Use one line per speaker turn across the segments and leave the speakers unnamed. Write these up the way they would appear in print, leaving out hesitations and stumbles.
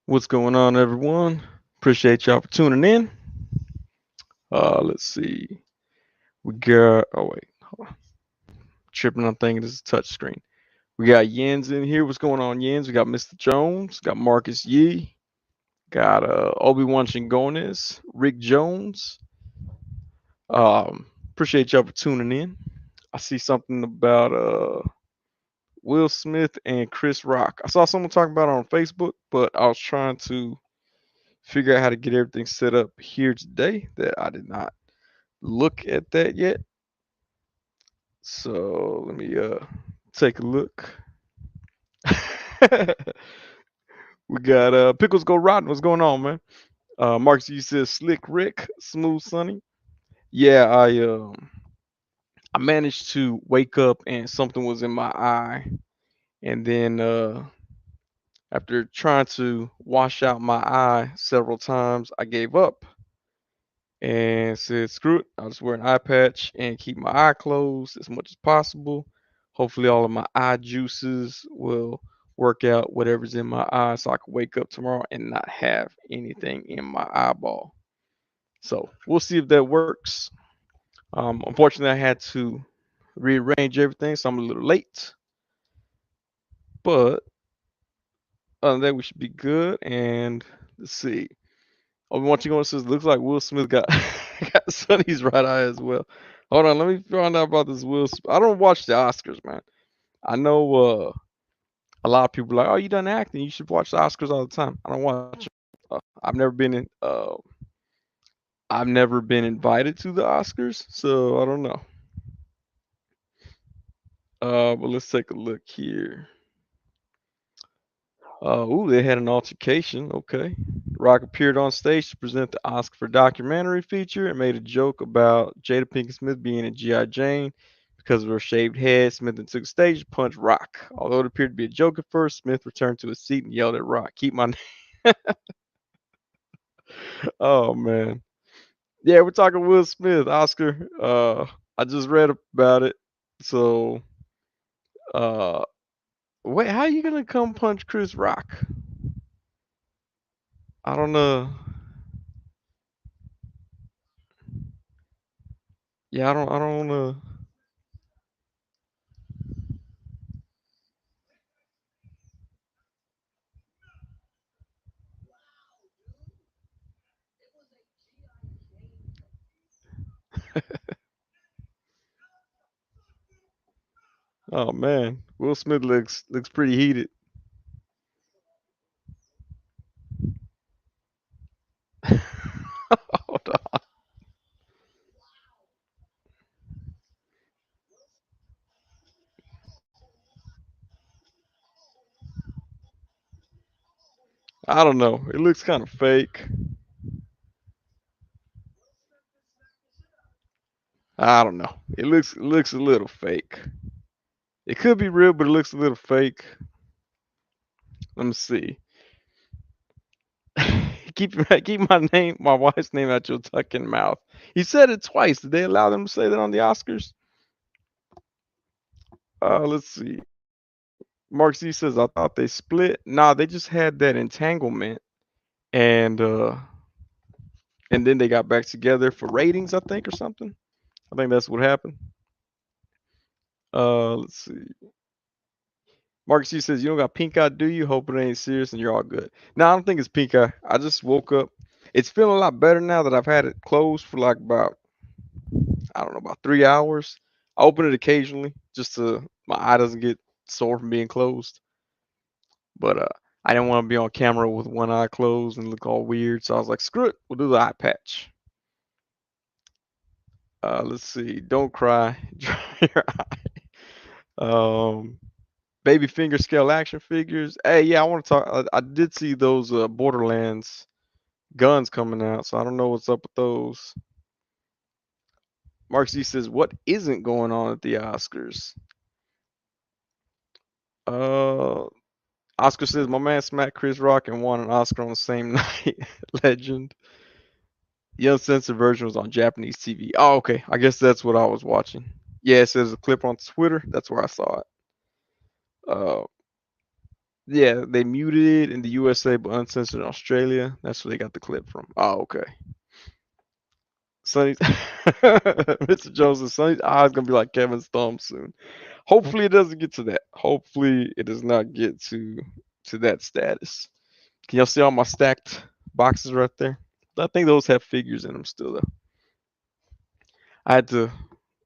What's going on, everyone? Appreciate y'all for tuning in. Let's see. We got. Oh wait, hold on. Tripping. I'm thinking this is a touch screen. We got Yens in here. What's going on, Yens? We got Mr. Jones. Got Marcus Yee. Got Obi-Wan Chingones. Rick Jones. Appreciate y'all for tuning in. I see something about Will Smith and Chris Rock. I saw someone talking about it on Facebook, but I was trying to figure out how to get everything set up here today that I did not look at that yet. So let me take a look. We got Pickles Go Rotten. What's going on, man? Marcus, you said Slick Rick, Smooth Sunny. Yeah, I managed to wake up and something was in my eye, and then after trying to wash out my eye several times, I gave up and said, screw it, I'll just wear an eye patch and keep my eye closed as much as possible. Hopefully, all of my eye juices will work out whatever's in my eye so I can wake up tomorrow and not have anything in my eyeball. So, we'll see if that works. Unfortunately, I had to rearrange everything, so I'm a little late. But other than that, we should be good. And let's see. Obi-Wan Chingon says, looks like Will Smith got got Sonny's right eye as well. Hold on, let me find out about this Will Smith. I don't watch the Oscars, man. I know a lot of people are like, oh, you done acting? You should watch the Oscars all the time. I don't watch them. I've never been in. I've never been invited to the Oscars, so I don't know. But let's take a look here. Ooh, they had an altercation. Okay. Rock appeared on stage to present the Oscar for documentary feature and made a joke about Jada Pinkett Smith being a G.I. Jane because of her shaved head. Smith then took stage to punch Rock. Although it appeared to be a joke at first, Smith returned to his seat and yelled at Rock, "Keep my name." Oh man. Yeah, we're talking Will Smith, Oscar. I just read about it. So uh wait, how are you gonna come punch Chris Rock? I don't know. Yeah, I don't wanna. Oh man, Will Smith looks pretty heated. Hold on. I don't know. It looks kind of fake. I don't know. It looks a little fake. It could be real, but it looks a little fake. Let me see. keep my wife's name out your fucking mouth. He said it twice. Did they allow them to say that on the Oscars? Let's see. Mark C says I thought they split. Nah, they just had that entanglement, and then they got back together for ratings, I think, or something. I think that's what happened. Let's see. Marcus C says you don't got pink eye, do you? Hope it ain't serious and you're all good. No, I don't think it's pink eye. I just woke up. It's feeling a lot better now that I've had it closed for like about, I don't know, about 3 hours. I open it occasionally just to my eye doesn't get sore from being closed. But I didn't want to be on camera with one eye closed and look all weird, so I was like, screw it, we'll do the eye patch. Let's see. Don't cry. Dry your eye. Baby finger scale action figures. Hey, yeah, I want to talk. I did see those Borderlands guns coming out, so I don't know what's up with those. Mark Z says, "What isn't going on at the Oscars?" Uh, Oscar says, "My man smacked Chris Rock and won an Oscar on the same night." Legend. The uncensored version was on Japanese TV. Oh, okay. I guess that's what I was watching. Yeah, it says a clip on Twitter. That's where I saw it. Uh, Yeah, they muted it in the USA but uncensored in Australia. That's where they got the clip from. Oh, okay. Sonny's Mr. Jones and Sonny's eyes gonna be like Kevin's thumb soon. Hopefully it doesn't get to that. Hopefully it does not get to that status. Can y'all see all my stacked boxes right there? I think those have figures in them still though. I had to,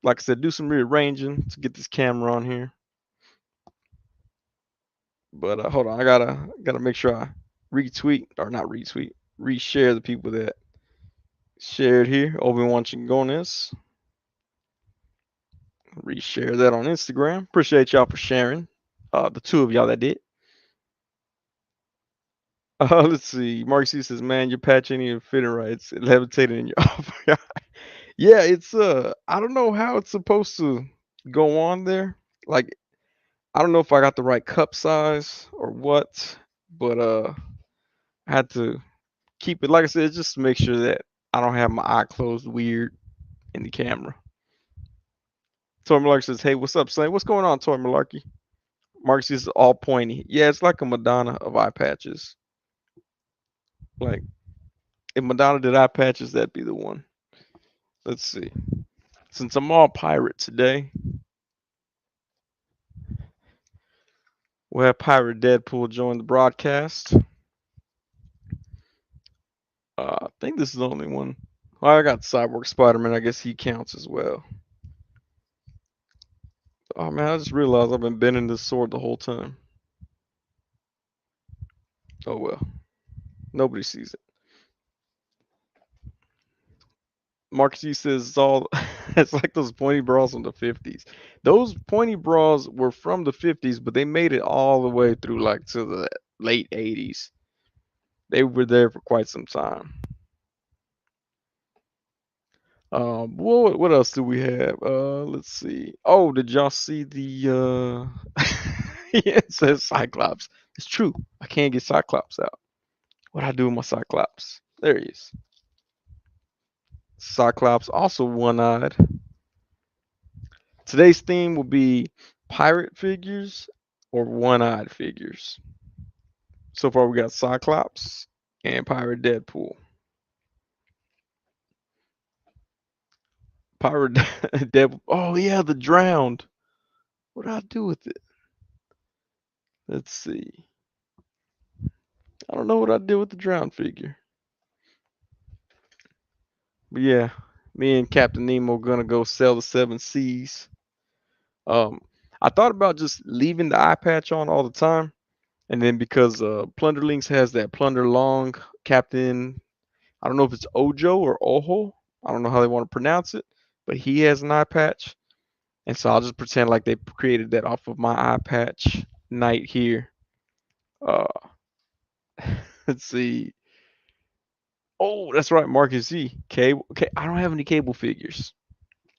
like I said, do some rearranging to get this camera on here. But hold on, I gotta make sure I retweet or not retweet, reshare the people that shared here. Obi-Wan Chingones. Reshare that on Instagram. Appreciate y'all for sharing. The two of y'all that did. Let's see. Mark C says, "Man, your patch ain't even fitting right. It's levitating in your office." Yeah, it's I don't know how it's supposed to go on there. Like, I don't know if I got the right cup size or what, but I had to keep it. Like I said, just to make sure that I don't have my eye closed weird in the camera. Toy Malarkey says, "Hey, what's up, Saint? What's going on, Toy Malarkey?" Mark says, "All pointy." Yeah, it's like a Madonna of eye patches. Like, if Madonna did eye patches, that'd be the one. Let's see. Since I'm all pirate today, we'll have Pirate Deadpool join the broadcast. I think this is the only one. Well, I got Cyborg Spider-Man. I guess he counts as well. Oh man, I just realized I've been bending this sword the whole time. Oh well, nobody sees it. Marcus G says it's all. It's like those pointy bras from the 50s. Those pointy bras were from the 50s, but they made it all the way through like to the late 80s. They were there for quite some time. What else do we have? Let's see. Oh, did y'all see the yeah, it says Cyclops. It's true. I can't get Cyclops out. What I do with my Cyclops? There he is. Cyclops, also one-eyed. Today's theme will be pirate figures or one-eyed figures. So far we got Cyclops and Pirate Deadpool. Pirate Deadpool. Oh yeah, the drowned. What did I do with it? Let's see. I don't know what I did with the drowned figure. But yeah, me and Captain Nemo gonna go sell the seven seas. Um, I thought about just leaving the eye patch on all the time, and then because Plunderlings has that Plunder Long Captain, I don't know if it's Ojo or Oho. I don't know how they want to pronounce it, but he has an eye patch, and so I'll just pretend like they created that off of my eye patch Knight here. Uh, let's see. Oh, that's right, Marcus Z. Cable. Okay, I don't have any cable figures.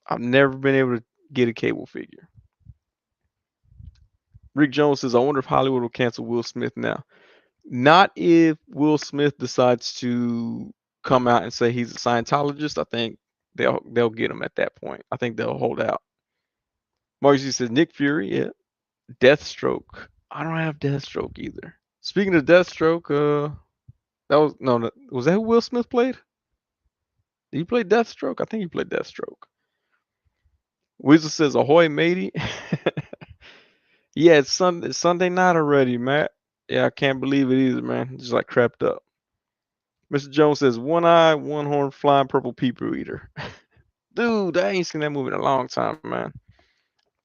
I've never been able to get a cable figure. Rick Jones says, I wonder if Hollywood will cancel Will Smith now. Not if Will Smith decides to come out and say he's a Scientologist. I think they'll get him at that point. I think they'll hold out. Marcy says Nick Fury, yeah. Deathstroke. I don't have Deathstroke either. Speaking of Deathstroke, that was no, was that who Will Smith played? Did he play Deathstroke? I think he played Deathstroke. Weasel says ahoy matey. Yeah, it's Sunday night already, Matt. Yeah, I can't believe it either, man. Just like crept up. Mr. Jones says one eye, one horn, flying purple people eater. Dude, I ain't seen that movie in a long time, man.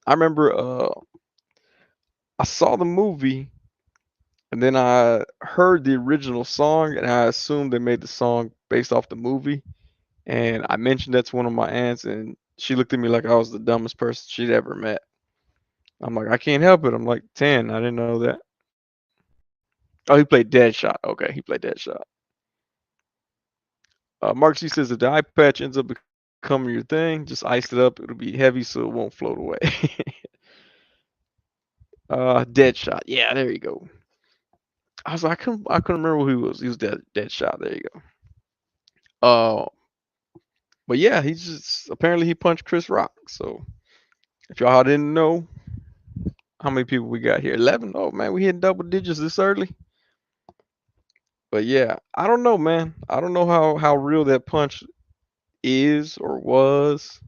I remember I saw the movie and then I heard the original song and I assumed they made the song based off the movie. And I mentioned that to one of my aunts and she looked at me like I was the dumbest person she'd ever met. I'm like, I can't help it. I'm like 10. I didn't know that. Oh, he played Deadshot. Okay, he played Deadshot. Mark C says if the eye patch ends up becoming your thing, just ice it up. It'll be heavy so it won't float away. Deadshot. Yeah, there you go. I was like, I couldn't remember who he was. He was Deadshot. There you go. But yeah, he punched Chris Rock. So if y'all didn't know, How many people we got here? 11. Oh man, we hitting double digits this early. But yeah, I don't know, man. I don't know how real that punch is or was.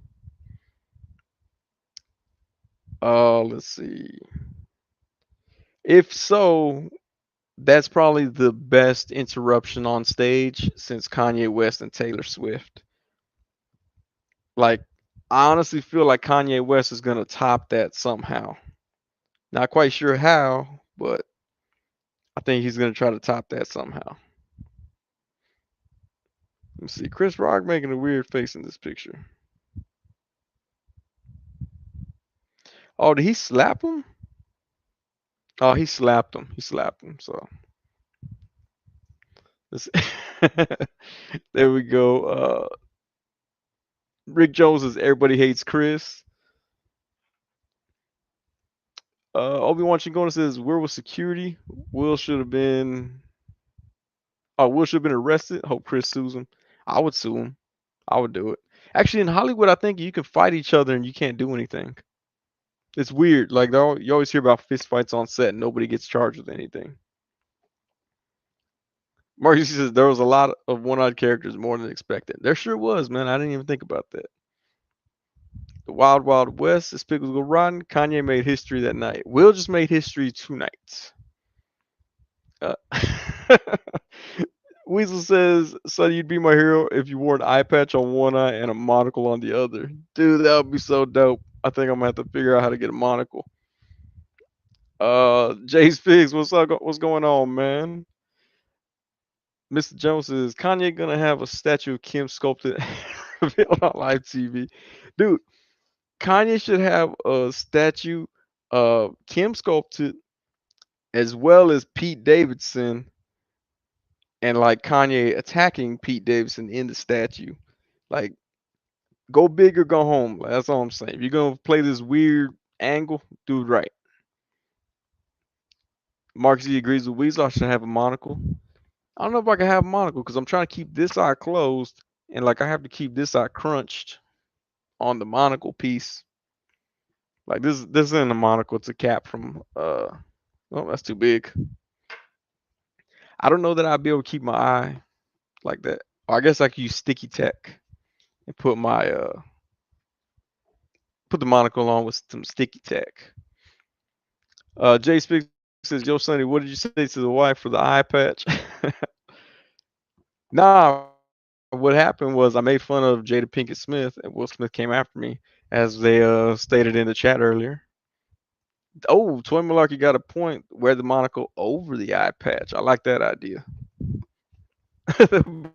Let's see. If so, that's probably the best interruption on stage since Kanye West and Taylor Swift. Like, I honestly feel like Kanye West is gonna top that somehow. Not quite sure how, but I think he's gonna try to top that somehow. Let's see. Chris Rock making a weird face in this picture. Oh, did he slap him? Oh, he slapped him. He slapped him. So let's there we go. Rick Jones is everybody hates Chris. Obi-Wan Chingona says, "Where was security? Will should have been. Oh, Will should have been arrested. Hope Chris sues him. I would sue him. I would do it. Actually, in Hollywood, I think you can fight each other and you can't do anything. It's weird. Like you always hear about fist fights on set, and nobody gets charged with anything. Marcus says there was a lot of one-odd characters more than expected. There sure was, man. I didn't even think about that. The Wild Wild West, as Pickles go rotten. Kanye made history that night. Will just made history tonight. Uh, Weasel says, "Son, you'd be my hero if you wore an eye patch on one eye and a monocle on the other." Dude, that would be so dope. I think I'm gonna have to figure out how to get a monocle. Jay Figs, what's up? What's going on, man? Mr. Jones says, Kanye gonna have a statue of Kim sculpted revealed on live TV. Dude, Kanye should have a statue of Kim sculpted as well as Pete Davidson and like Kanye attacking Pete Davidson in the statue. Like, go big or go home. That's all I'm saying. If you're gonna play this weird angle, do it right. Mark Z agrees with Weasel. I should have a monocle. I don't know if I can have a monocle because I'm trying to keep this eye closed and like I have to keep this eye crunched on the monocle piece. Like this isn't a monocle, it's a cap from oh that's too big. I don't know that I'd be able to keep my eye like that. Or I guess I could use sticky tack and put the monocle on with some sticky tack. Jay Speaks says, Yo Sonny, what did you say to the wife for the eye patch? Nah, what happened was I made fun of Jada Pinkett Smith and Will Smith came after me as they stated in the chat earlier. Oh, Toy Malarkey got a point. Wear the monocle over the eye patch. I like that idea. Be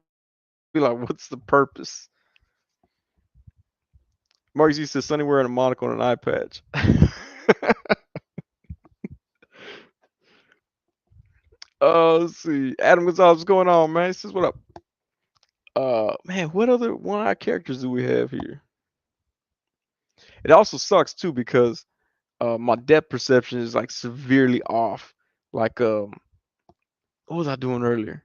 like, what's the purpose? Marcus used to Sonny wearing a monocle and an eye patch. Let's see. Adam Gonzalez, what's going on, man? He says, what up? Man, what other one-eye characters do we have here? It also sucks too because my depth perception is like severely off. Like what was I doing earlier?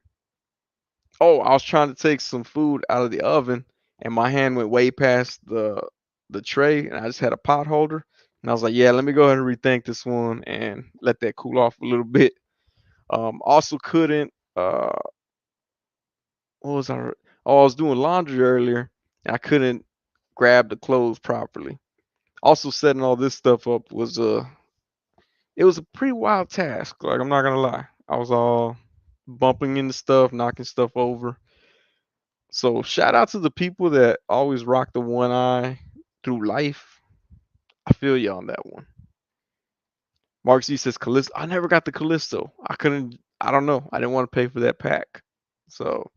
Oh, I was trying to take some food out of the oven and my hand went way past the tray and I just had a pot holder and I was like, yeah, let me go ahead and rethink this one and let that cool off a little bit. Also couldn't what was I oh, I was doing laundry earlier and I couldn't grab the clothes properly. Also setting all this stuff up was it was a pretty wild task. Like I'm not gonna lie. I was all bumping into stuff, knocking stuff over. So shout out to the people that always rock the one eye through life. I feel you on that one. Mark Z says Callisto. I never got the Callisto. I couldn't. I don't know. I didn't want to pay for that pack, so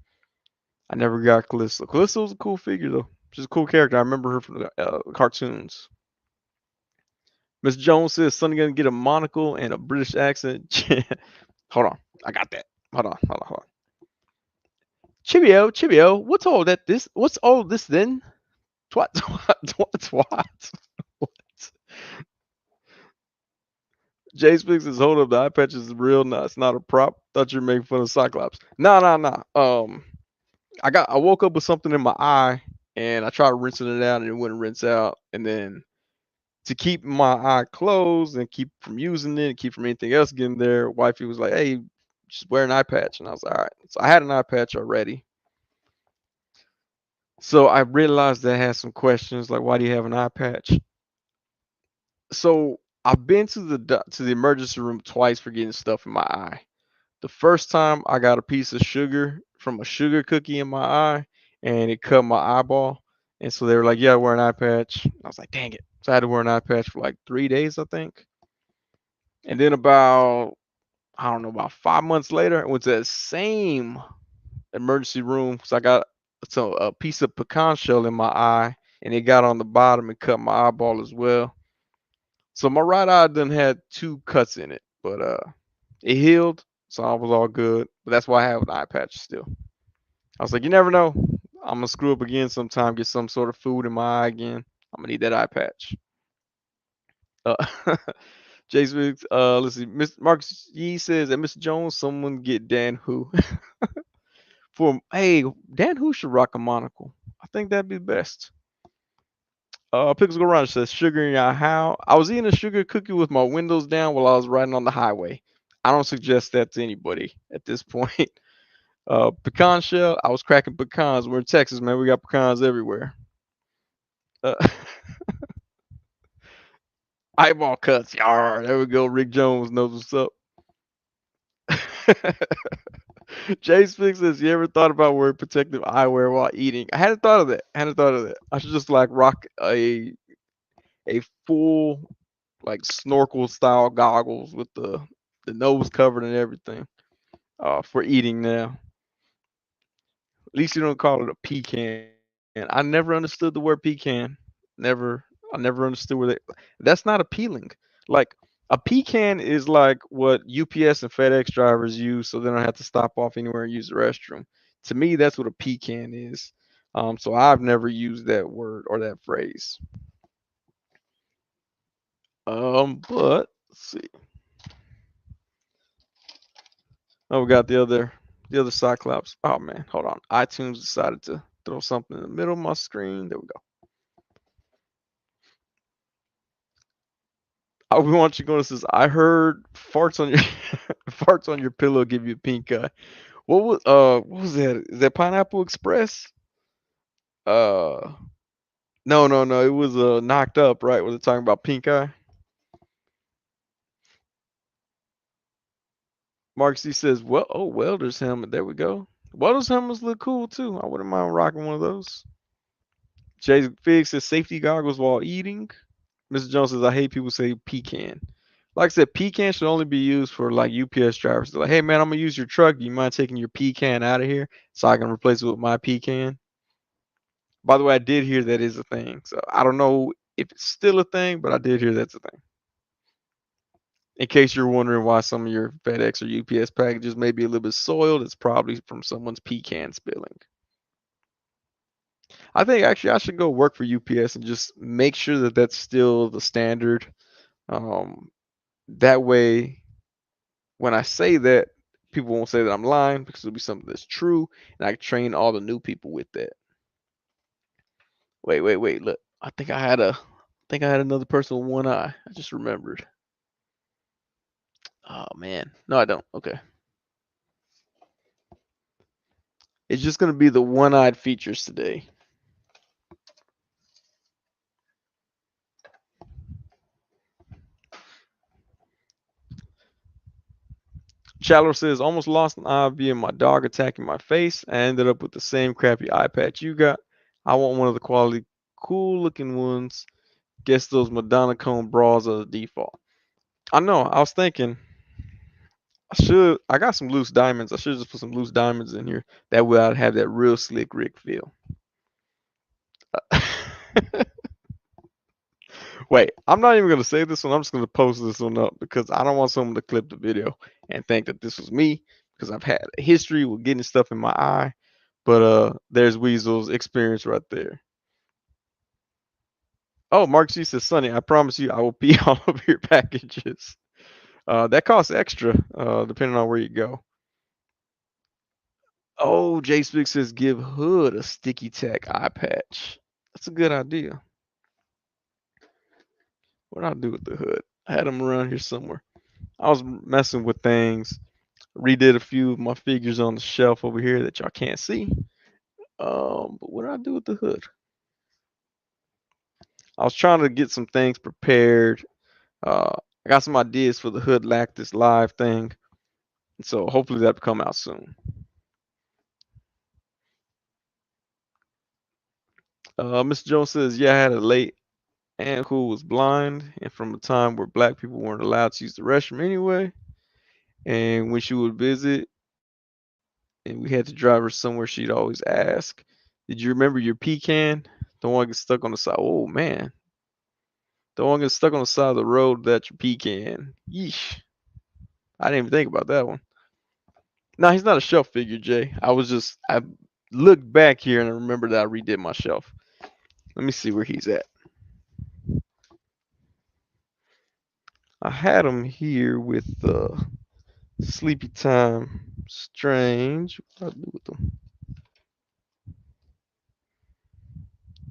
I never got Callisto. Callisto was a cool figure though. She's a cool character. I remember her from the cartoons. Miss Jones says Sonny gonna get a monocle and a British accent. Hold on, I got that. Hold on. Chibio, what's all that? What's all this then? What? What? Jay Speaks says, hold up, the eye patch is real. No, it's not a prop. Thought you were making fun of Cyclops. Nah. I woke up with something in my eye and I tried rinsing it out and it wouldn't rinse out. And then To keep my eye closed and keep from using it, keep from anything else getting there, wifey was like, "Hey, just wear an eye patch." And I was like, "All right." So I had an eye patch already. So I realized that I had some questions like, "Why do you have an eye patch?" So I've been to the emergency room twice for getting stuff in my eye. The first time I got a piece of sugar from a sugar cookie in my eye and it cut my eyeball. And so they were like, "Yeah, wear an eye patch." I was like, "Dang it." So I had to wear an eye patch for like 3 days, I think. And then about, I don't know, about 5 months later, I went to that same emergency room because I got a piece of pecan shell in my eye and it got on the bottom and cut my eyeball as well. So my right eye done had two cuts in it, but it healed, so I was all good. But that's why I have an eye patch still. I was like, you never know. I'm gonna screw up again sometime, get some sort of food in my eye again. I'm gonna need that eye patch. Uh, Jay Smith, let's see. Mr. Marcus Yee says that Mr. Jones, someone get Dan Who for hey, Dan Who should rock a monocle. I think that'd be best. Pickles Go Round says sugar in your how. I was eating a sugar cookie with my windows down while I was riding on the highway. I don't suggest that to anybody at this point. Pecan shell. I was cracking pecans. We're in Texas, man. We got pecans everywhere. Uh, eyeball cuts. Yar. There we go. Rick Jones knows what's up. Jay Spix says, "You ever thought about wearing protective eyewear while eating?" I hadn't thought of that. I hadn't thought of that. I should just like rock a full like snorkel style goggles with the nose covered and everything. For eating now. At least you don't call it a pecan. I never understood the word pecan. Never. I never understood where they. That's not appealing. Like a pecan is like what UPS and FedEx drivers use, so they don't have to stop off anywhere and use the restroom. To me, that's what a pecan is. So I've never used that word or that phrase. But let's see. Oh, we got the other Cyclops. Oh man, hold on. iTunes decided to throw something in the middle of my screen. There we go. We want you going to says, I heard farts on your farts on your pillow give you a pink eye. What was that? Is that Pineapple Express? Uh no. It was knocked up, right? Was it talking about pink eye? Mark C says, well, oh, welder's helmet. There we go. Welder's helmets look cool too. I wouldn't mind rocking one of those. Jay Fig says safety goggles while eating. Mr. Jones says, I hate people say pecan. Like I said, pecan should only be used for like UPS drivers. They're like, hey man, I'm gonna use your truck. Do you mind taking your pecan out of here so I can replace it with my pecan? By the way, I did hear that is a thing. So I don't know if it's still a thing, but I did hear that's a thing. In case you're wondering why some of your FedEx or UPS packages may be a little bit soiled, it's probably from someone's pecan spilling. I think actually I should go work for UPS and just make sure that that's still the standard. Um, that way, when I say that, people won't say that I'm lying because it'll be something that's true, and I can train all the new people with that. Wait. Look, I think I had another person with one eye. I just remembered. Oh man, no, I don't. Okay, it's just gonna be the one-eyed features today. Chandler says, almost lost an eye via my dog attacking my face. I ended up with the same crappy eye patch you got. I want one of the quality, cool looking ones. Guess those Madonna cone bras are the default. I know. I was thinking I got some loose diamonds. I should just put some loose diamonds in here. That way I'd have that real slick Rick feel. Wait, I'm not even gonna say this one. I'm just gonna post this one up because I don't want someone to clip the video and think that this was me because I've had a history with getting stuff in my eye. But there's Weasel's experience right there. Oh, Mark G says, Sonny, I promise you I will pee all over your packages. That costs extra, depending on where you go. Oh, J Speak says give Hood a sticky tack eye patch. That's a good idea. What did I do with the hood? I had them around here somewhere. I was messing with things. Redid a few of my figures on the shelf over here that y'all can't see. But what did I do with the hood? I was trying to get some things prepared. I got some ideas for the Hood Lactus live thing, so hopefully that'll come out soon. Mr. Jones says, "Yeah, I had a late aunt who was blind, and from a time where black people weren't allowed to use the restroom anyway. And when she would visit, and we had to drive her somewhere, she'd always ask, 'Did you remember your pecan? Don't want to get stuck on the side.' Oh man, don't want to get stuck on the side of the road that your pecan. Yeesh. I didn't even think about that one. No, he's not a shelf figure, Jay. I looked back here and I remembered that I redid my shelf. Let me see where he's at. I had him here with Sleepy Time Strange. What do I do with them?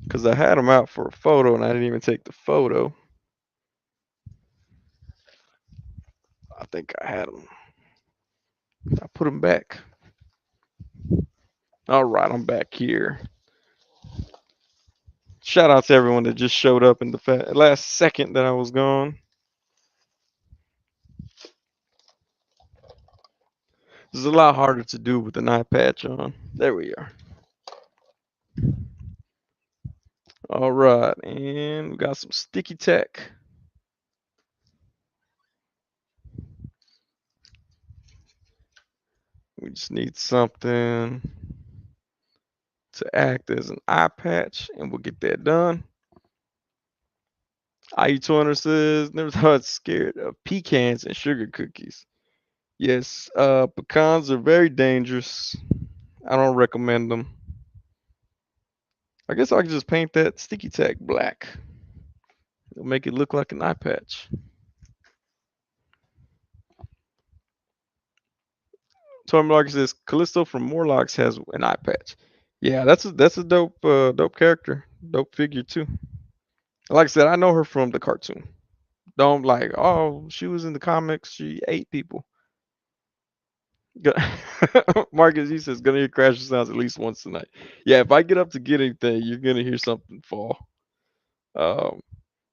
Because I had him out for a photo and I didn't even take the photo. I think I had him. I put him back. All right, I'm back here. Shout out to everyone that just showed up in the last second that I was gone. This is a lot harder to do with an eye patch on. There we are. All right, and we got some sticky tack. We just need something to act as an eye patch, and we'll get that done. IE200 says, never thought scared of pecans and sugar cookies. Yes, pecans are very dangerous. I don't recommend them. I guess I could just paint that sticky tack black. It'll make it look like an eye patch. Torm Lark says Callisto from Morlocks has an eye patch. Yeah, that's a dope character, dope figure too. Like I said, I know her from the cartoon. Don't like, oh, she was in the comics. She ate people. Marcus, he says, gonna hear crashing sounds at least once tonight. Yeah, if I get up to get anything, you're gonna hear something fall. Um,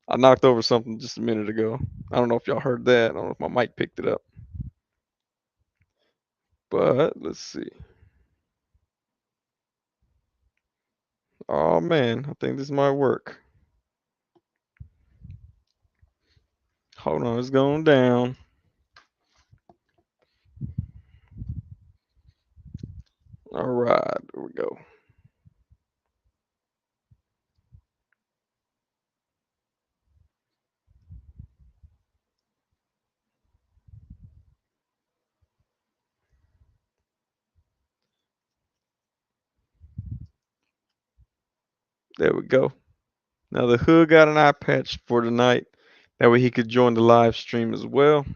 I knocked over something just a minute ago. I don't know if y'all heard that. I don't know if my mic picked it up. But let's see. Oh man, I think this might work. Hold on, it's going down. All right, there we go. There we go. Now the hood got an eye patch for tonight. That way he could join the live stream as well.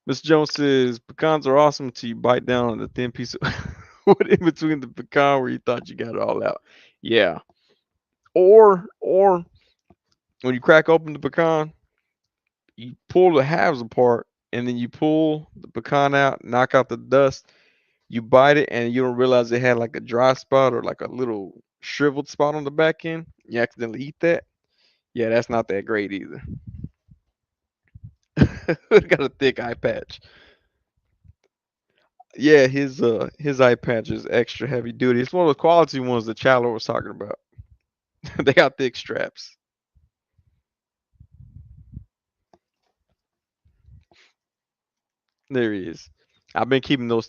Mr. Jones says pecans are awesome until you bite down on the thin piece of wood in between the pecan where you thought you got it all out. Yeah. Or when you crack open the pecan, you pull the halves apart and then you pull the pecan out, knock out the dust. You bite it and you don't realize it had like a dry spot or like a little shriveled spot on the back end. You accidentally eat that. Yeah, that's not that great either. Got a thick eye patch. Yeah, his eye patch is extra heavy duty. It's one of the quality ones that Chandler was talking about. They got thick straps. There he is. I've been keeping this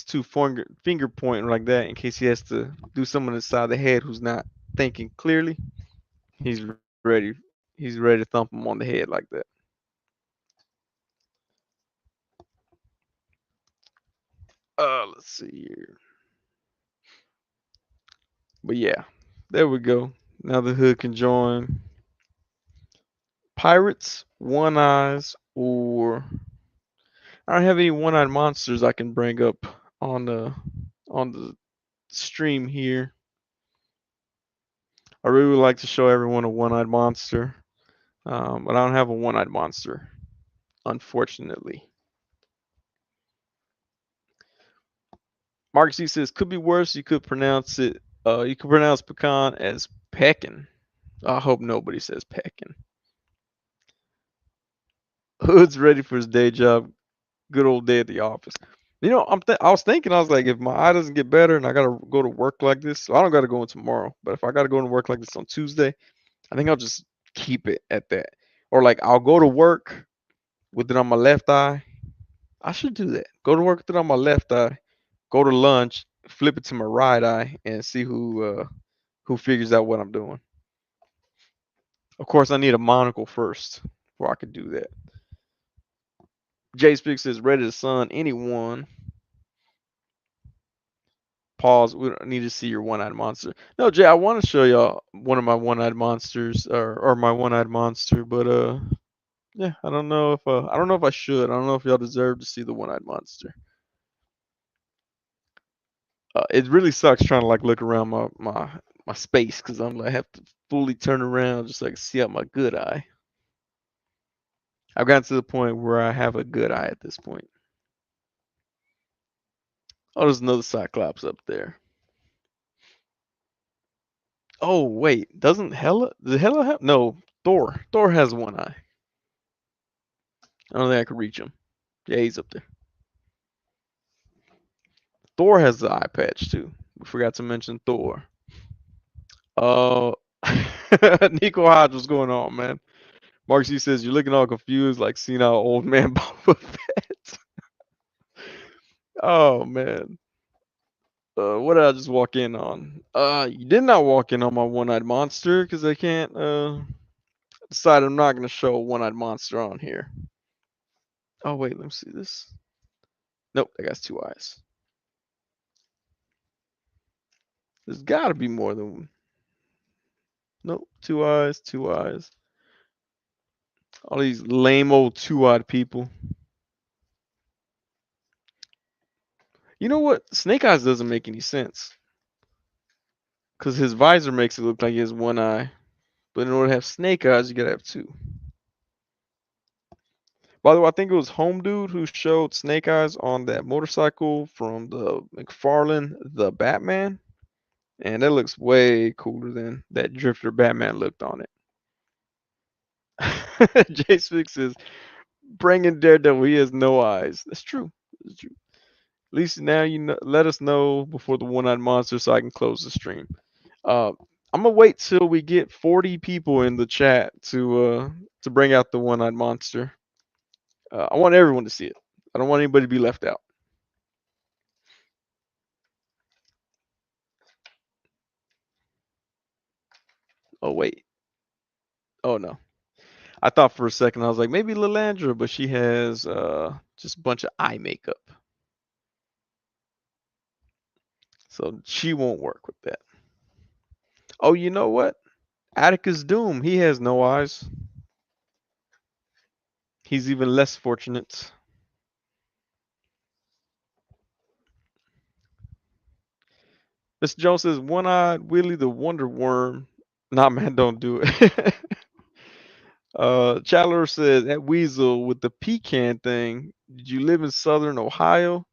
two finger pointing like that in case he has to do someone inside the head who's not thinking clearly. He's ready. He's ready to thump him on the head like that. Let's see here. But yeah, there we go. Now the hood can join pirates, one eyes, or I don't have any one-eyed monsters I can bring up on the stream here. I really would like to show everyone a one-eyed monster, but I don't have a one-eyed monster, unfortunately. Mark C says could be worse. You could pronounce it. You could pronounce pecan as peckin. I hope nobody says peckin. Hood's ready for his day job. Good old day at the office. I was thinking, I was like, if my eye doesn't get better and I gotta go to work like this, so I don't gotta go in tomorrow. But if I gotta go to work like this on Tuesday, I think I'll just keep it at that. Or like I'll go to work with it on my left eye. I should do that. Go to work with it on my left eye. Go to lunch, flip it to my right eye, and see who figures out what I'm doing. Of course, I need a monocle first before I could do that. Jay Speaks says, ready to sun anyone. Pause. We don't need to see your one-eyed monster. No, Jay, I want to show y'all one of my one-eyed monsters or my one-eyed monster, but yeah, I don't know if I should. I don't know if y'all deserve to see the one-eyed monster. It really sucks trying to like look around my space because I'm like have to fully turn around just like see out my good eye. I've gotten to the point where I have a good eye at this point. Oh, there's another Cyclops up there. Oh wait, doesn't Hela? Does Hela have? No, Thor. Thor has one eye. I don't think I could reach him. Yeah, he's up there. Thor has the eye patch too. We forgot to mention Thor. Uh, Nico Hodge, what's going on, man? Mark C says you're looking all confused, like seeing our old man Boba Fett. Oh man. What did I just walk in on? You did not walk in on my one-eyed monster because I can't decide I'm not gonna show a one-eyed monster on here. Oh wait, let me see this. Nope, that guy's two eyes. There's gotta be more than nope, two eyes, two eyes. All these lame old two-eyed people. You know what? Snake Eyes doesn't make any sense. Because his visor makes it look like he has one eye. But in order to have snake eyes, you gotta have two. By the way, I think it was Home Dude who showed Snake Eyes on that motorcycle from the McFarlane The Batman. And that looks way cooler than that Drifter Batman looked on it. Jay Spix is bringing Daredevil. He has no eyes. That's true. That's true. At least now you know, let us know before the one-eyed monster so I can close the stream. Uh, I'm gonna wait till we get 40 people in the chat to bring out the one-eyed monster. I want everyone to see it. I don't want anybody to be left out. Oh wait. Oh no. I thought for a second I was like maybe Lilandra, but she has just a bunch of eye makeup, so she won't work with that. Oh, you know what? Atticus Doom. He has no eyes. He's even less fortunate. Mr. Jones says one-eyed Willie the Wonder Worm. Nah, man, don't do it. Chandler says at Weasel with the pecan thing. Did you live in Southern Ohio?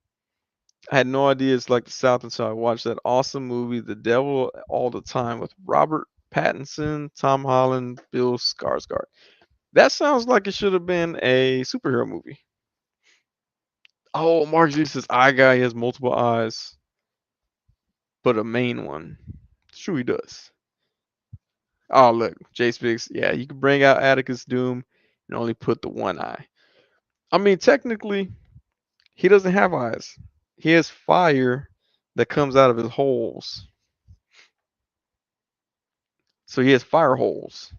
I had no idea it's like the South until I watched that awesome movie, The Devil All the Time, with Robert Pattinson, Tom Holland, Bill Skarsgård. That sounds like it should have been a superhero movie. Oh, Mark Z says Eye Guy has multiple eyes, but a main one. Sure, he does. Oh, look, Jay Spix. Yeah, you can bring out Atticus Doom and only put the one eye. I mean, technically, he doesn't have eyes. He has fire that comes out of his holes. So he has fire holes.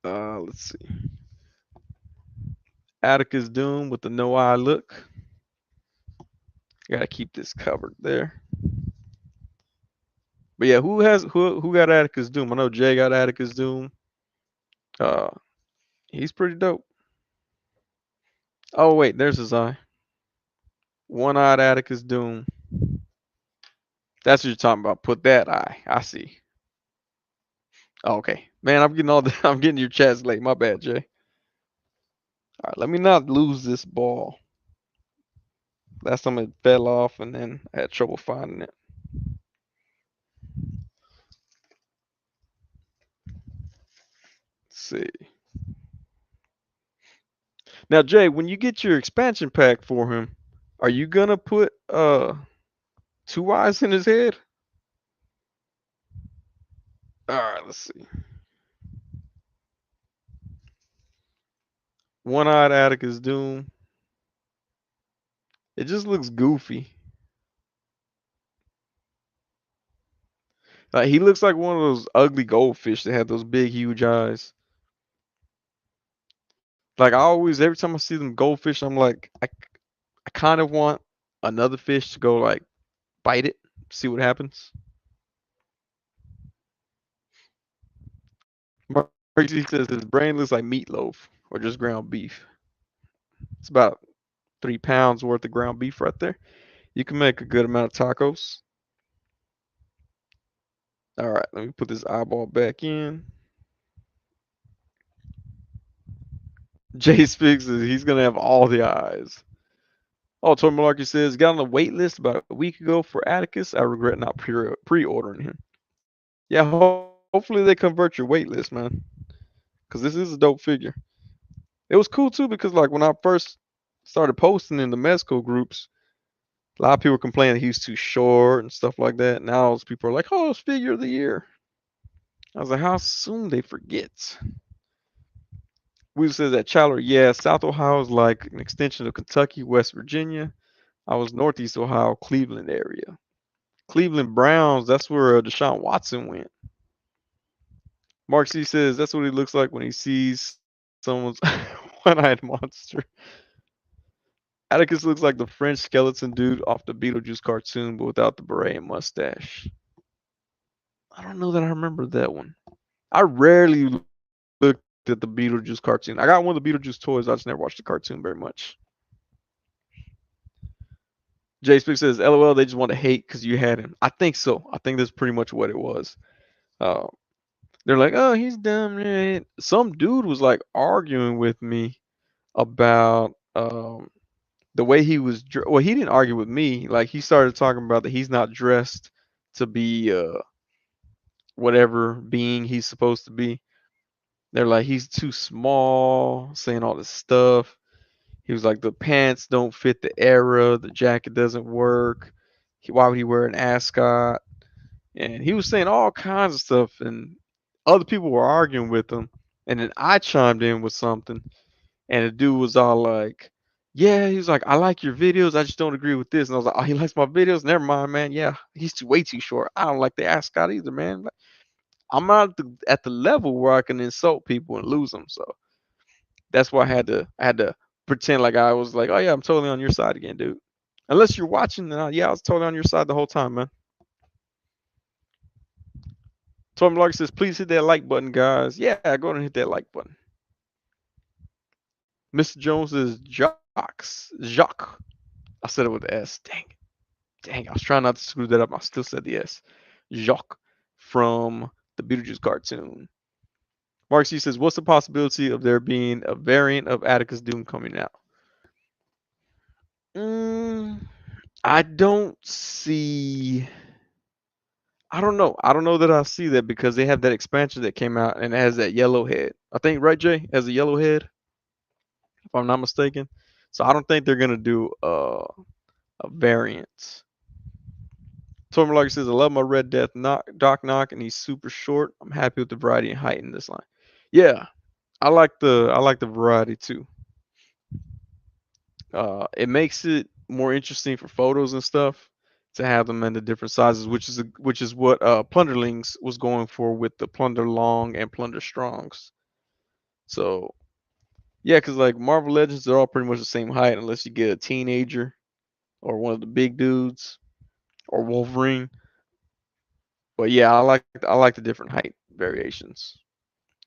Let's see. Atticus Doom with the no eye look. Gotta keep this covered there. But yeah, who got Atticus Doom? I know Jay got Atticus Doom. Uh, he's pretty dope. Oh wait, there's his eye. One-eyed Atticus Doom. That's what you're talking about. Put that eye. I see. Oh, okay. Man, I'm getting all the I'm getting your chats late. My bad, Jay. All right, let me not lose this ball. Last time it fell off and then I had trouble finding it. Let's see. Now, Jay, when you get your expansion pack for him, are you gonna put two eyes in his head? All right, let's see. One-eyed Atticus Doom. It just looks goofy. Like he looks like one of those ugly goldfish that have those big, huge eyes. Like I always, every time I see them goldfish, I'm like, I kind of want another fish to go like bite it, see what happens. Marcy says his brain looks like meatloaf or just ground beef. It's about 3 pounds worth of ground beef right there. You can make a good amount of tacos. All right, let me put this eyeball back in. Jay Spiggs says he's gonna have all the eyes. Oh, Tori Malarkey says got on the wait list about a week ago for Atticus. I regret not pre-ordering him. Yeah, hopefully they convert your wait list, man, because this is a dope figure. It was cool too because like when I first started posting in the Mezco groups, a lot of people were complaining he was too short and stuff like that. Now people are like, "Oh, it's figure of the year." I was like, "How soon they forget?" We says that Chandler, yeah, South Ohio is like an extension of Kentucky, West Virginia. I was Northeast Ohio, Cleveland area. Cleveland Browns, that's where Deshaun Watson went. Mark C says that's what he looks like when he sees someone's one-eyed monster. Atticus looks like the French skeleton dude off the Beetlejuice cartoon, but without the beret and mustache. I don't know that I remember that one. I rarely looked at the Beetlejuice cartoon. I got one of the Beetlejuice toys. I just never watched the cartoon very much. Jay Spick says, "LOL, they just want to hate because you had him." I think so. I think that's pretty much what it was. Uh, they're like, "Oh, he's dumb." Right? Some dude was like arguing with me about the way he was. Well, he didn't argue with me. Like he started talking about that he's not dressed to be whatever being he's supposed to be. They're like, he's too small, saying all this stuff. He was like, the pants don't fit the era, the jacket doesn't work. Why would he wear an ascot? And he was saying all kinds of stuff, and other people were arguing with him. And then I chimed in with something, and the dude was all like, "Yeah," he was like, "I like your videos. I just don't agree with this." And I was like, "Oh, he likes my videos. Never mind, man. Yeah, he's way too short. I don't like the ascot either, man. Like, I'm not at the level where I can insult people and lose them. So that's why I had to pretend like I was like, oh yeah, I'm totally on your side again, dude. Unless you're watching, then yeah, I was totally on your side the whole time, man. Tom Lark says, please hit that like button, guys. Yeah, go ahead and hit that like button. Mr. Jones says, Jacques. I said it with the S. Dang. I was trying not to screw that up. I still said the S. Jacques from the Beetlejuice cartoon. Mark C says, what's the possibility of there being a variant of Atticus Doom coming out? I don't see. I don't know. I don't know that I see that because they have that expansion that came out and it has that yellow head. I think, right, Jay, has a yellow head, if I'm not mistaken. So I don't think they're gonna do a variant. Tormalark says, I love my Red Death Doc Knock, and he's super short. I'm happy with the variety and height in this line. Yeah, I like the variety too. It makes it more interesting for photos and stuff to have them in the different sizes, which is what Plunderlings was going for with the Plunder Long and Plunder Strongs. So yeah, because like Marvel Legends, they're all pretty much the same height unless you get a teenager or one of the big dudes or Wolverine. But yeah, I like the different height variations.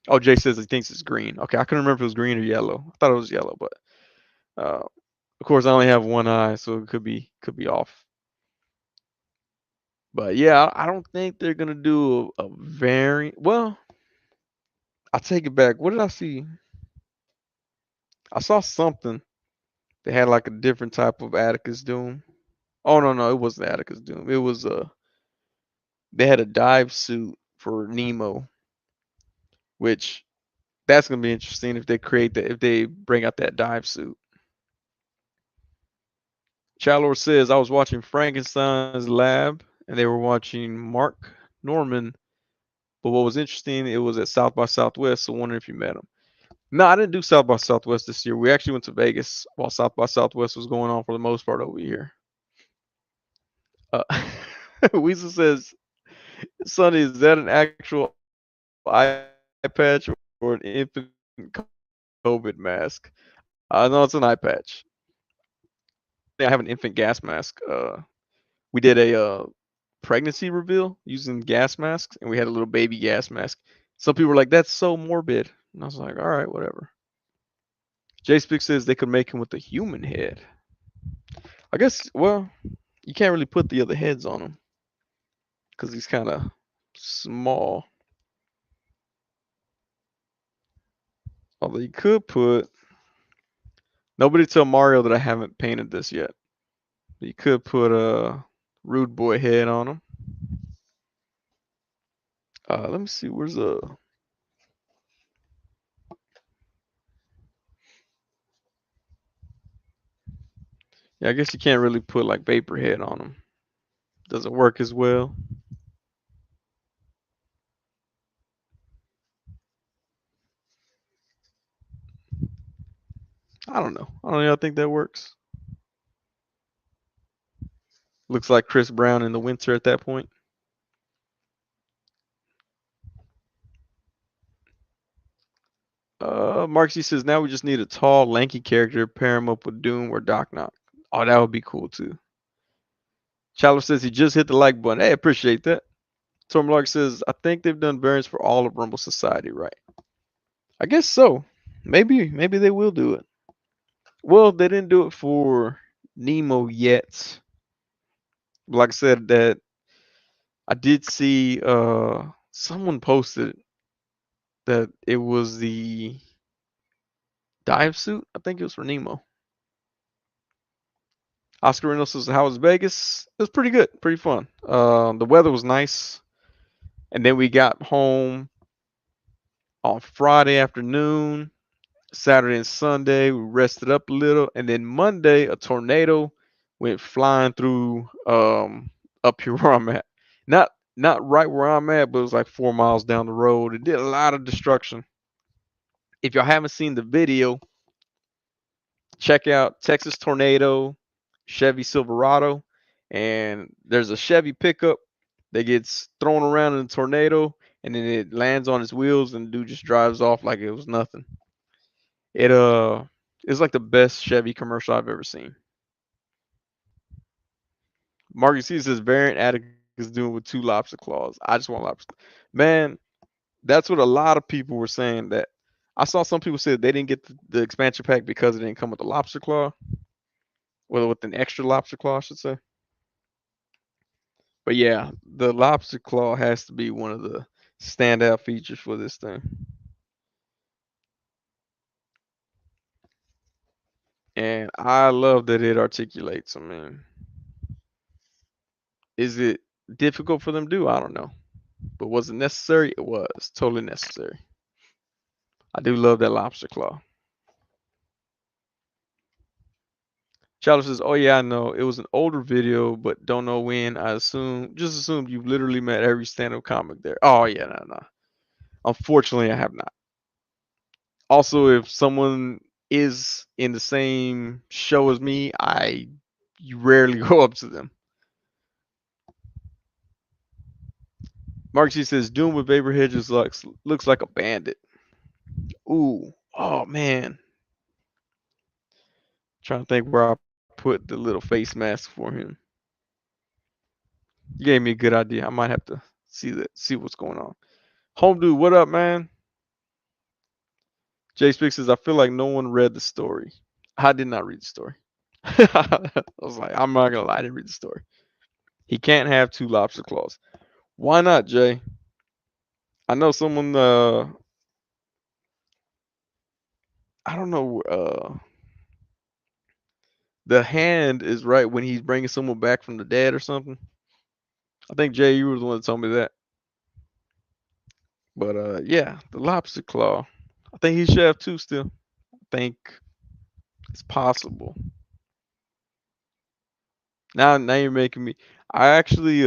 Oh, Jay says he thinks it's green. Okay, I couldn't remember if it was green or yellow. I thought it was yellow, but of course I only have one eye, so it could be off. But yeah, I don't think they're gonna do a very well. I take it back. What did I see? I saw something. They had like a different type of Atticus Doom. Oh no, it wasn't Atticus Doom. It was they had a dive suit for Nemo, which that's gonna be interesting if they create that if they bring out that dive suit. Chalor says I was watching Frankenstein's Lab and they were watching Mark Norman, but what was interesting, it was at South by Southwest, so wondering if you met him. No, I didn't do South by Southwest this year. We actually went to Vegas while South by Southwest was going on for the most part over here. Uh, Weasel says, Sonny, is that an actual eye patch or an infant COVID mask? No, it's an eye patch. Unfortunately, I have an infant gas mask. We did a pregnancy reveal using gas masks, and we had a little baby gas mask. Some people were like, "That's so morbid," and I was like, "All right, whatever." J Spick says they could make him with a human head. I guess. Well, you can't really put the other heads on him because he's kind of small. Although you could put. Nobody tell Mario that I haven't painted this yet. You could put a rude boy head on him. Let me see. Where's a. Yeah, I guess you can't really put like vapor head on him. Doesn't work as well. I don't know. I don't know. I think that works. Looks like Chris Brown in the winter at that point. Marksy says now we just need a tall, lanky character, pair him up with Doom or Doc Knock. Oh, that would be cool too. Shallow says he just hit the like button. Hey, appreciate that. Tormalark says I think they've done variants for all of Rumble Society, right? I guess so. Maybe they will do it. Well, they didn't do it for Nemo yet. Like I said, that I did see someone posted that it was the dive suit. I think it was for Nemo. Oscar Reynolds says, "How was Vegas? It was pretty good, pretty fun. The weather was nice, and then we got home on Friday afternoon. Saturday and Sunday we rested up a little, and then Monday a tornado went flying through up here where I'm at. Not right where I'm at, but it was like 4 miles down the road. It did a lot of destruction. If y'all haven't seen the video, check out Texas Tornado, Chevy Silverado, and there's a Chevy pickup that gets thrown around in a tornado, and then it lands on its wheels, and the dude just drives off like it was nothing. It it's like the best Chevy commercial I've ever seen. Marcus C says variant Attic is doing with two lobster claws. I just want lobster. Man, that's what a lot of people were saying. That I saw some people say they didn't get the expansion pack because it didn't come with the lobster claw. Well, with an extra lobster claw, I should say. But yeah, the lobster claw has to be one of the standout features for this thing. And I love that it articulates. I mean, is it difficult for them to do? I don't know. But was it necessary? It was totally necessary. I do love that lobster claw. Charlie says, "Oh yeah, I know. It was an older video, but don't know when. I just assumed you've literally met every stand-up comic there. Oh yeah, no. Unfortunately, I have not. Also, if someone is in the same show as me, I rarely go up to them. Mark G says, Doom with Vapor Hedges looks like a bandit. Ooh, oh man. Trying to think where I put the little face mask for him. You gave me a good idea. I might have to see what's going on. Home dude, what up, man? Jay Speaks says, I feel like no one read the story. I did not read the story. I was like, I'm not gonna lie, I didn't read the story. He can't have two lobster claws. Why not, Jay? I know someone. I don't know. The hand is right when he's bringing someone back from the dead or something. I think Jay, you were the one that told me that. But yeah, the lobster claw. I think he should have two still. I think it's possible. Now you're making me. I actually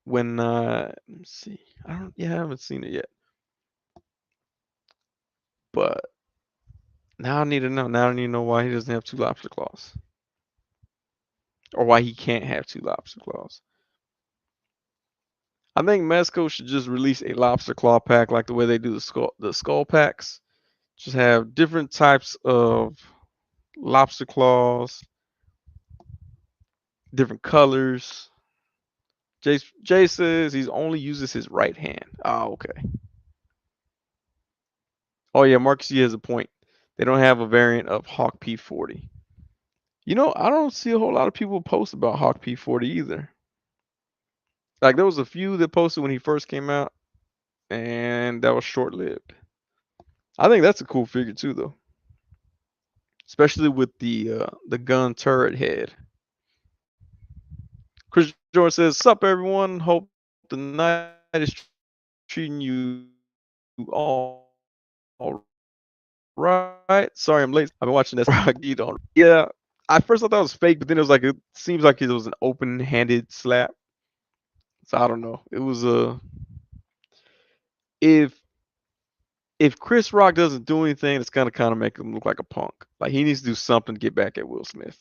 when let me see. I don't. Yeah, I haven't seen it yet. But now I need to know. Now I need to know why he doesn't have two lobster claws, or why he can't have two lobster claws. I think Mezco should just release a lobster claw pack like the way they do the skull packs. Just have different types of lobster claws, different colors. Jay says he only uses his right hand. Oh, okay. Oh yeah, Marcus he has a point. They don't have a variant of Hawk P40. I don't see a whole lot of people post about Hawk P40 either. Like there was a few that posted when he first came out, and that was short lived. I think that's a cool figure too, though, especially with the gun turret head. Chris Jordan says, "Sup everyone? Hope the night is treating you all right. Sorry I'm late. I've been watching this Rocky on. Yeah, at first I thought it was fake, but then it seems like it was an open-handed slap. So I don't know. It was if if Chris Rock doesn't do anything, it's gonna kind of make him look like a punk. Like he needs to do something to get back at Will Smith.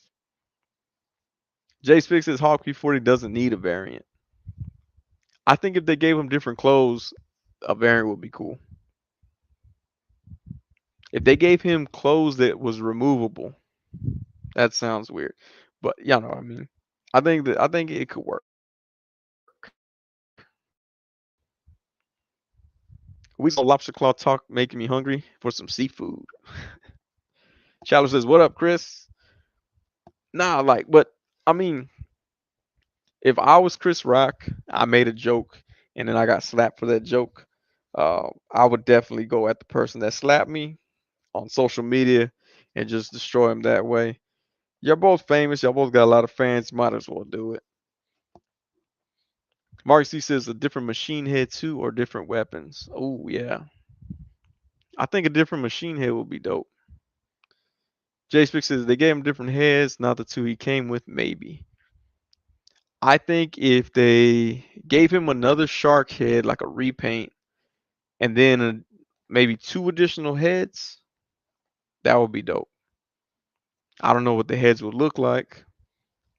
Jay Spix says Hawk P40 doesn't need a variant. I think if they gave him different clothes, a variant would be cool. If they gave him clothes that was removable, that sounds weird. But y'all know what I mean. I think it could work. We saw lobster claw talk making me hungry for some seafood. Shallow says, "What up, Chris?" Nah, but I mean, if I was Chris Rock, I made a joke and then I got slapped for that joke. I would definitely go at the person that slapped me on social media and just destroy him that way. You're both famous. Y'all both got a lot of fans. Might as well do it. Mark C says a different machine head too, or different weapons. Oh yeah, I think a different machine head would be dope. Jay Spick says they gave him different heads, not the two he came with. Maybe. I think if they gave him another shark head, like a repaint, and then maybe two additional heads, that would be dope. I don't know what the heads would look like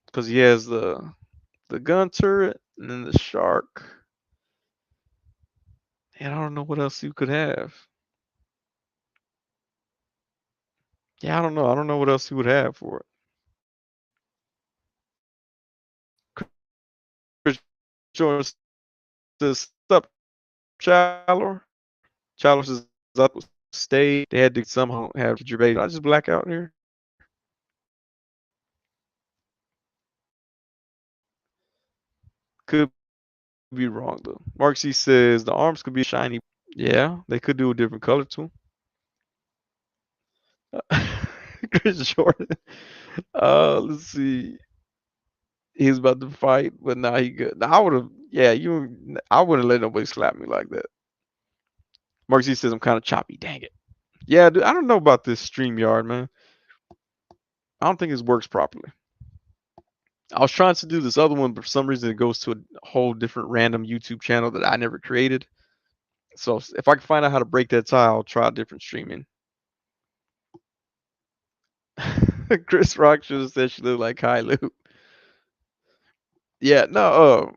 because he has the gun turret and then the shark. And I don't know what else you could have. Yeah, I don't know. I don't know what else he would have for it. Chris Jones says, "Sup, Chalor?" Chalor says, "I was stay. They had to somehow have your baby. Did I just black out here? Could be wrong though." Mark C says the arms could be shiny. Yeah, they could do a different color too. Chris Jordan. Let's see. He was about to fight, but now he good. Now, I would have, yeah, I wouldn't let nobody slap me like that. Mark Z says I'm kind of choppy. Dang it. Yeah, dude, I don't know about this StreamYard, man. I don't think it works properly. I was trying to do this other one, but for some reason it goes to a whole different random YouTube channel that I never created. So if I can find out how to break that tie, I'll try a different streaming. Chris Rock should have said she looked like Kylo. Yeah, no,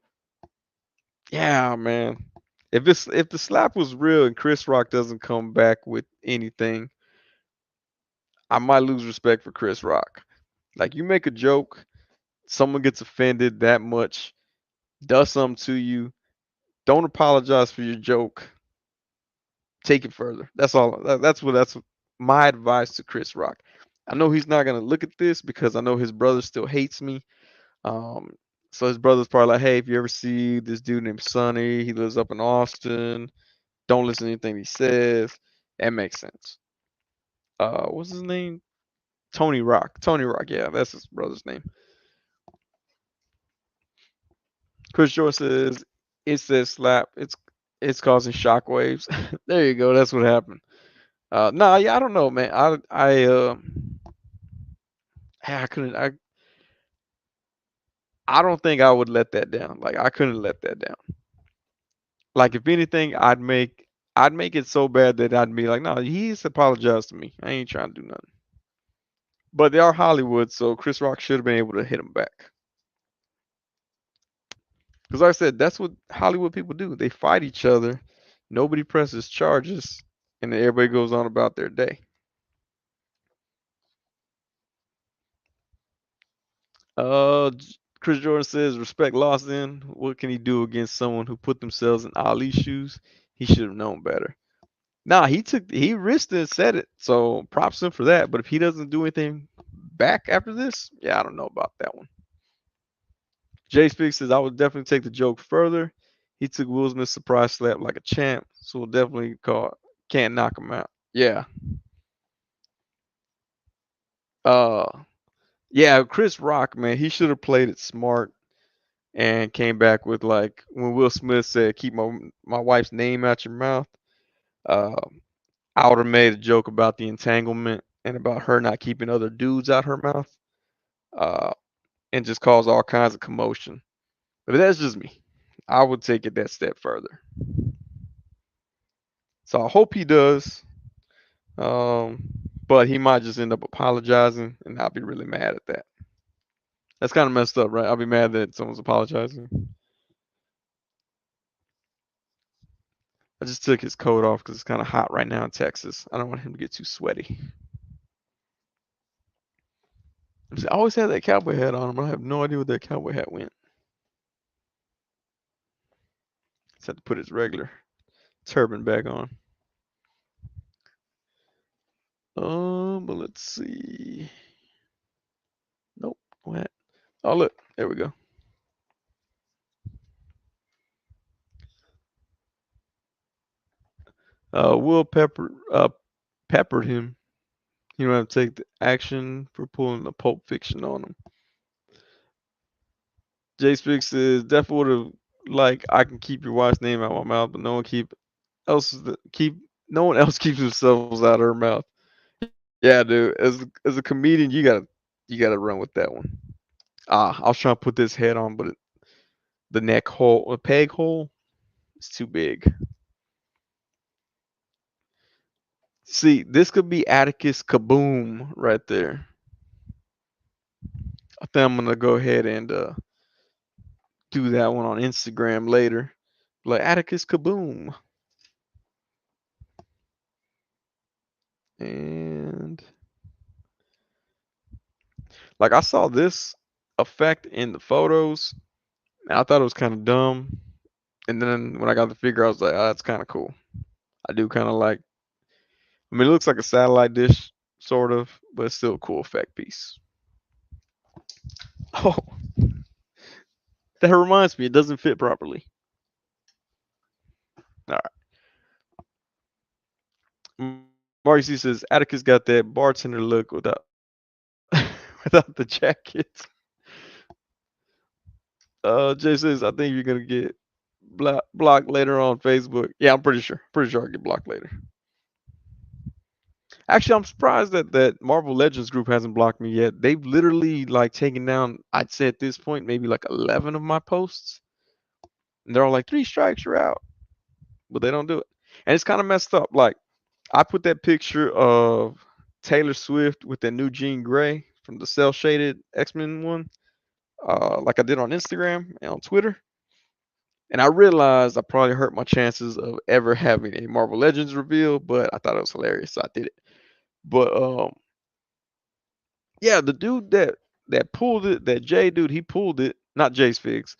yeah, man. If the slap was real and Chris Rock doesn't come back with anything, I might lose respect for Chris Rock. Like you make a joke, someone gets offended that much, does something to you, don't apologize for your joke. Take it further. That's all. That's my advice to Chris Rock. I know he's not gonna look at this because I know his brother still hates me. Um, So his brother's probably like, hey, if you ever see this dude named Sonny, he lives up in Austin. Don't listen to anything he says. That makes sense. What's his name? Tony Rock. Tony Rock. Yeah, that's his brother's name. Chris Jordan says it says slap. It's causing shockwaves. There you go. That's what happened. Nah, yeah, I don't know, man. I couldn't. I don't think I would let that down. Like I couldn't let that down. Like if anything, I'd make it so bad that I'd be like, no, he's apologized to me. I ain't trying to do nothing. But they are Hollywood, so Chris Rock should have been able to hit him back. Because like I said, that's what Hollywood people do. They fight each other. Nobody presses charges, and then everybody goes on about their day. Chris Jordan says, respect lost in. What can he do against someone who put themselves in Ali's shoes? He should have known better. Nah, he risked it and said it. So props him for that. But if he doesn't do anything back after this, yeah, I don't know about that one. Jay Speaks says, I would definitely take the joke further. He took Will Smith's surprise slap like a champ, so we'll definitely call can't knock him out. Yeah. Uh yeah, Chris Rock, man, he should have played it smart and came back with like when Will Smith said, keep my wife's name out your mouth. Uh I would have made a joke about the entanglement and about her not keeping other dudes out her mouth. Uh and just cause all kinds of commotion. But that's just me. I would take it that step further. So I hope he does. Um, but he might just end up apologizing, and I'll be really mad at that. That's kind of messed up, right? I'll be mad that someone's apologizing. I just took his coat off because it's kind of hot right now in Texas. I don't want him to get too sweaty. I always had that cowboy hat on him. I have no idea where that cowboy hat went. Just had to put his regular turban back on. But let's see. Nope. What? Oh, look. There we go. Will peppered him. You don't have to take the action for pulling the Pulp Fiction on him. Jay Speaks says definitely would have like I can keep your wife's name out of my mouth, but no one else keeps themselves out of her mouth. Yeah, dude. As a comedian, you gotta run with that one. I was trying to put this head on, but the neck hole, the peg hole, is too big. See, this could be Atticus Kaboom right there. I think I'm gonna go ahead and do that one on Instagram later. Like Atticus Kaboom. And like I saw this effect in the photos and I thought it was kind of dumb. And then when I got the figure, I was like, oh, that's kind of cool. I do kind of like, I mean, it looks like a satellite dish, sort of, but it's still a cool effect piece. Oh, that reminds me, it doesn't fit properly. All right. Marcy says Atticus got that bartender look without without the jacket. Jay says I think you're gonna get blocked later on Facebook. Yeah, I'm pretty sure. Pretty sure I get blocked later. Actually, I'm surprised that Marvel Legends group hasn't blocked me yet. They've literally like taken down, I'd say at this point, maybe like 11 of my posts. And they're all like, 3 strikes, you're out. But they don't do it. And it's kind of messed up. Like, I put that picture of Taylor Swift with that new Jean Grey from the cell shaded X-Men one, like I did on Instagram and on Twitter. And I realized I probably hurt my chances of ever having a Marvel Legends reveal, but I thought it was hilarious, so I did it. But yeah, the dude that pulled it, that Jay dude, he pulled it. Not Jay's Figs.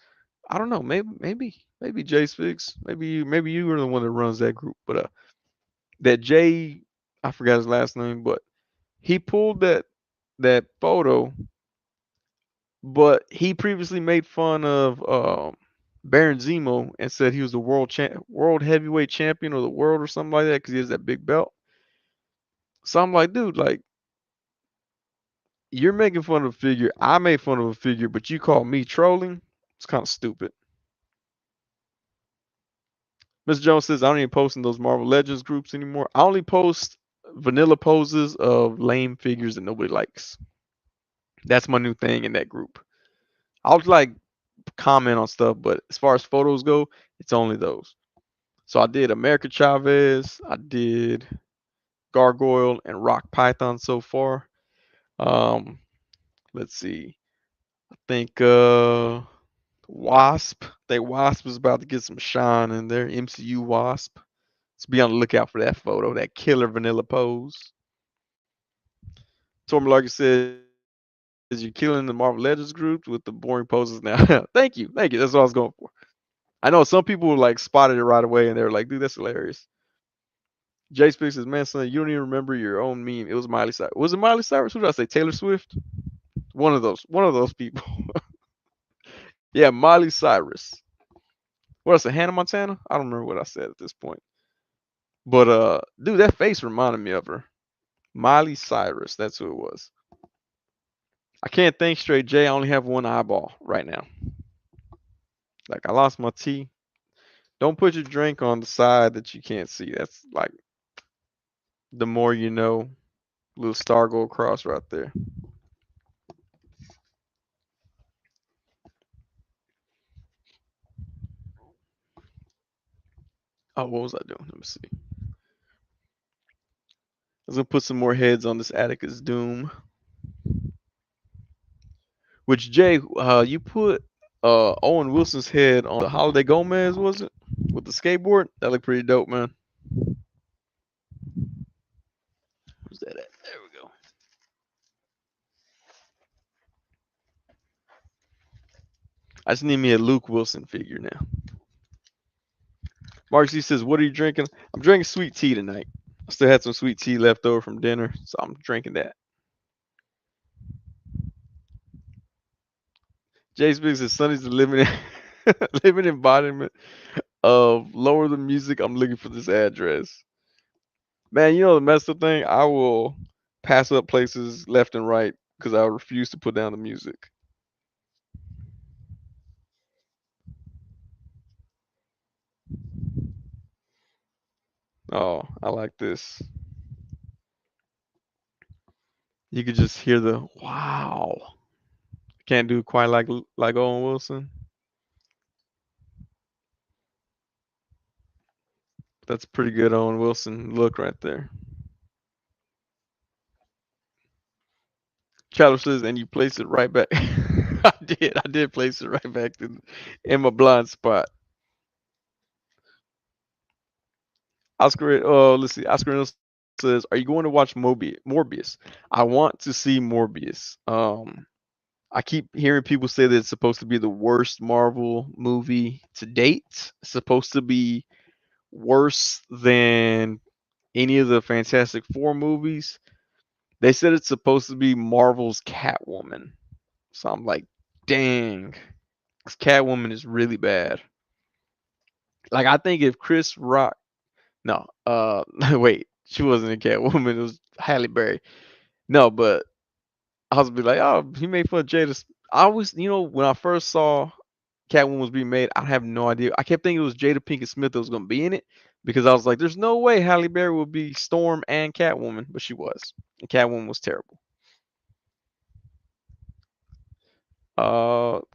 I don't know. Maybe Jay's Figs. Maybe you were the one that runs that group. But that Jay, I forgot his last name, but he pulled that photo, But he previously made fun of Baron Zemo and said he was the world heavyweight champion of the world or something like that because he has that big belt. So I'm like, dude, like you're making fun of a figure. I made fun of a figure, but you call me trolling. It's kind of stupid. Mr. Jones says I don't even post in those Marvel Legends groups anymore. I only post vanilla poses of lame figures that nobody likes. That's my new thing in that group. I'll like comment on stuff, but as far as photos go, it's only those. So I did America Chavez, I did Gargoyle and Rock Python so far. Um, let's see. I think Wasp. I think Wasp is about to get some shine in there. MCU Wasp. So be on the lookout for that photo, that killer vanilla pose. Torm Larkin says you're killing the Marvel Legends group with the boring poses now. Thank you, thank you. That's what I was going for. I know some people like spotted it right away and they were like, "Dude, that's hilarious." Jay Speaks says, "Man, son, you don't even remember your own meme. It was Miley Cyrus. Was it Miley Cyrus? Who did I say? Taylor Swift? One of those people." Yeah, Miley Cyrus. What else? Hannah Montana? I don't remember what I said at this point. But dude, that face reminded me of her. Miley Cyrus. That's who it was. I can't think straight, Jay. I only have one eyeball right now. Like I lost my teeth. Don't put your drink on the side that you can't see. That's like the more you know. Little star go across right there. Oh, what was I doing? Let me see. I was gonna put some more heads on this Atticus Doom. Which Jay, you put Owen Wilson's head on the Holiday Gomez, was it? With the skateboard? That looked pretty dope, man. Where's that at? There we go. I just need me a Luke Wilson figure now. Mark C says, "What are you drinking?" I'm drinking sweet tea tonight. I still had some sweet tea left over from dinner, so I'm drinking that. Jay Speaks says, "Sonny's the living living embodiment of lower the music. I'm looking for this address." Man, you know the messed up thing? I will pass up places left and right because I refuse to put down the music. Oh, I like this. You could just hear the wow. Can't do quite like Owen Wilson. That's a pretty good Owen Wilson look right there. Chatter says, and you place it right back. I did place it right back in my blind spot. Oscar, let's see. Oscar says, "Are you going to watch Morbius? I want to see Morbius. I keep hearing people say that it's supposed to be the worst Marvel movie to date. It's supposed to be worse than any of the Fantastic Four movies. They said it's supposed to be Marvel's Catwoman. So I'm like, dang, 'cause Catwoman is really bad. Like I think if Chris Rock, no, wait, she wasn't in Catwoman. It was Halle Berry. No, but I was be like, oh, he made fun of Jada. I was, when I first saw Catwoman was being made, I have no idea. I kept thinking it was Jada Pinkett Smith that was going to be in it because I was like, there's no way Halle Berry would be Storm and Catwoman, but she was. And Catwoman was terrible.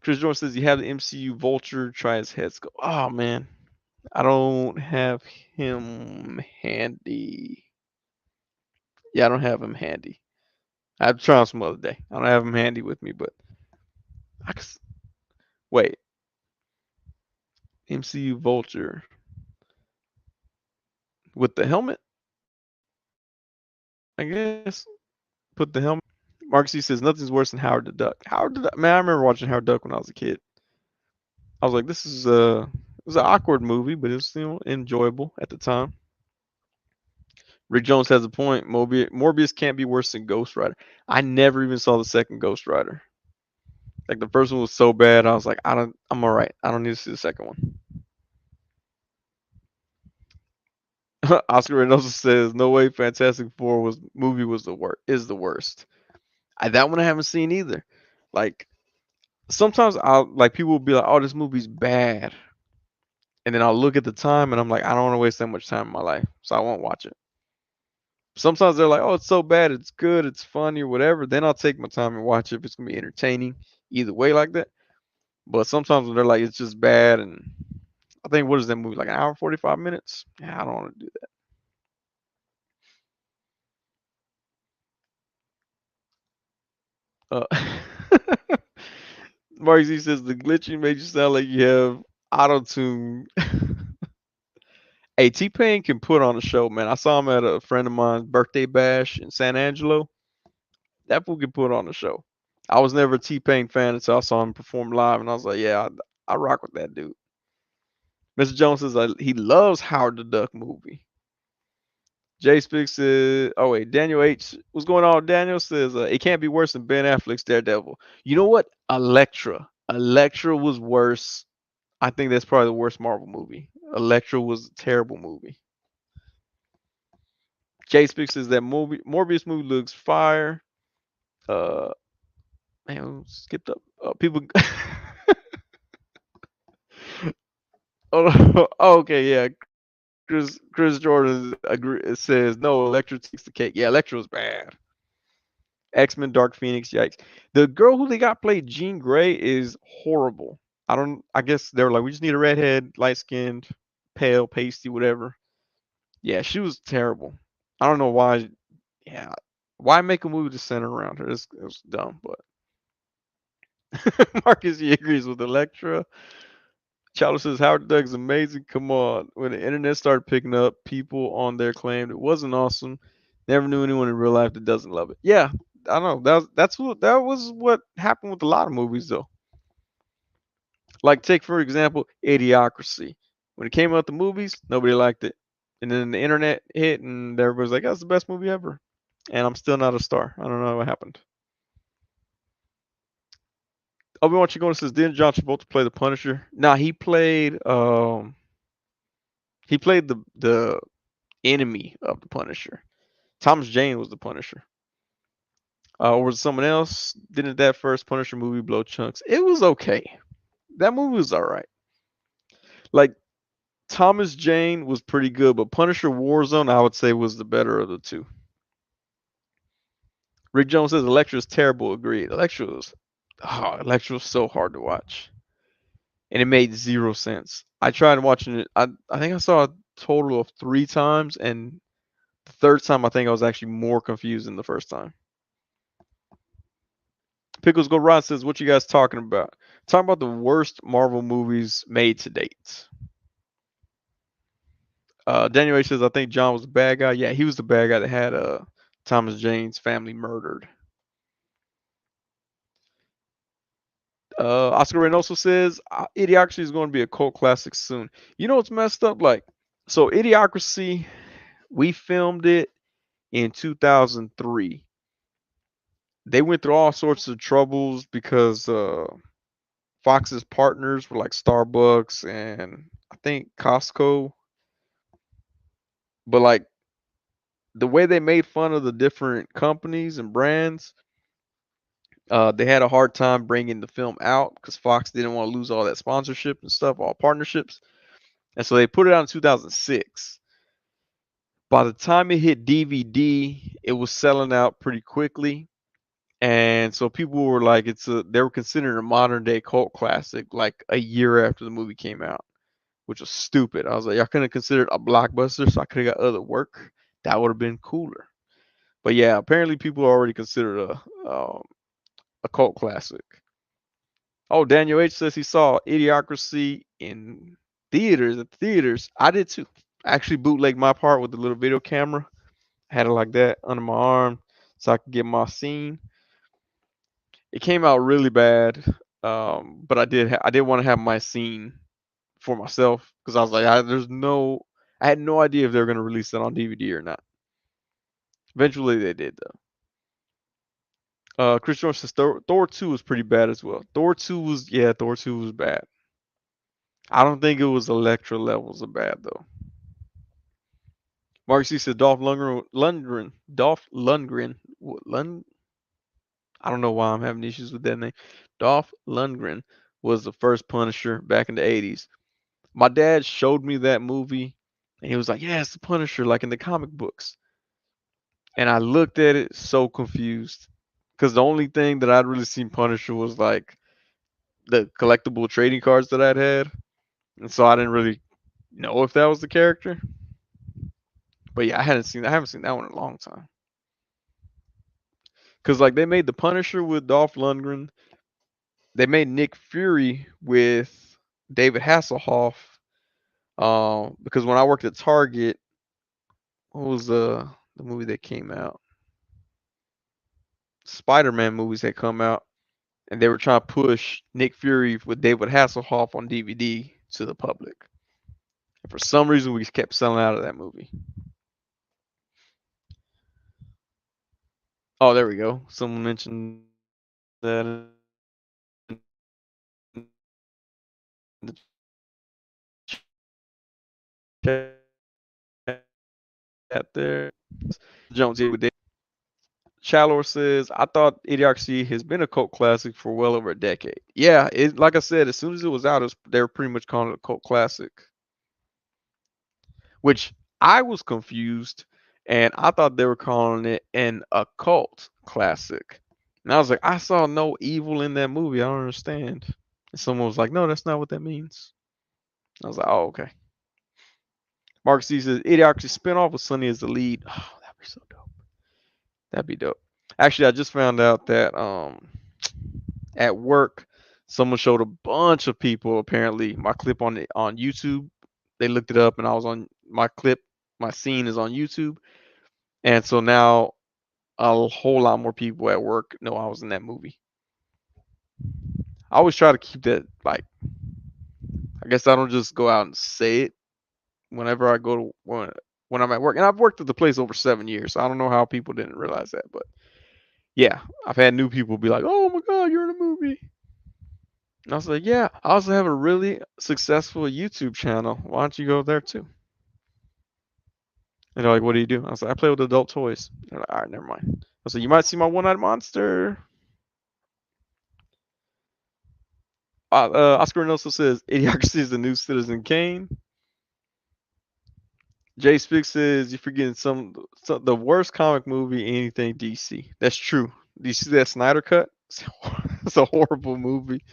Chris Jones says you have the MCU Vulture. Try his head sculpt. Oh man, I don't have him handy. Yeah, I don't have him handy. I'd try him some other day. I don't have him handy with me, but I can, wait. MCU Vulture with the helmet, I guess. Put the helmet. Mark C says nothing's worse than Howard the Duck. Howard the Duck, man, I remember watching Howard Duck when I was a kid. I was like, this is it was an awkward movie, but it's enjoyable at the time. Rick Jones has a point. Morbius can't be worse than Ghost Rider. I never even saw the second Ghost Rider. Like the first one was so bad, I was like, I'm all right. I don't need to see the second one. Oscar Reynoso says, "No way, Fantastic Four was movie was the worst. Is the worst." That one I haven't seen either. Like sometimes I'll like people will be like, "Oh, this movie's bad," and then I'll look at the time and I'm like, I don't want to waste that much time in my life, so I won't watch it. Sometimes they're like, "Oh, it's so bad, it's good, it's funny, or whatever." Then I'll take my time and watch it if it's gonna be entertaining, either way like that. But sometimes when they're like, "It's just bad," and I think what is that movie like an hour and 45 minutes? Yeah, I don't want to do that. Mark Z says the glitching made you sound like you have auto tune. Hey, T Pain can put on a show, man. I saw him at a friend of mine's birthday bash in San Angelo. That fool can put on a show. I was never a T Pain fan until I saw him perform live, and I was like, yeah, I rock with that dude. Mr. Jones says he loves Howard the Duck movie. Jay Speaks says, oh wait, Daniel H. What's going on? Daniel says it can't be worse than Ben Affleck's Daredevil. You know what? Elektra. Elektra was worse. I think that's probably the worst Marvel movie. Elektra was a terrible movie. Jay Speaks says that movie Morbius movie looks fire. Uh, man, skipped up. People. Oh, okay, yeah. Chris Jordan says no. Elektra takes the cake. Yeah, Elektra was bad. X-Men Dark Phoenix. Yikes. The girl who they got played Jean Grey is horrible. I don't. I guess they were like, we just need a redhead, light skinned, pale, pasty, whatever. Yeah, she was terrible. I don't know why. Yeah, why make a movie to center around her? It's dumb, but Marcus he agrees with Elektra. Chowder says Howard the Duck is amazing. Come on. When the internet started picking up, people on there claimed it wasn't awesome. Never knew anyone in real life that doesn't love it. Yeah, I know. That was what happened with a lot of movies though. Like take for example, Idiocracy. When it came out the movies, nobody liked it. And then the internet hit and everybody's like, that's the best movie ever. And I'm still not a star. I don't know what happened. Obi-Wan Chigona says, didn't John Travolta play the Punisher? Nah, he played the enemy of the Punisher. Thomas Jane was the Punisher. Or was it someone else? Didn't that first Punisher movie blow chunks? It was okay. That movie was all right. Like Thomas Jane was pretty good, but Punisher Warzone, I would say, was the better of the two. Rick Jones says Elektra is terrible. Agreed. Elektra was so hard to watch, and it made zero sense. I tried watching it. I think I saw a total of 3 times, and the third time I think I was actually more confused than the first time. Pickles Go Ron says, "What you guys talking about? Talking about the worst Marvel movies made to date." Daniel H says, "I think John was the bad guy. Yeah, he was the bad guy that had Thomas Jane's family murdered." Oscar Reynoso says, "Idiocracy is going to be a cult classic soon." You know what's messed up? Like, so Idiocracy, we filmed it in 2003. They went through all sorts of troubles because Fox's partners were like Starbucks and I think Costco. But like the way they made fun of the different companies and brands, they had a hard time bringing the film out because Fox didn't want to lose all that sponsorship and stuff, all partnerships. And so they put it out in 2006. By the time it hit DVD, it was selling out pretty quickly. And so people were like, they were considered a modern day cult classic like a year after the movie came out, which was stupid. I was like, y'all couldn't have considered a blockbuster, so I could have got other work. That would have been cooler. But yeah, apparently people already consider it a cult classic. Oh, Daniel H says he saw Idiocracy in theaters at the theaters. I did too. I actually bootlegged my part with the little video camera. I had it like that under my arm so I could get my scene. It came out really bad, but I did want to have my scene for myself because I was like, I had no idea if they were going to release it on DVD or not. Eventually, they did though. Chris George says Thor 2 was pretty bad as well. Thor 2 was bad. I don't think it was Electra levels of bad though. Mark C said Dolph Lundgren, I don't know why I'm having issues with that name. Dolph Lundgren was the first Punisher back in the 80s. My dad showed me that movie and he was like, "Yeah, it's the Punisher like in the comic books." And I looked at it so confused because the only thing that I'd really seen Punisher was like the collectible trading cards that I'd had, and so I didn't really know if that was the character. But yeah, I haven't seen that one in a long time. Cause like they made the Punisher with Dolph Lundgren, they made Nick Fury with David Hasselhoff. Because when I worked at Target, what was the movie that came out? Spider-Man movies had come out, and they were trying to push Nick Fury with David Hasselhoff on DVD to the public. And for some reason, we kept selling out of that movie. Oh, there we go. Someone mentioned that in the chat there. Jones here with Dave. Shallower says, I thought Idiocracy has been a cult classic for well over a decade. Yeah, it like I said, as soon as it was out, they were pretty much calling it a cult classic. Which I was confused and I thought they were calling it an occult classic. And I was like, I saw no evil in that movie. I don't understand. And someone was like, no, that's not what that means. I was like, oh, okay. Mark C says, Idiocracy spinoff with Sonny as the lead. Oh, that'd be so dope. That'd be dope. Actually, I just found out that at work, someone showed a bunch of people apparently my clip on YouTube. They looked it up and I was on my clip, my scene is on YouTube. And so now a whole lot more people at work know I was in that movie. I always try to keep that like I guess I don't just go out and say it whenever I go to when I'm at work. And I've worked at the place over 7 years, so I don't know how people didn't realize that, but yeah, I've had new people be like, "Oh my god, you're in a movie." And I was like, "Yeah, I also have a really successful YouTube channel. Why don't you go there too?" And they're like, "What do you do?" I was like, "I play with adult toys." They're like, "All right, never mind." I was like, "You might see my one-eyed monster." Oscar Nelson says, "Idiocracy is the new Citizen Kane." Jay Spick says, "You're forgetting some the worst comic movie anything DC." That's true. Do you see that Snyder cut? It's a horrible movie.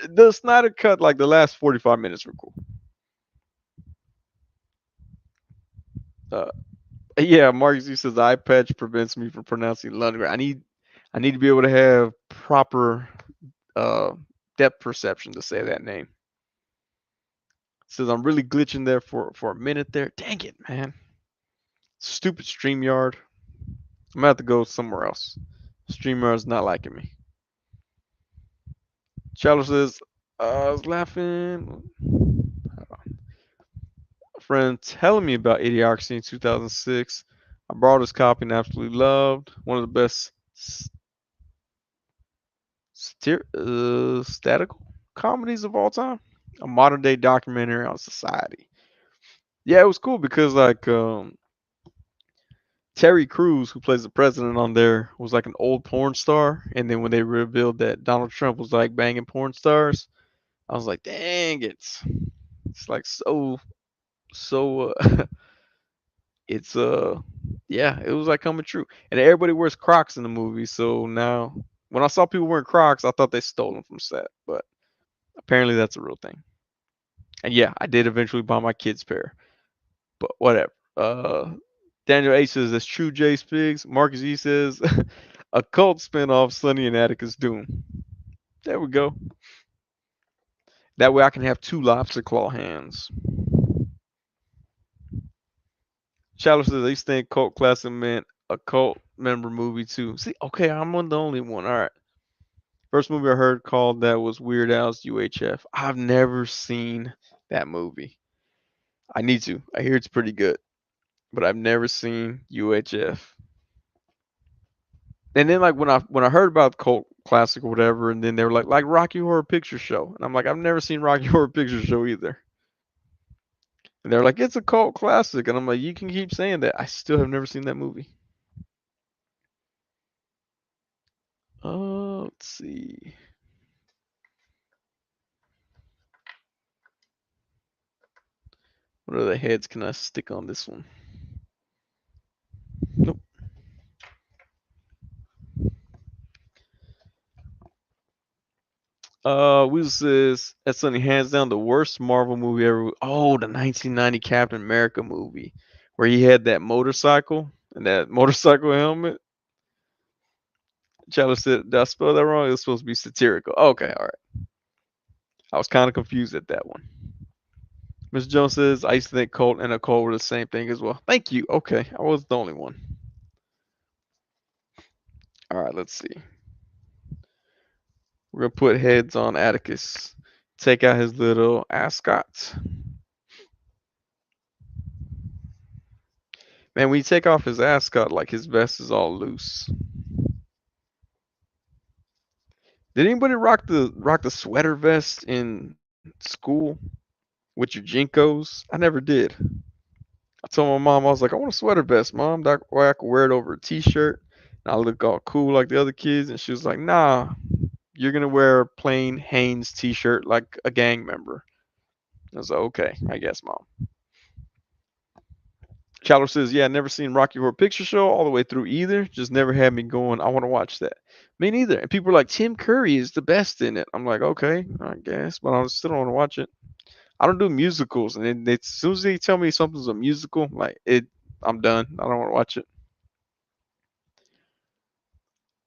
The Snyder cut, like the last 45 minutes were cool. Uh, yeah, Mark Z says eye patch prevents me from pronouncing Lundgren. I need to be able to have proper uh depth perception to say that name. Says I'm really glitching there for a minute there. Dang it, man. Stupid StreamYard. I'm gonna have to go somewhere else. StreamYard's not liking me. Shallow says, I was laughing. A friend telling me about Idiocracy in 2006. I borrowed his copy and absolutely loved. One of the best statical comedies of all time. A modern day documentary on society. Yeah, it was cool because like Terry Crews, who plays the president on there, was like an old porn star, and then when they revealed that Donald Trump was like banging porn stars, I was like, dang, it's like so it's yeah, it was like coming true. And everybody wears Crocs in the movie, so now when I saw people wearing Crocs, I thought they stole them from set, but apparently that's a real thing. And yeah, I did eventually buy my kids pair, but whatever. Daniel H says that's true. Jay Spiggs. Marcus E says a cult spinoff, Sonny and Atticus Doom. There we go. That way I can have two lobster claw hands. Shallow says they think cult classic meant a cult member movie too. See, okay, I'm on the only one. All right. First movie I heard called that was Weird Al's UHF. I've never seen that movie. I need to. I hear it's pretty good, but I've never seen UHF. And then like when I heard about cult classic or whatever, and then they were like Rocky Horror Picture Show, and I'm like I've never seen Rocky Horror Picture Show either. And they're like it's a cult classic, and I'm like you can keep saying that. I still have never seen that movie. Let's see. What other heads can I stick on this one? Nope. Weasel says that's only hands down the worst Marvel movie ever. Oh, the 1990 Captain America movie, where he had that motorcycle and that motorcycle helmet. Chalice said, "Did I spell that wrong? It was supposed to be satirical." Okay, all right. I was kind of confused at that one. Mr. Jones says, "I used to think cult and occult were the same thing as well." Thank you. Okay, I was the only one. All right, let's see. We're gonna put heads on Atticus. Take out his little ascot. Man, when you take off his ascot, like his vest is all loose. Did anybody rock the sweater vest in school with your jinkos? I never did. I told my mom I was like, I want a sweater vest, mom. That way I could wear it over a t-shirt and I look all cool like the other kids. And she was like, Nah, you're gonna wear a plain Hanes t-shirt like a gang member. I was like, okay, I guess, mom. Chandler says, yeah, I never seen Rocky Horror Picture Show all the way through either. Just never had me going. I want to watch that. Me neither. And people are like, Tim Curry is the best in it. I'm like, okay, I guess, but I still don't want to watch it. I don't do musicals, and then as soon as they tell me something's a musical, like it, I'm done. I don't want to watch it.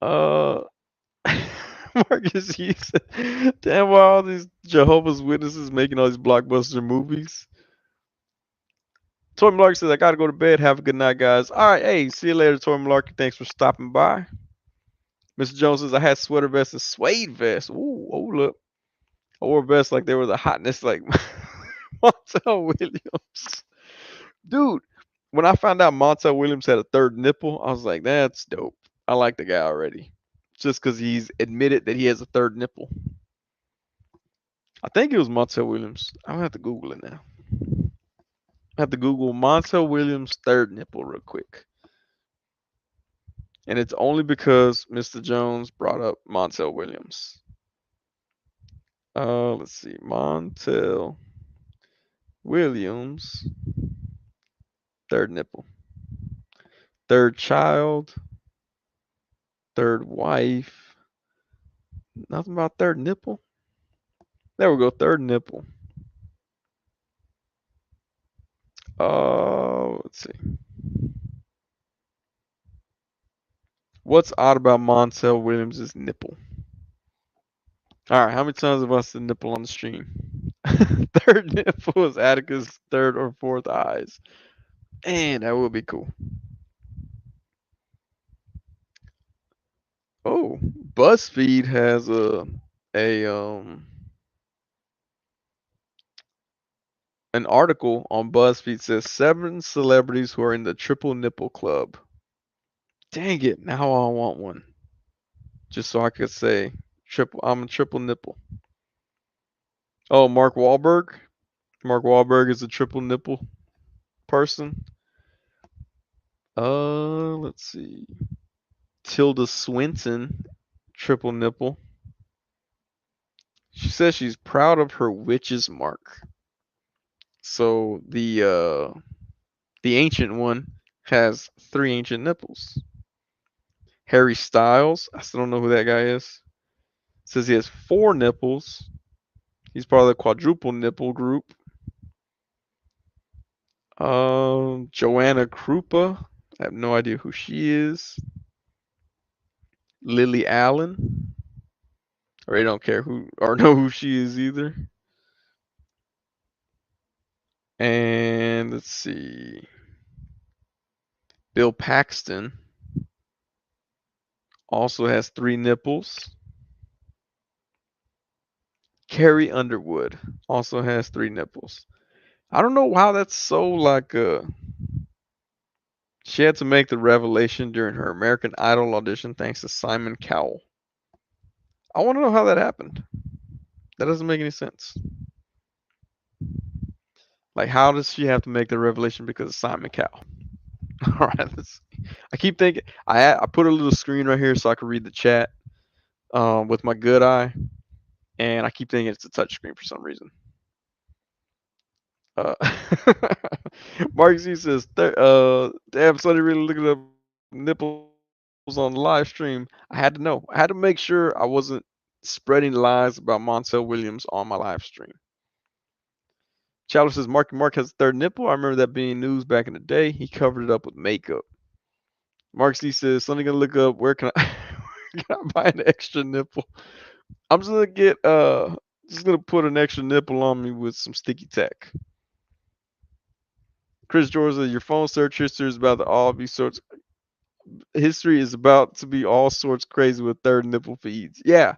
Uh, Marcus, you said, damn, why all these Jehovah's Witnesses making all these blockbuster movies? Toy Malarkey says, I gotta go to bed. Have a good night, guys. All right, hey, see you later, Toy Malarkey. Thanks for stopping by. Mr. Jones says, I had sweater vests and suede vests. Ooh, hold up. I wore vests like there was a hotness like Montel Williams. Dude, when I found out Montel Williams had a third nipple, I was like, that's dope. I like the guy already. Just because he's admitted that he has a third nipple. I think it was Montel Williams. I'm gonna have to Google it now. I have to Google Montel Williams' third nipple real quick. And it's only because Mr. Jones brought up Montel Williams. Let's see. Montel Williams, third nipple. Third child, third wife. Nothing about third nipple. There we go. Third nipple. Let's see. What's odd about Montel Williams' nipple? All right, how many times have I said nipple on the stream? Third nipple is Atticus' third or fourth eyes. And that would be cool. Oh, BuzzFeed has a an article on BuzzFeed says 7 celebrities who are in the triple nipple club. Dang it! Now I want one, just so I could say triple. I'm a triple nipple. Oh, Mark Wahlberg. Mark Wahlberg is a triple nipple person. Let's see. Tilda Swinton, triple nipple. She says she's proud of her witch's mark. So the ancient one has 3 ancient nipples. Harry Styles, I still don't know who that guy is. Says he has 4 nipples. He's part of the quadruple nipple group. Joanna Krupa, I have no idea who she is. Lily Allen, or I don't care who or know who she is either. And let's see. Bill Paxton also has 3 nipples. Carrie Underwood also has 3 nipples. I don't know how that's so like She had to make the revelation during her American Idol audition thanks to Simon Cowell. I want to know how that happened. That doesn't make any sense. Like, how does she have to make the revelation because of Simon Cowell? All right, I keep thinking I put a little screen right here so I can read the chat with my good eye, and I keep thinking it's a touch screen for some reason. Uh, Mark Z says, "Damn, Sonny really looking up nipples on the live stream. I had to know. I had to make sure I wasn't spreading lies about Montel Williams on my live stream." Chowder says, "Marky Mark has a third nipple. I remember that being news back in the day. He covered it up with makeup." Mark C says, "Sonny gonna look up where can I, where can I buy an extra nipple? I'm just gonna put an extra nipple on me with some sticky tack." Chris George says, "Your phone search history is about to all be sorts. History is about to be all sorts crazy with third nipple feeds." Yeah.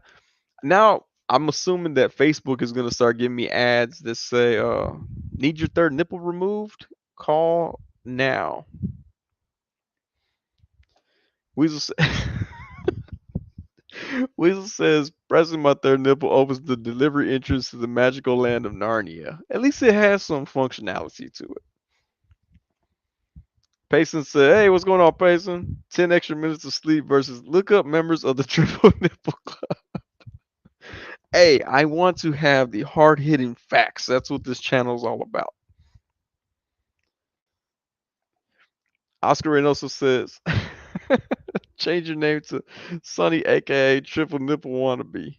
Now I'm assuming that Facebook is gonna start giving me ads that say, "Need your third nipple removed? Call now." Weasel sa- Weasel says, "Pressing my third nipple opens the delivery entrance to the magical land of Narnia. At least it has some functionality to it." Payson said, "Hey, what's going on, Payson? 10 extra minutes of sleep versus look up members of the Triple Nipple Club." Hey, I want to have the hard hitting facts. That's what this channel is all about. Oscar Reynoso says, "Change your name to Sonny, aka Triple Nipple Wannabe."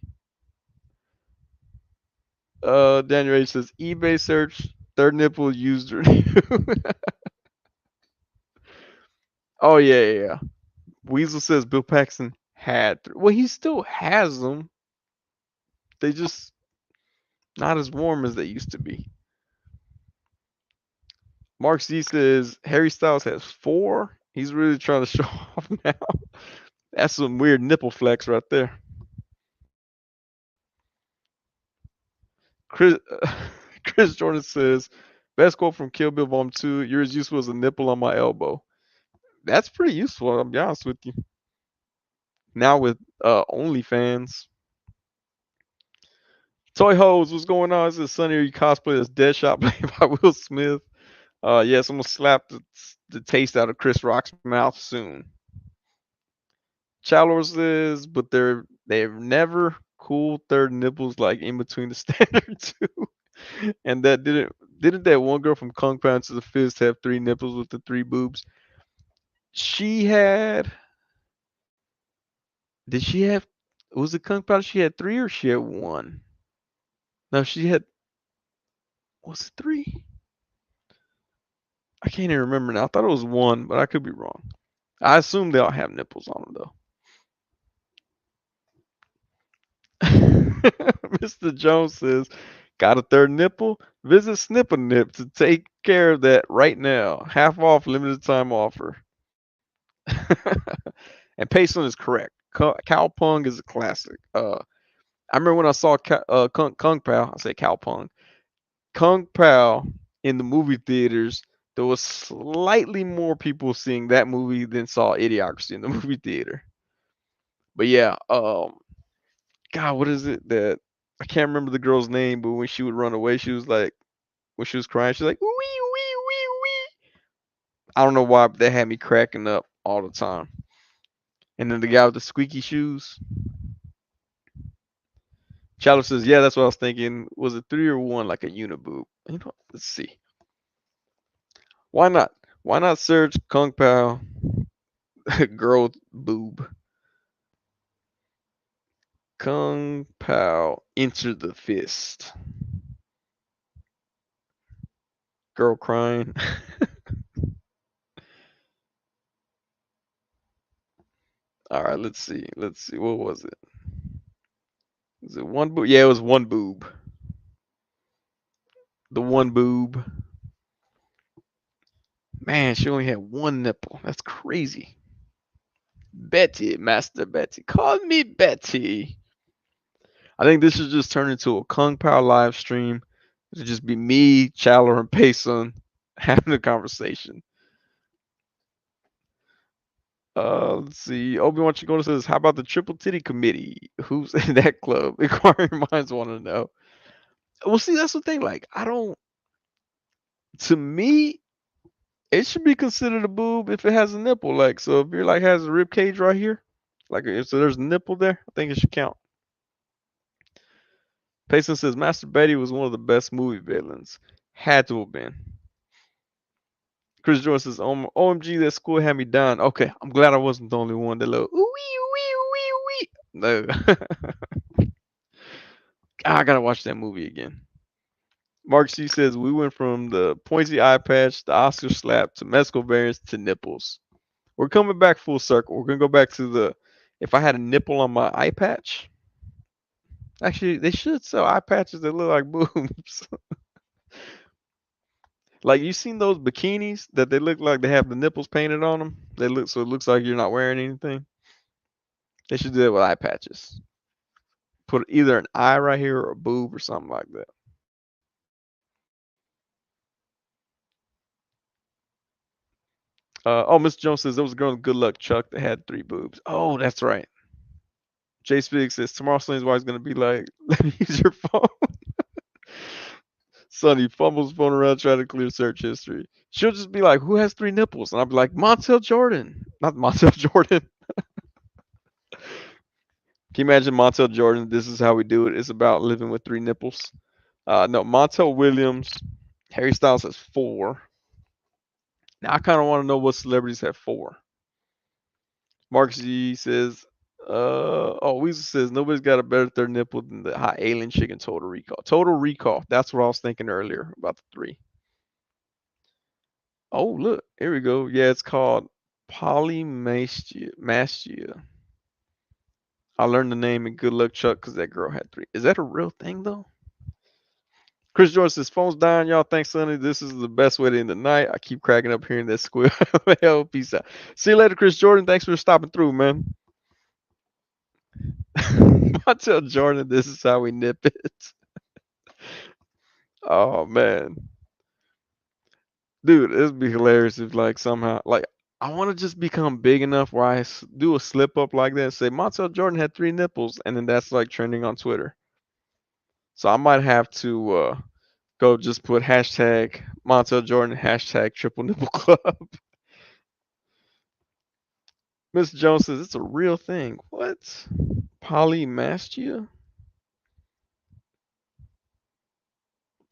Daniel H says, "eBay search third nipple user." Oh yeah. Weasel says Bill Paxton had. Well, he still has them. They just not as warm as they used to be. Mark Z says Harry Styles has 4. He's really trying to show off now. That's some weird nipple flex right there. Chris Chris Jordan says, "Best quote from Kill Bill Volume 2, you're as useful as a nipple on my elbow." That's pretty useful, I'll be honest with you. Now with OnlyFans. Toy Hose, what's going on? This is Sunny. Are you cosplay as Deadshot played by Will Smith? Yes, I'm gonna slap the taste out of Chris Rock's mouth soon. Chowlor says, but they've never cool third nipples like in between the standard two. And that didn't that one girl from Kung Pound to the Fist have 3 nipples with the 3 boobs? She had. Did she have? Was it Kung Pound? She had 3 or she had 1? No, she had. Was it 3? I can't even remember now. I thought it was 1, but I could be wrong. I assume they all have nipples on them though. Mr. Jones says, "Got a third nipple? Visit Snipper Nip to take care of that right now. Half off, limited time offer." And Payson is correct. Cow Pung is a classic. I remember when I saw Kung Pao. I say Cow Pung. Kung Pao in the movie theaters. There was slightly more people seeing that movie than saw Idiocracy in the movie theater. But yeah, God, what is it that I can't remember the girl's name, but when she would run away, she was like, when she was crying, she's like, "Wee wee wee wee." I don't know why, but that had me cracking up all the time. And then the guy with the squeaky shoes. Chalo says, "Yeah, that's what I was thinking. Was it 3 or 1, like a uniboob?" You know, let's see. Why not? Why not search Kung Pao girl boob? Kung Pao enter the fist. Girl crying. All right, let's see. Let's see. What was it? Was it 1 boob? Yeah, it was 1 boob. The 1 boob. Man, she only had 1 nipple. That's crazy. Betty, Master Betty. Call me Betty. I think this should just turn into a Kung Pao live stream. It'll just be me, Chandler, and Payson having a conversation. Let's see. Obi-Wan Chigona says, "How about the Triple Titty Committee? Who's in that club?" Inquiring minds want to know. Well, see, that's the thing. Like, I don't. To me, it should be considered a boob if it has a nipple. Like, so if you're like has a rib cage right here, like, if so there's a nipple there, I think it should count. Payson says Master Betty was one of the best movie villains. Had to have been. Chris Joyce says, OMG, that school had me done. Okay, I'm glad I wasn't the only one that looked. Ooh wee, ooh wee, ooh wee, ooh wee. No. I gotta watch that movie again. Mark C says we went from the pointy eye patch, the Oscar slap, to Mexico variants to nipples. We're coming back full circle. We're gonna go back to the if I had a nipple on my eye patch. Actually, they should sell eye patches that look like boobs. Like you seen those bikinis that they look like they have the nipples painted on them. They look so it looks like you're not wearing anything. They should do that with eye patches. Put either an eye right here or a boob or something like that. Oh, Mr. Jones says there was a girl in Good Luck Chuck that had 3 boobs. Oh, that's right. Jay Spig says tomorrow Sonny's wife's gonna be like, "Let me use your phone." Sonny fumbles phone around trying to clear search history. She'll just be like, "Who has 3 nipples?" And I'll be like, "Montel Jordan." Not Montel Jordan. Can you imagine Montel Jordan? This is how we do it. It's about living with 3 nipples. No, Montel Williams. Harry Styles has 4. Now I kind of want to know what celebrities have 4. Mark Z says, Weezer says nobody's got a better third nipple than the hot alien chicken Total Recall. Total Recall. That's what I was thinking earlier about the 3. Oh, look, here we go. Yeah, it's called polymastia. Mastia. I learned the name and good luck, Chuck, because that girl had 3. Is that a real thing though? Chris George says, phone's dying, y'all. Thanks, Sonny. This is the best way to end the night. I keep cracking up hearing that squeal. Hell, peace out. See you later, Chris Jordan. Thanks for stopping through, man. I tell Jordan this is how we nip it. Oh, man. Dude, it'd be hilarious if, like, somehow, like, I want to just become big enough where I do a slip up like that and say, Montel Jordan had 3 nipples, and then that's like trending on Twitter. So I might have to go just put hashtag Montel Jordan, hashtag Triple Nipple Club. Mr. Jones says it's a real thing. What? Polymastia?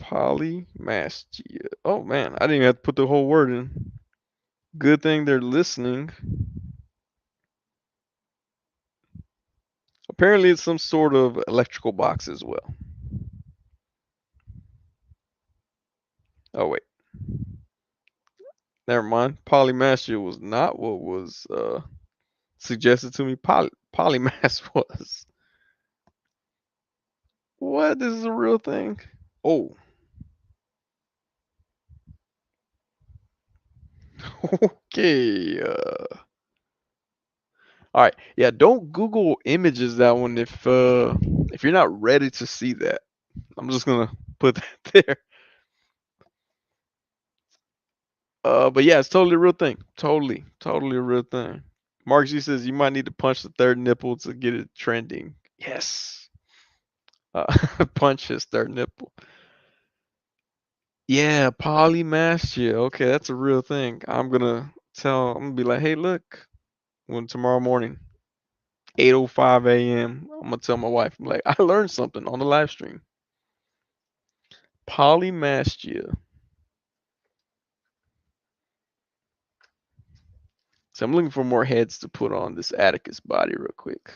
Polymastia. Oh man, I didn't even have to put the whole word in. Good thing they're listening. Apparently, it's some sort of electrical box as well. Oh wait, never mind. Polymastia was not what was suggested to me. Polymass was. What? This is a real thing? Oh, okay. All right. Yeah, don't Google images that one if you're not ready to see that. I'm just gonna put that there. But yeah, it's totally a real thing. Totally a real thing. Mark G says you might need to punch the third nipple to get it trending. Yes. Uh, punch his third nipple. Yeah, polymastia. Okay, that's a real thing. I'm gonna be like, hey, look, when tomorrow morning, 8:05 a.m. I'm gonna tell my wife, I'm like, I learned something on the live stream. Polymastia. So I'm looking for more heads to put on this Atticus body real quick.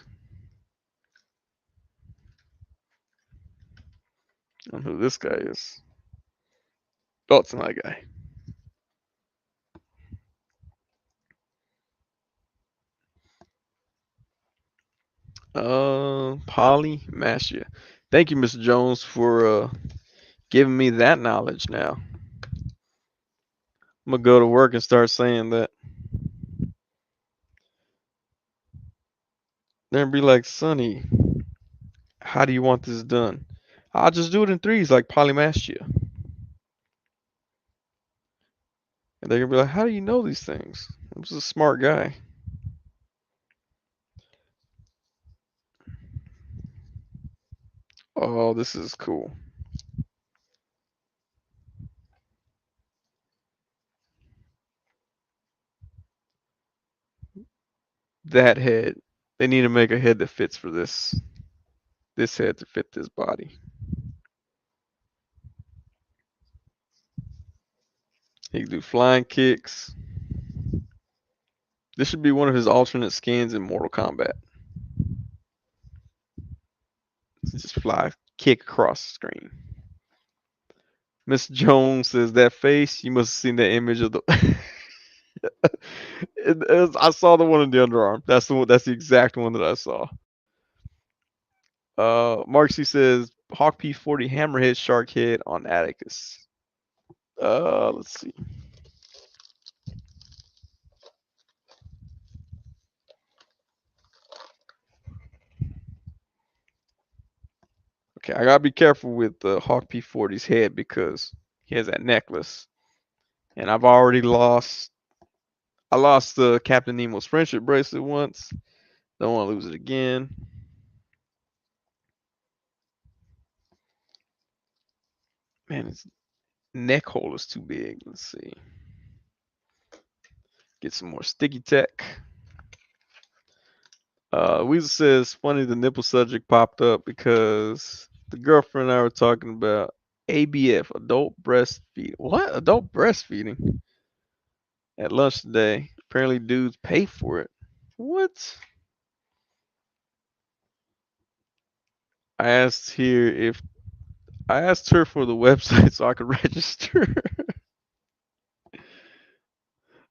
I don't know who this guy is. Oh, it's not a guy. Polymastia. Thank you, Mr. Jones, for giving me that knowledge now. I'm gonna go to work and start saying that. Then be like, Sonny, how do you want this done? I'll just do it in threes like polymastia. And they're gonna be like, how do you know these things? I'm just a smart guy. Oh, this is cool. That head. They need to make a head that fits for this head to fit this body. He can do flying kicks. This should be one of his alternate skins in Mortal Kombat. Just fly, kick across the screen. Miss Jones says that face. You must have seen that image of the. I saw the one in the underarm. That's the one. That's the exact one that I saw. Marksy says Hawk P40 Hammerhead Shark Head on Atticus. Let's see. Okay, I gotta be careful with Hawk P40's head because he has that necklace, and I've already lost. I lost the Captain Nemo's friendship bracelet once. Don't want to lose it again. Man, his neck hole is too big. Let's see. Get some more sticky tech. Weasel says, funny the nipple subject popped up because the girlfriend and I were talking about ABF, adult breastfeeding. What? Adult breastfeeding? At lunch today. Apparently dudes pay for it. What? I asked here if I asked her for the website so I could register.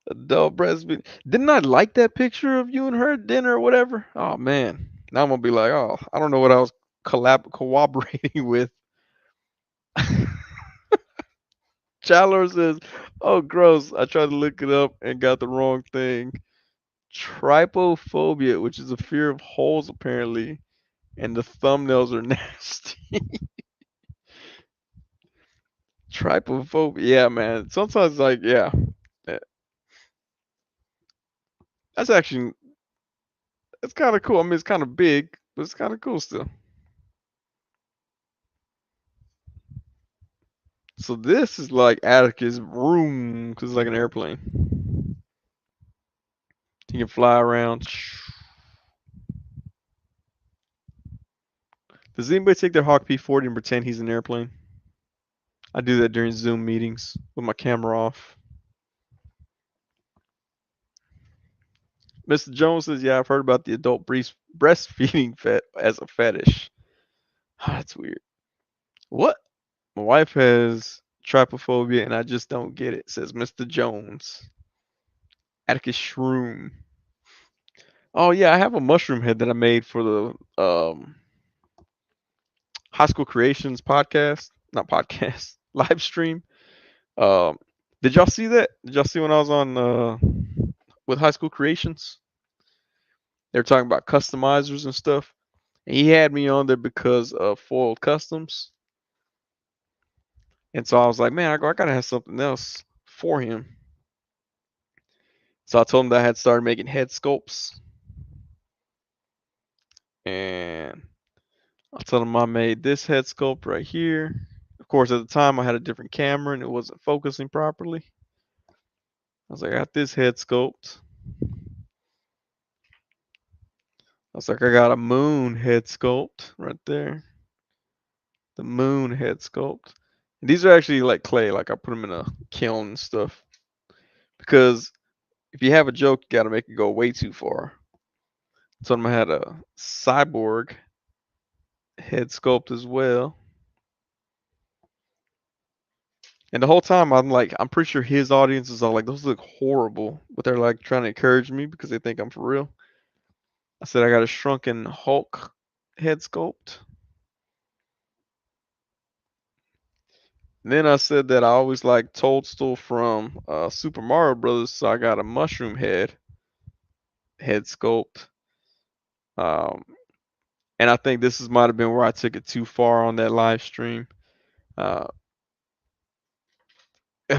Adult breastfeeding. Didn't I like that picture of you and her at dinner or whatever? Oh man. Now I'm gonna be like, oh, I don't know what I was cooperating with. Chandler says, "Oh, gross! I tried to look it up and got the wrong thing. Trypophobia, which is a fear of holes, apparently, and the thumbnails are nasty. Trypophobia, yeah, man. Sometimes, like, yeah, eh, that's actually it's kind of cool. I mean, it's kind of big, but it's kind of cool still. So this is like Atticus' room because it's like an airplane. He can fly around. Does anybody take their Hawk P40 and pretend he's an airplane? I do that during Zoom meetings with my camera off. Mr. Jones says, "Yeah, I've heard about the adult breastfeeding as a fetish." That's weird. What? My wife has trypophobia, and I just don't get it. Says Mr. Jones. Atticus Shroom. Oh yeah, I have a mushroom head that I made for the High School Creations podcast, not podcast, live stream. Um, did y'all see that? Did y'all see when I was on with High School Creations? They were talking about customizers and stuff. And he had me on there because of foiled customs. And so I was like, man, I gotta have something else for him. So I told him that I had started making head sculpts. And I told him I made this head sculpt right here. Of course, at the time I had a different camera and it wasn't focusing properly. I was like, I got this head sculpt. I was like, I got a moon head sculpt right there. The moon head sculpt. And these are actually like clay, like I put them in a kiln and stuff. Because if you have a joke, you gotta make it go way too far. So I had a cyborg head sculpt as well. And the whole time I'm like, I'm pretty sure his audience is all like, those look horrible, but they're like trying to encourage me because they think I'm for real. I said I got a shrunken Hulk head sculpt. And then I said that I always like Toadstool from Super Mario Brothers, so I got a mushroom head sculpt. Um, and I think this might have been where I took it too far on that live stream. Uh,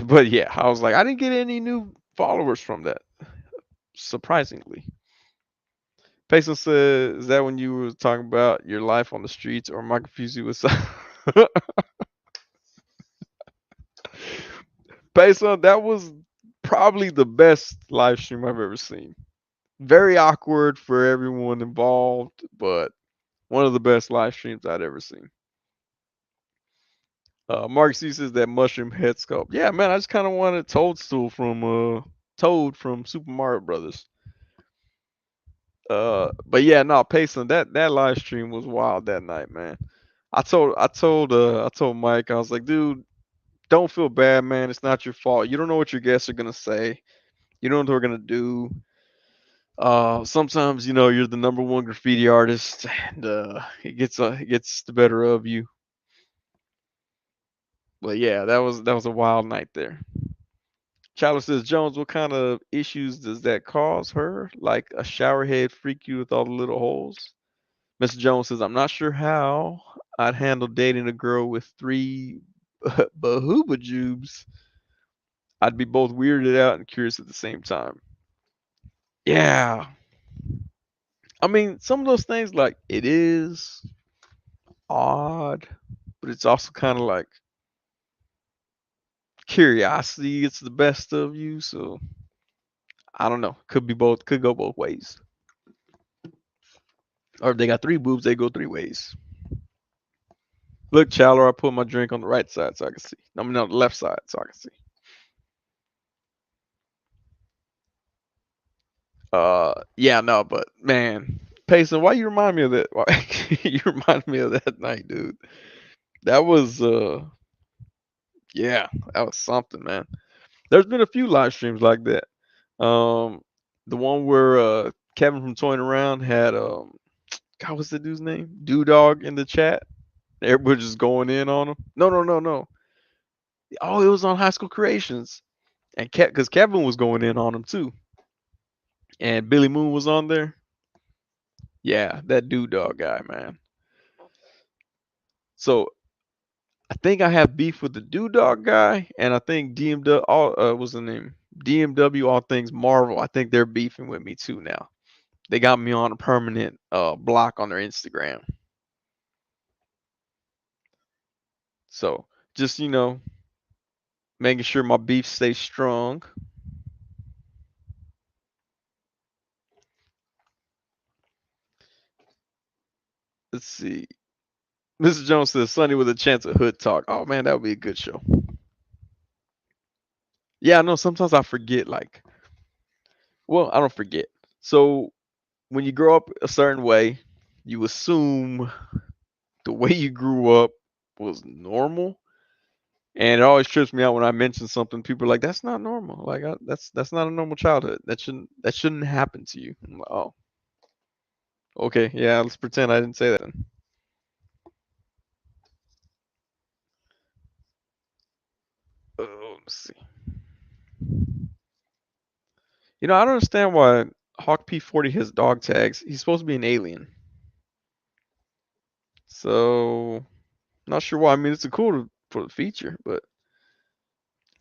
but yeah, I was like, I didn't get any new followers from that, surprisingly. Payson says, "Is that when you were talking about your life on the streets, or am I confused you with some?" Payson, that was probably the best live stream I've ever seen. Very awkward for everyone involved, but one of the best live streams I'd ever seen. Mark C says that mushroom head sculpt. Yeah, man, I just kind of wanted Toad from Super Mario Brothers. But yeah, no, Payson, that live stream was wild that night, man. I told Mike, I was like, dude, don't feel bad, man. It's not your fault. You don't know what your guests are gonna say. You don't know what they're gonna do. Sometimes you're the number one graffiti artist, and it gets the better of you. But yeah, that was a wild night there. Chalice says, Jones, what kind of issues does that cause her? Like a shower head freak you with all the little holes? Mr. Jones says, I'm not sure how I'd handle dating a girl with three bahuba jubes. I'd be both weirded out and curious at the same time. Yeah. I mean, some of those things, like, it is odd, but it's also kind of like curiosity gets the best of you. So I don't know. Could be both. Could go both ways. Or if they got three boobs, they go three ways. Look, Chandler, I put my drink on the right side so I can see. I mean, on the left side so I can see. Yeah, no, but man, Payson, why you remind me of that? Why you remind me of that night, dude? That was yeah, that was something, man. There's been a few live streams like that. Um, the one where Kevin from Toying Around had God, what's the dude's name? Dog in the chat. Everybody just going in on him. No, no, no, no. Oh, it was on High School Creations, and because Kevin was going in on him too, and Billy Moon was on there. Yeah, that Dog guy, man. So I think I have beef with the Dog guy, and I think DMW all what's the name? DMW All Things Marvel. I think they're beefing with me too now. They got me on a permanent block on their Instagram. So just making sure my beef stays strong. Let's see. Mr. Jones says Sunny with a chance of hood talk. Oh man, that would be a good show. Yeah, I know sometimes I forget, like, well, I don't forget. So when you grow up a certain way, you assume the way you grew up was normal. And it always trips me out when I mention something. People are like, "That's not normal. Like, that's not a normal childhood. That shouldn't happen to you." I'm like, "Oh, okay, yeah. Let's pretend I didn't say that." Then. Let's see. I don't understand why Hawk P40 has dog tags. He's supposed to be an alien. So, not sure why. I mean, it's a cool for the feature, but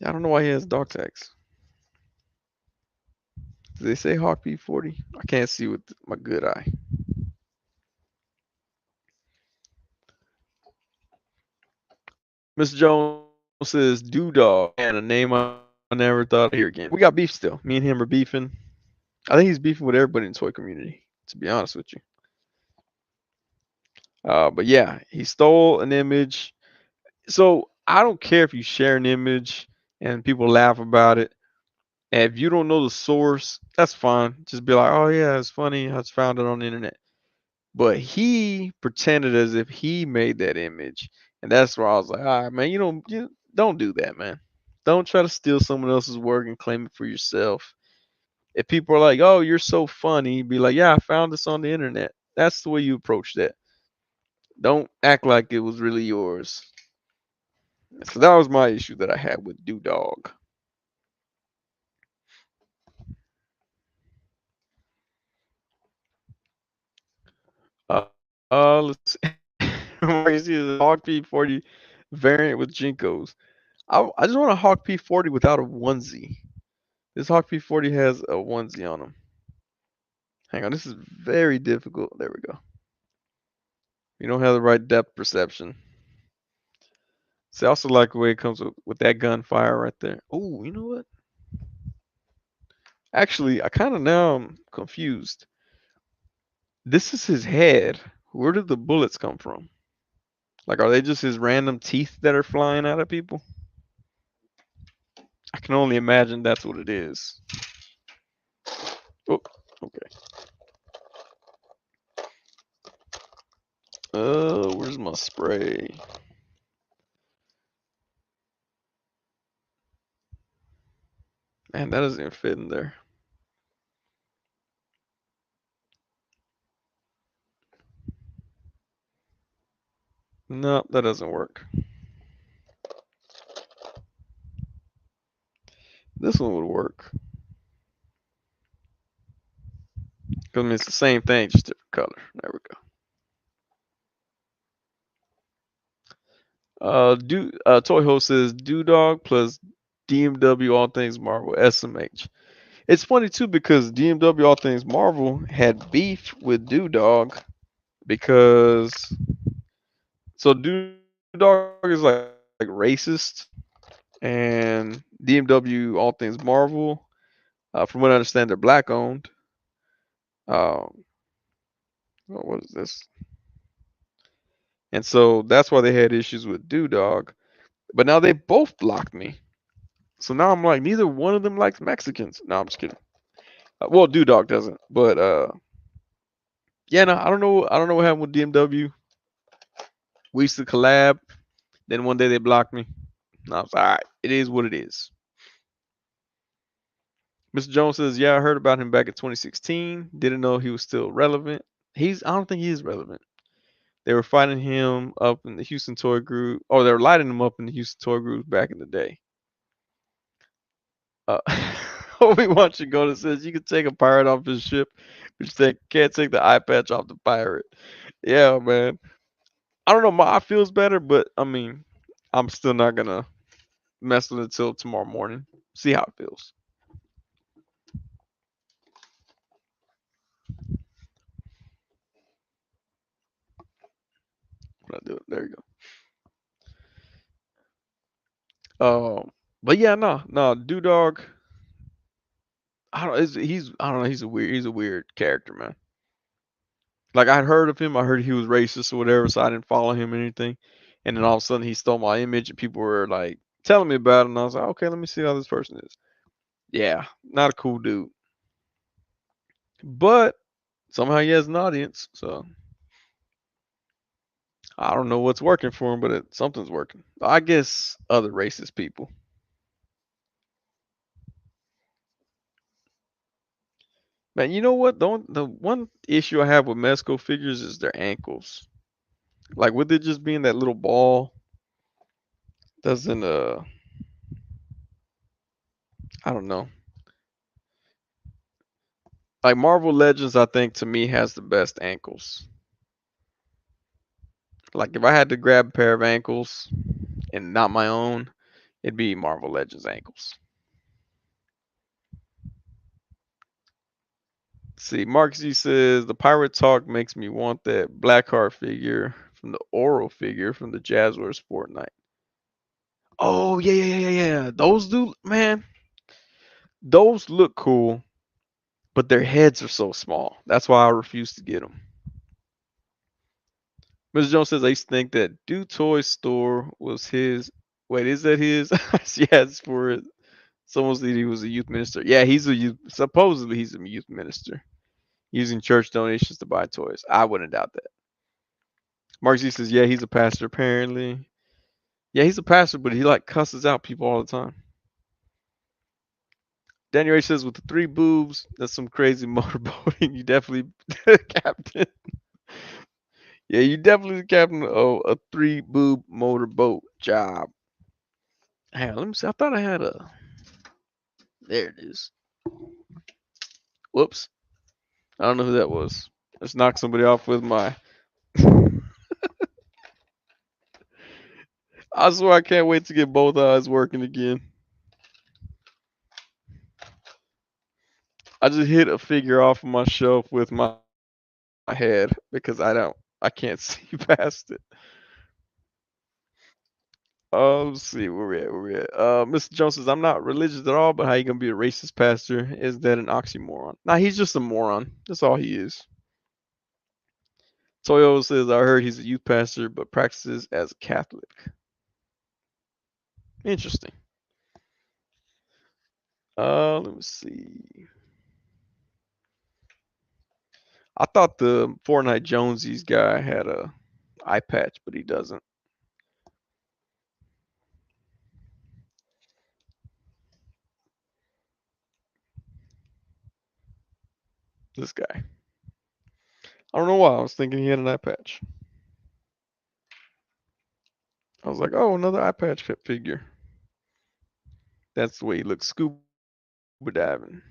I don't know why he has dog tags. Do they say Hawk P40? I can't see with my good eye. Mr. Jones says Dog, and a name I never thought I'd hear again. We got beef still. Me and him are beefing. I think he's beefing with everybody in the toy community, to be honest with you. But yeah, he stole an image. So I don't care if you share an image and people laugh about it. And if you don't know the source, that's fine. Just be like, oh yeah, it's funny. I just found it on the internet. But he pretended as if he made that image, and that's where I was like, all right, man, don't do that, man. Don't try to steal someone else's work and claim it for yourself. If people are like, oh, you're so funny, be like, yeah, I found this on the internet. That's the way you approach that. Don't act like it was really yours. So that was my issue that I had with Dog. Uh, let's see. You see the Hawk P40 variant with Jinkos. I just want a Hawk P40 without a onesie. This Hawk P40 has a onesie on him. Hang on, this is very difficult. There we go. You don't have the right depth perception. See, I also like the way it comes with that gunfire right there. Oh, you know what? Actually, I kind of now am confused. This is his head. Where did the bullets come from? Like, are they just his random teeth that are flying out of people? I can only imagine that's what it is. Oh, okay. Where's my spray? Man, that doesn't even fit in there. No, that doesn't work. This one would work. Because I mean, it's the same thing, just different color. There we go. Toy Host says Dog plus DMW All Things Marvel SMH. It's funny too because DMW All Things Marvel had beef with Dog because so Dog is like racist, and DMW All Things Marvel, from what I understand, they're black owned. Um, what is this? And so that's why they had issues with Dog. But now they both blocked me. So now I'm like, neither one of them likes Mexicans. No, I'm just kidding. Well, Dog doesn't, but yeah, no, I don't know. I don't know what happened with DMW. We used to collab. Then one day they blocked me. And I was like, all right, it is what it is. Mr. Jones says, yeah, I heard about him back in 2016. Didn't know he was still relevant. I don't think he is relevant. They were fighting him up in the Houston Toy Group, or they were lighting him up in the Houston Toy Group back in the day. Uh, Obi-Wan Chigoda says you can take a pirate off his ship, but you can't take the eye patch off the pirate. Yeah, man. I don't know. My eye feels better, but I mean, I'm still not gonna mess with it till tomorrow morning. See how it feels. When I do it, there you go. But yeah, no, Dog. I don't know. He's a weird character, man. Like I'd heard of him. I heard he was racist or whatever, so I didn't follow him or anything. And then all of a sudden he stole my image, and people were like telling me about it, and I was like, okay, let me see how this person is. Yeah, not a cool dude, but somehow he has an audience. So I don't know what's working for him, but something's working. I guess other racist people. Man, you know what? The one issue I have with Mezco figures is their ankles. Like with it just being that little ball, doesn't I don't know. Like Marvel Legends, I think to me has the best ankles. Like if I had to grab a pair of ankles and not my own, it'd be Marvel Legends ankles. See, Mark Z says the pirate talk makes me want that Blackheart figure from the Oral figure from the Jazzwares Fortnite. Oh yeah. Those do, man. Those look cool, but their heads are so small. That's why I refuse to get them. Mr. Jones says I used to think that Do Toy Store was his. Wait, is that his? Yes, for it. Someone said he was a youth minister. Yeah, he's a youth. Supposedly, he's a youth minister using church donations to buy toys. I wouldn't doubt that. Mark Z says, yeah, he's a pastor apparently. Yeah, he's a pastor, but he like cusses out people all the time. Daniel Ray says, with the three boobs, that's some crazy motorboating. You definitely, Captain. Yeah, you definitely the captain of a three boob motorboat job. Hang on, let me see. I thought I had a. There it is. Whoops. I don't know who that was. Let's knock somebody off with my. I swear I can't wait to get both eyes working again. I just hit a figure off of my shelf with my head because I can't see past it. Let's see where we at. Where we at? Mr. Jones says I'm not religious at all, but how you gonna be a racist pastor? Is that an oxymoron? Nah, he's just a moron. That's all he is. Toyo says I heard he's a youth pastor, but practices as a Catholic. Interesting. Let me see. I thought the Fortnite Jonesies guy had a eye patch, but he doesn't. This guy. I don't know why. I was thinking he had an eye patch. I was like, oh, another eye patch figure. That's the way he looks scuba diving.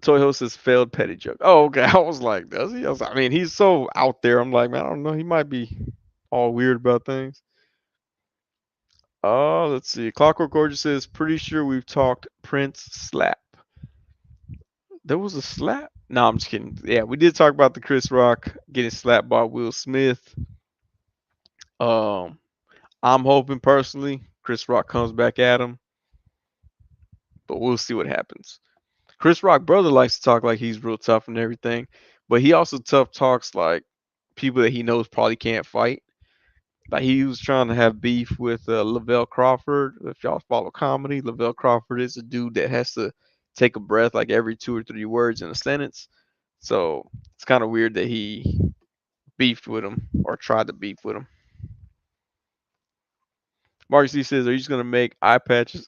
Toy Ho says failed petty joke. Oh, okay. I was like, does he? I mean, he's so out there. I'm like, man, I don't know. He might be all weird about things. Oh, let's see. Clockwork Gorgeous says, pretty sure we've talked Prince slap. There was a slap? No, I'm just kidding. Yeah, we did talk about the Chris Rock getting slapped by Will Smith. Um, I'm hoping personally Chris Rock comes back at him, but we'll see what happens. Chris Rock brother likes to talk like he's real tough and everything, but he also tough talks like people that he knows probably can't fight. Like he was trying to have beef with Lavelle Crawford. If y'all follow comedy, Lavelle Crawford is a dude that has to take a breath like every 2 or 3 words in a sentence. So it's kind of weird that he beefed with him or tried to beef with him. Mark C says, "Are you just gonna make eye patches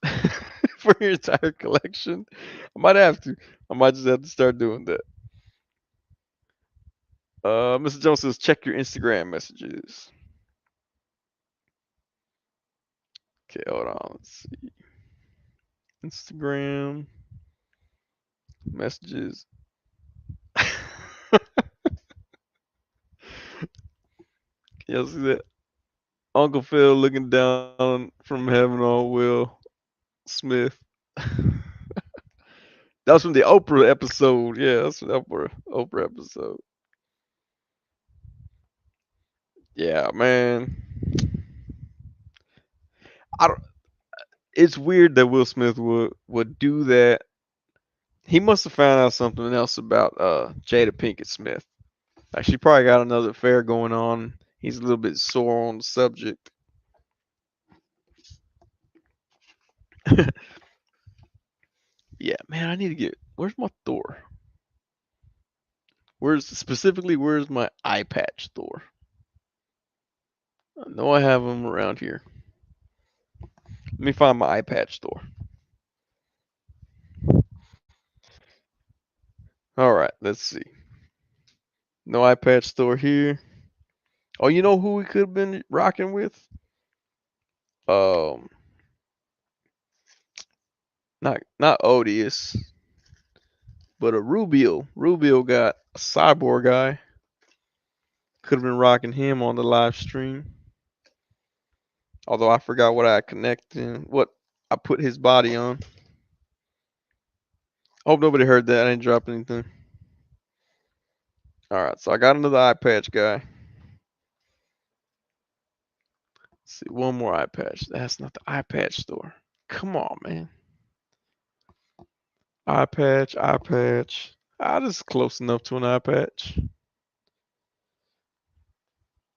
for your entire collection?" I might have to. I might just have to start doing that. Mr. Jones says, "Check your Instagram messages." Okay, hold on. Let's see. Instagram messages. Y'all see that? Uncle Phil looking down from heaven on Will Smith. That was from the Oprah episode. Yeah, that's from the Oprah episode. Yeah, man. I don't. It's weird that Will Smith would do that. He must have found out something else about Jada Pinkett Smith. Like she probably got another affair going on. He's a little bit sore on the subject. Yeah, man, I need to get. Where's my Thor? Where's my eye patch Thor? I know I have him around here. Let me find my eye patch Thor. All right, let's see. No eye patch Thor here. Oh, you know who we could have been rocking with? Um, not Odious, but a Rubio. Rubio got a cyborg guy. Could have been rocking him on the live stream. Although I forgot what I connected, what I put his body on. Hope nobody heard that. I didn't drop anything. All right, so I got another eye patch guy. Let's see, one more eye patch. That's not the eye patch store. Come on, man. Eye patch, eye patch. Ah, this is close enough to an eye patch.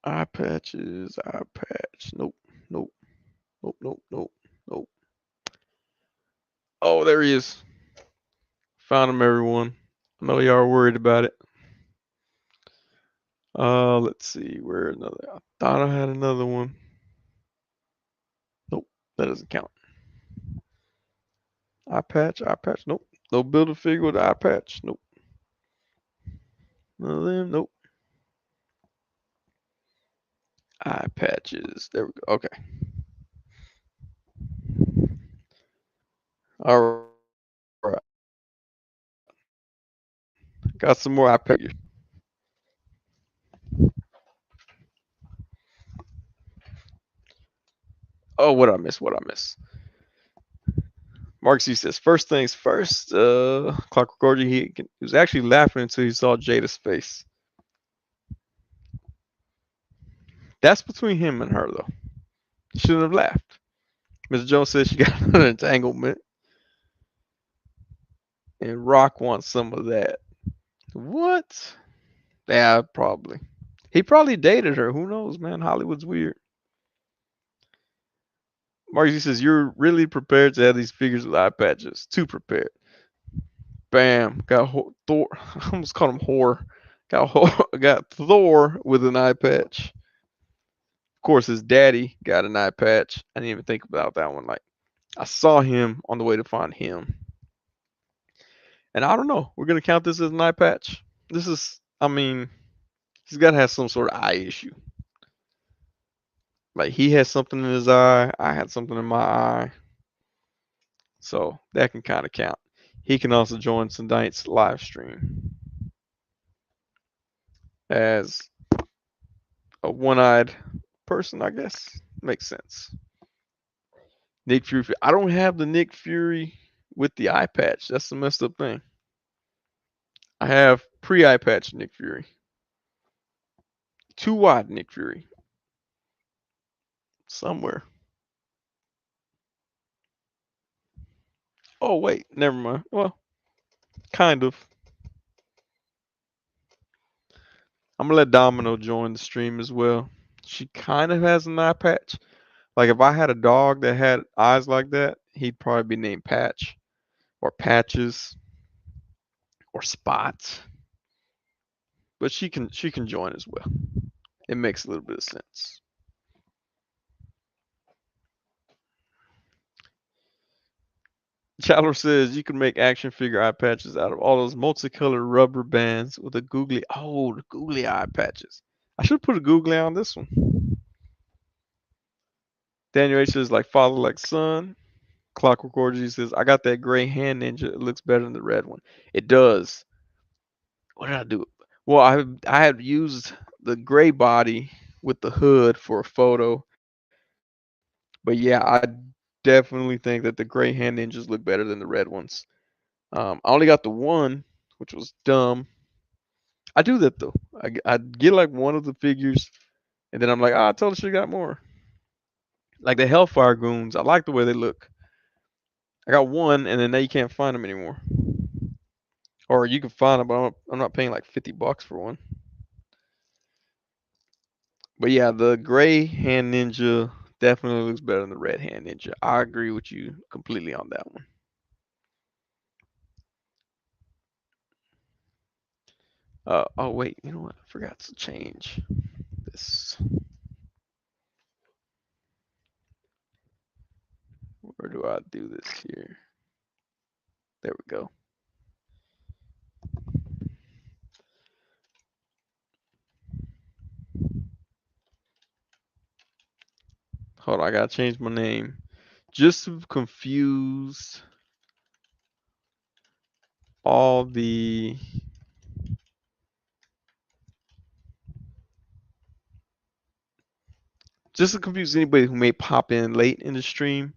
Eye patches, eye patch. Nope, nope, nope, nope, nope, nope. Oh, there he is. Found him, everyone. I know y'all are worried about it. Let's see. Where another? I thought I had another one. Nope, that doesn't count. Eye patch, eye patch. Nope. No build a figure with eye patch. Nope. None of them. Nope. Eye patches. There we go. Okay. All right. Got some more eye patches. Oh, what I miss? What I miss? Mark C says, first things first, Clockwork Orgy, he was actually laughing until he saw Jada's face. That's between him and her, though. He shouldn't have laughed. Mr. Jones says she got an entanglement, and Rock wants some of that. What? Yeah, probably. He probably dated her. Who knows, man? Hollywood's weird. Mark C says, you're really prepared to have these figures with eye patches. Too prepared. Bam. Got Thor. I almost called him whore. Got Thor with an eye patch. Of course, his daddy got an eye patch. I didn't even think about that one. Like, I saw him on the way to find him. And I don't know. We're going to count this as an eye patch. This is, I mean, he's got to have some sort of eye issue. Like, he has something in his eye. I had something in my eye. So that can kind of count. He can also join tonight's live stream as a one-eyed person, I guess. Makes sense. Nick Fury. I don't have the Nick Fury with the eye patch. That's the messed up thing. I have pre-eye patch Nick Fury. Too wide Nick Fury. Somewhere. Oh, wait. Never mind. Well, kind of. I'm going to let Domino join the stream as well. She kind of has an eye patch. Like, if I had a dog that had eyes like that, he'd probably be named Patch or Patches or Spots. But she can join as well. It makes a little bit of sense. Chandler says you can make action figure eye patches out of all those multicolored rubber bands with a googly. Oh, the googly eye patches. I should put a googly eye on this one. Daniel H says like father, like son. Clockwork Orgy says I got that gray hand ninja. It looks better than the red one. It does. What did I do? Well, I had used the gray body with the hood for a photo, but yeah, I definitely think that the gray hand ninjas look better than the red ones. I only got the one, which was dumb. I do that though. I get like one of the figures, and then I'm like, I told her she got more. Like the Hellfire Goons, I like the way they look. I got one, and then now you can't find them anymore. Or you can find them, but I'm not paying like $50 for one. But yeah, the gray hand ninja definitely looks better than the red hand ninja. I agree with you completely on that one. Oh wait, you know what? I forgot to change this. Where do I do this here? There we go. Hold on, I gotta change my name. Just to confuse all the just to confuse anybody who may pop in late in the stream.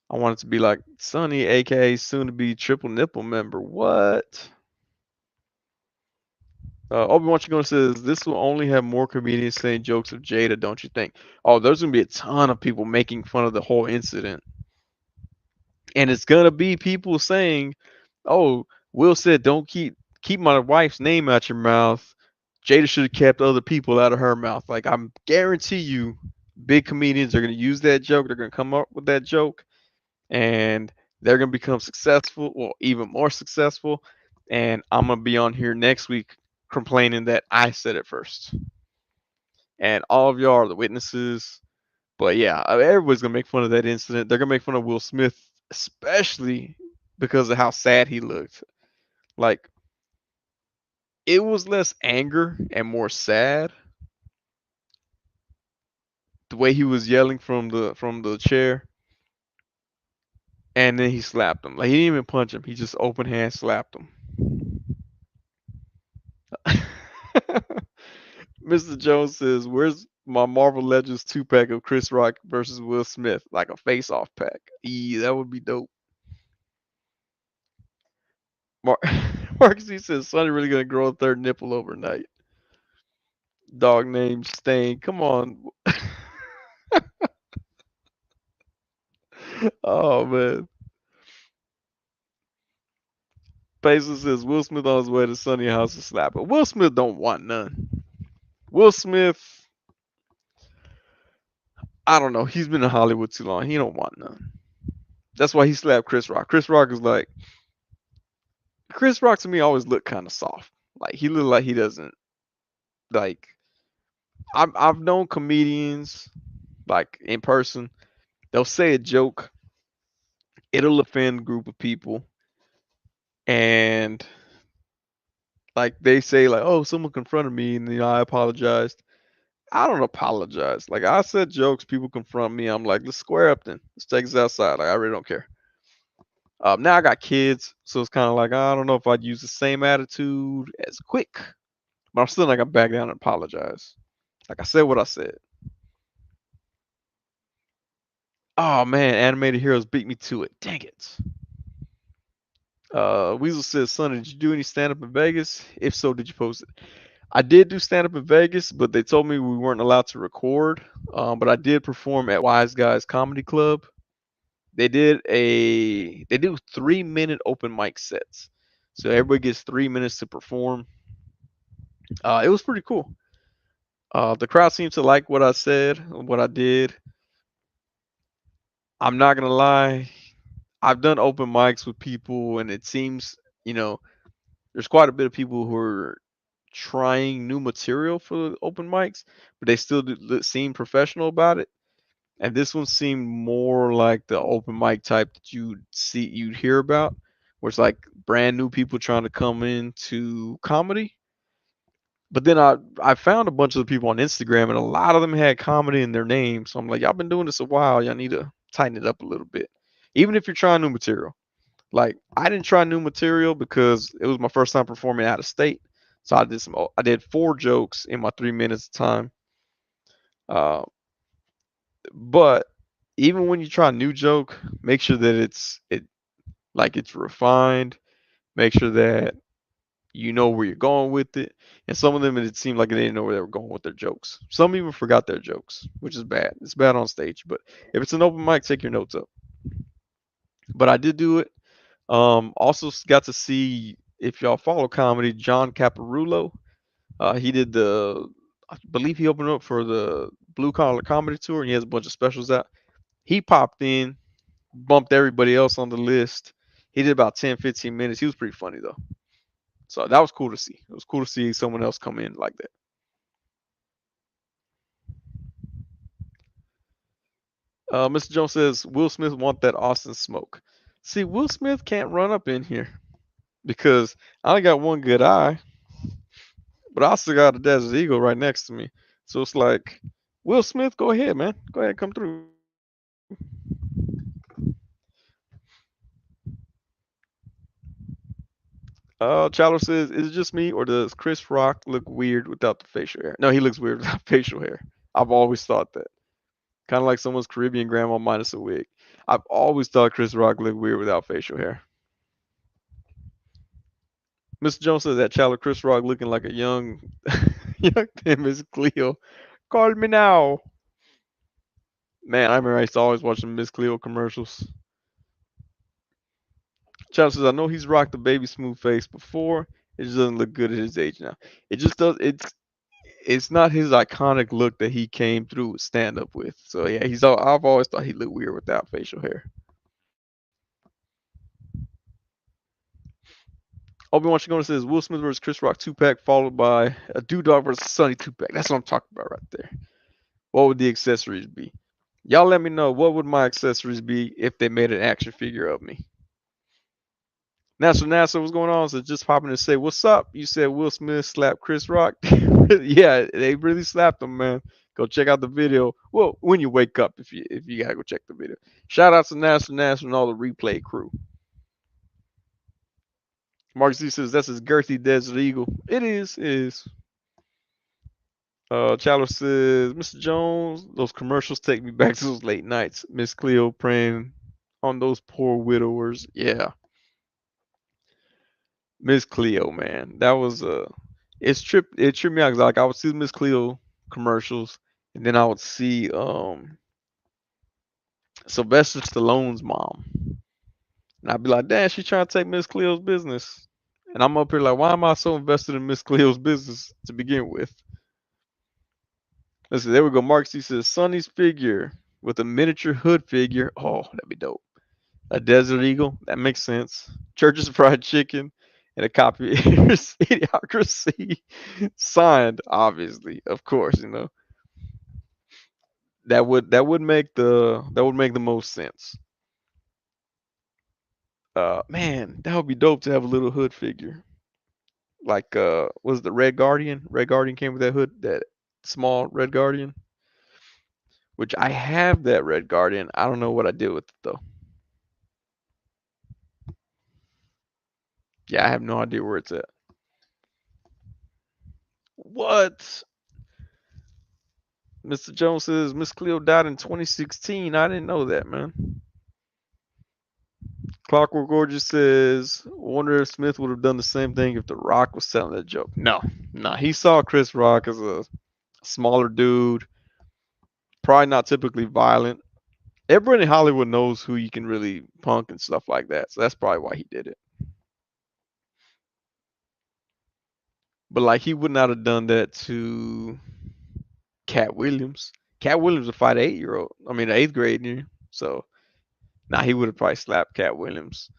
I want it to be like Sonny, aka soon to be Triple Nipple member. What? Obi-Wan Chigona says this will only have more comedians saying jokes of Jada, don't you think? Oh, there's gonna be a ton of people making fun of the whole incident, and it's gonna be people saying, "Oh, Will said don't keep my wife's name out your mouth. Jada should have kept other people out of her mouth." Like I'm guarantee you, big comedians are gonna use that joke. They're gonna come up with that joke, and they're gonna become successful, or even more successful. And I'm gonna be on here next week complaining that I said it first, and all of y'all are the witnesses. But yeah, everybody's gonna make fun of that incident. They're gonna make fun of Will Smith, especially because of how sad he looked. Like it was less anger and more sad. The way he was yelling from the chair, and then he slapped him. Like he didn't even punch him. He just open hand slapped him. Mr. Jones says, "Where's My Marvel Legends 2-pack of Chris Rock versus Will Smith, like a face-off pack. That would be dope. Mar- Marcus he says, Sonny really gonna grow a third nipple overnight. Dog named Stain. Come on. Oh man. Paisley says Will Smith on his way to Sonny house to slap her. Will Smith don't want none. Will Smith, I don't know. He's been in Hollywood too long. He don't want none. That's why he slapped Chris Rock. Chris Rock to me always looked kind of soft. Like he looked like he doesn't like. I've known comedians like in person. They'll say a joke, it'll offend a group of people, and like they say like, oh, someone confronted me, and I apologized. I don't apologize. Like I said jokes, people confront me. I'm like, let's square up then. Let's take this outside. Like I really don't care. Now I got kids, so it's kind of like I don't know if I'd use the same attitude as quick, but I'm still not gonna back down and apologize. Like I said what I said. Oh man, animated heroes beat me to it. Dang it. Weasel says, Son, did you do any stand up in Vegas? If so, did you post it? I did do stand up in Vegas, but they told me we weren't allowed to record. But I did perform at Wise Guys Comedy Club. They do 3 minute open mic sets. So everybody gets 3 minutes to perform. It was pretty cool. The crowd seemed to like what I said, what I did. I'm not gonna lie. I've done open mics with people, and it seems, you know, there's quite a bit of people who are trying new material for open mics, but they still seem professional about it. And this one seemed more like the open mic type that you'd hear about, where it's like brand new people trying to come into comedy. But then I found a bunch of the people on Instagram, and a lot of them had comedy in their name. So I'm like, y'all been doing this a while. Y'all need to tighten it up a little bit, even if you're trying new material. Like I didn't try new material because it was my first time performing out of state. So I did 4 jokes in my 3 minutes of time. Uh, but even when you try a new joke, make sure that it's refined. Make sure that you know where you're going with it. And some of them it seemed like they didn't know where they were going with their jokes. Some even forgot their jokes, which is bad. It's bad on stage. But if it's an open mic, take your notes up. But I did do it. Also got to see, if y'all follow comedy, John Caparulo. He did I believe he opened up for the Blue Collar Comedy Tour, and he has a bunch of specials out. He popped in, bumped everybody else on the list. He did about 10, 15 minutes. He was pretty funny though. So that was cool to see. It was cool to see someone else come in like that. Mr. Jones says Will Smith want that Austin smoke. See, Will Smith can't run up in here because I only got one good eye, but I still got a Desert Eagle right next to me. So it's like, Will Smith, go ahead, man. Go ahead, come through. Chowder says, is it just me or does Chris Rock look weird without the facial hair? No, he looks weird without facial hair. I've always thought that. Kind of like someone's Caribbean grandma minus a wig. I've always thought Chris Rock looked weird without facial hair. Mr. Jones says that child of Chris Rock looking like a young Miss Cleo. Call me now. Man, I remember I used to always watch the Miss Cleo commercials. Child says, I know he's rocked the baby smooth face before. It just doesn't look good at his age now. It just does. It's not his iconic look that he came through with stand up with. So yeah, I've always thought he looked weird without facial hair. Obi-Wan Shingo says Will Smith versus Chris Rock 2-pack followed by a Dog versus Sonny 2-pack. That's what I'm talking about right there. What would the accessories be? Y'all let me know, what would my accessories be if they made an action figure of me? NASA, what's going on? So just popping to say, what's up? You said Will Smith slapped Chris Rock. Yeah, they really slapped him, man. Go check out the video. Well, when you wake up, if you gotta go check the video. Shout out to NASA and all the replay crew. Mark Z says that's his girthy Desert Eagle. It is. Chandler says, Mr. Jones, those commercials take me back to those late nights. Miss Cleo praying on those poor widowers. Yeah, Miss Cleo, man, that was it tripped me out 'cause, like I would see Miss Cleo commercials, and then I would see Sylvester Stallone's mom, and I'd be like, damn, she trying to take Miss Cleo's business, and I'm up here like, why am I so invested in Miss Cleo's business to begin with? Listen, there we go. Mark C says Sonny's figure with a miniature hood figure. Oh, that'd be dope. A desert eagle. That makes sense. Church's fried chicken and a copy of Idiocracy signed, obviously, of course. That would make the most sense. Man, that would be dope to have a little hood figure. Like was the Red Guardian? Red Guardian came with that hood, that small Red Guardian. Which I have that Red Guardian. I don't know what I did with it though. Yeah, I have no idea where it's at. What? Mr. Jones says Miss Cleo died in 2016. I didn't know that, man. Clockwork Gorgeous says, wonder if Smith would have done the same thing if The Rock was telling that joke. No, no. He saw Chris Rock as a smaller dude, probably not typically violent. Everybody in Hollywood knows who you can really punk and stuff like that. So that's probably why he did it. But like he would not have done that to Cat Williams. Cat Williams would fight an 8-year-old. I mean, an eighth grader. So now he would have probably slapped Cat Williams.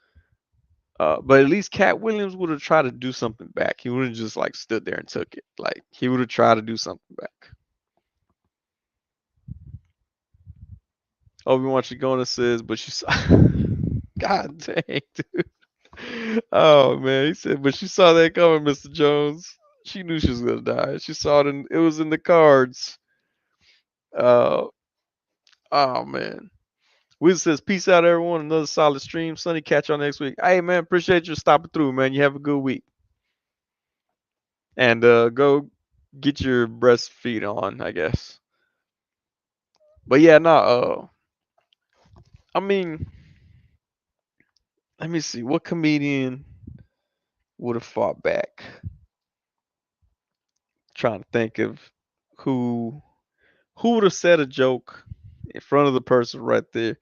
But at least Cat Williams would have tried to do something back. He wouldn't just like stood there and took it. Like he would have tried to do something back. Obi-Wan Chigona says, but she saw. God dang, dude. Oh man, he said, but she saw that coming, Mr. Jones. She knew she was gonna die. She saw it. It was in the cards. Uh, oh man. Wiz says, peace out, everyone. Another solid stream. Sonny, catch y'all next week. Hey, man, appreciate you stopping through, man. You have a good week. And go get your breastfeed on, I guess. But yeah, no, I mean, let me see. What comedian would have fought back? Trying to think of who who would have said a joke in front of the person right there.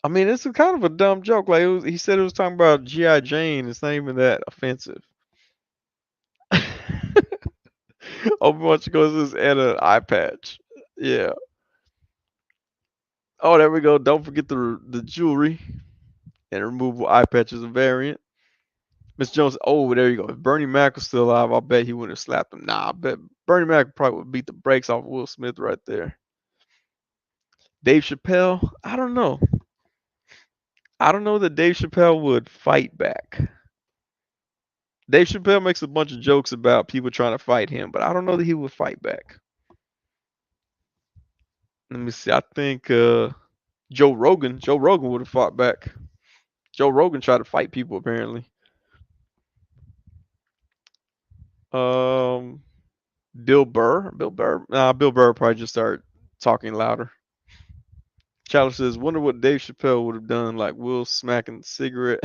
I mean, it's a kind of a dumb joke. Like he said, it was talking about GI Jane. It's not even that offensive. Obi-Wan goes and an eye patch. Yeah. Oh, there we go. Don't forget the jewelry and removable eye patch is a variant. Miss Jones. Oh, there you go. If Bernie Mac was still alive, I bet he would have slapped him. Nah, I bet Bernie Mac probably would beat the brakes off Will Smith right there. Dave Chappelle. I don't know. I don't know that Dave Chappelle would fight back. Dave Chappelle makes a bunch of jokes about people trying to fight him, but I don't know that he would fight back. Let me see. I think Joe Rogan. Joe Rogan would have fought back. Joe Rogan tried to fight people apparently. Um, Bill Burr. Bill Burr. Nah, Bill Burr probably just started talking louder. Chalice says, "Wonder what Dave Chappelle would have done, like Will smacking the cigarette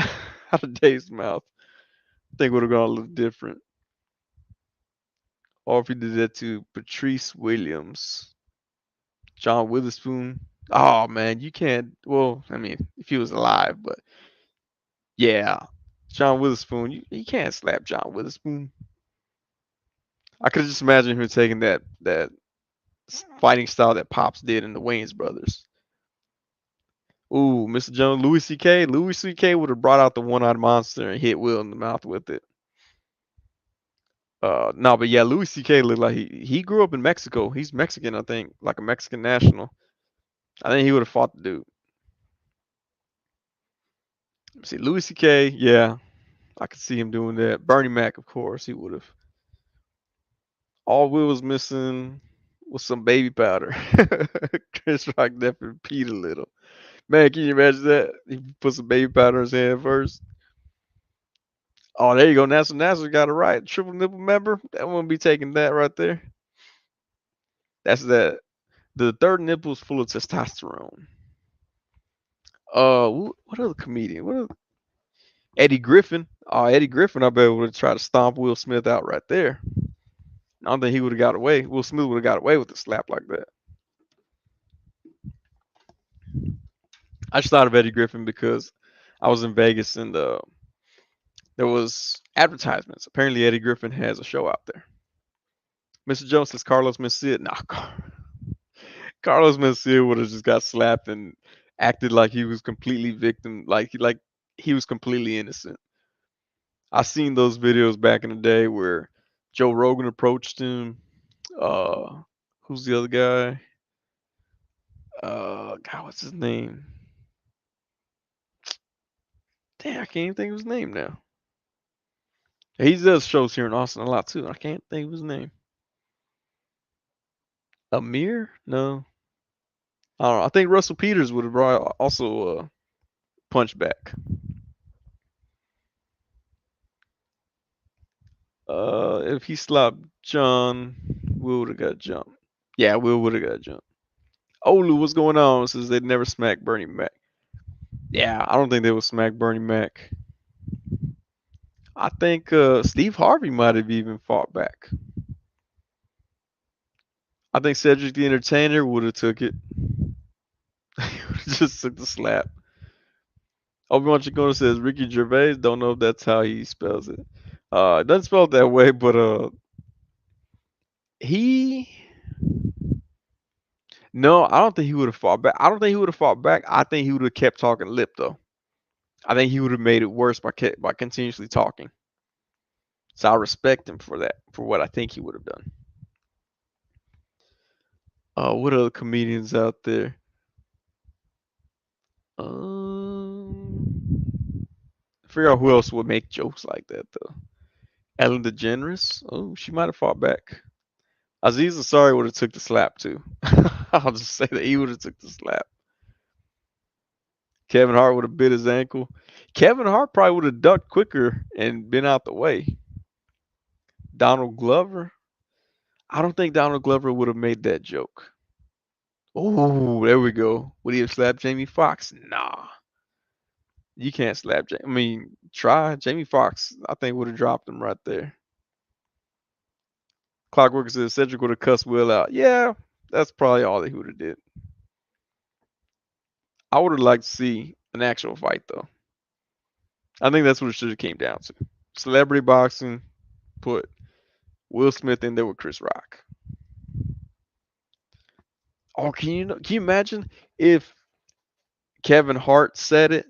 out of Dave's mouth. I think would have gone a little different. Or if he did that to Patrice Williams, John Witherspoon. Oh man, you can't. Well, I mean, if he was alive, but yeah, John Witherspoon. You can't slap John Witherspoon. I could just imagine him taking that fighting style that Pops did in the Wayans brothers. Ooh, Mr. Jones, Louis C.K. Louis C.K. would have brought out the one-eyed monster and hit Will in the mouth with it. No, but yeah, Louis C.K. looked like he grew up in Mexico. He's Mexican, I think, like a Mexican national. I think he would have fought the dude. See, Louis C.K. Yeah, I could see him doing that. Bernie Mac, of course, he would have. All Will was missing was some baby powder. Chris Rock definitely peed a little. Man, can you imagine that? He put some baby powder in his hand first. Oh, there you go. NASA got it right. Triple nipple member. That wouldn't be taking that right there. That's that. The third nipple is full of testosterone. What other comedian? Eddie Griffin? Oh, Eddie Griffin. I bet would have tried to stomp Will Smith out right there. I don't think he would have got away. Will Smith would have got away with a slap like that. I just thought of Eddie Griffin because I was in Vegas and there was advertisements. Apparently, Eddie Griffin has a show out there. Mr. Jones says Carlos Mencia. Nah, Carlos Mencia would have just got slapped and acted like he was completely victim, like he was completely innocent. I seen those videos back in the day where Joe Rogan approached him. Who's the other guy? God, what's his name? Damn, I can't even think of his name now. He does shows here in Austin a lot too. I can't think of his name. Amir? No, I don't know. I think Russell Peters would have also punched back. If he slapped John, Will would have got jumped. Yeah, Will would have got jumped. Olu, what's going on? Says they'd never smack Bernie Mac. Yeah, I don't think they would smack Bernie Mac. I think Steve Harvey might have even fought back. I think Cedric the Entertainer would have took it. He would have just took the slap. Obi-Wan Chacona says Ricky Gervais. Don't know if that's how he spells it. It doesn't spell it that way, but he. No, I don't think he would have fought back. I don't think he would have fought back. I think he would have kept talking lip though. I think he would have made it worse by continuously talking. So I respect him for that, for what I think he would have done. What other comedians out there? Figure out who else would make jokes like that though. Ellen DeGeneres. Oh, she might have fought back. Aziz Ansari would have took the slap too. I'll just say that he would have took the slap. Kevin Hart would have bit his ankle. Kevin Hart probably would have ducked quicker and been out the way. Donald Glover. I don't think Donald Glover would have made that joke. Oh, there we go. Would he have slapped Jamie Foxx? Nah. You can't slap Jamie. I mean, try. Jamie Foxx, I think, would have dropped him right there. Clockwork says Cedric would have cussed Will out. Yeah, that's probably all that he would have did. I would have liked to see an actual fight, though. I think that's what it should have came down to. Celebrity boxing, put Will Smith in there with Chris Rock. Oh, can you imagine if Kevin Hart said it?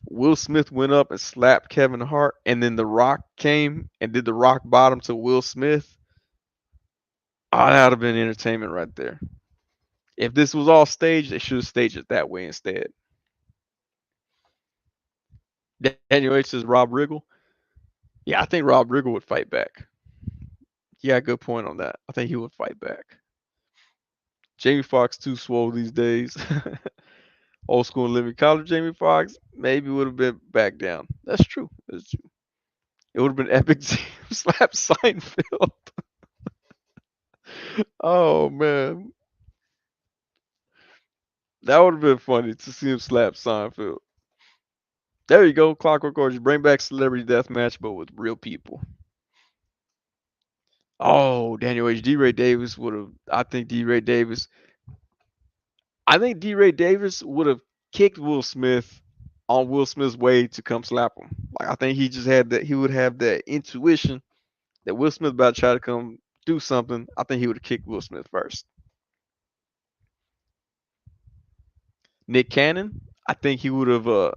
Will Smith went up and slapped Kevin Hart, and then The Rock came and did the rock bottom to Will Smith. Oh, that would have been entertainment right there. If this was all staged, they should have staged it that way instead. Daniel H says Rob Riggle. Yeah, I think Rob Riggle would fight back. Yeah, good point on that. I think he would fight back. Jamie Foxx too swole these days. Old school and living college Jamie Foxx maybe would have been back down. That's true. That's true. It would have been epic to slap Seinfeld. Oh man. That would have been funny to see him slap Seinfeld. There you go, Clockwork Orange. Bring back Celebrity Deathmatch, but with real people. Oh, Daniel H. D. Ray Davis would have. I think D. Ray Davis would have kicked Will Smith on Will Smith's way to come slap him. Like I think he just had that. He would have that intuition that Will Smith about to try to come do something. I think he would have kicked Will Smith first. Nick Cannon. I think he would have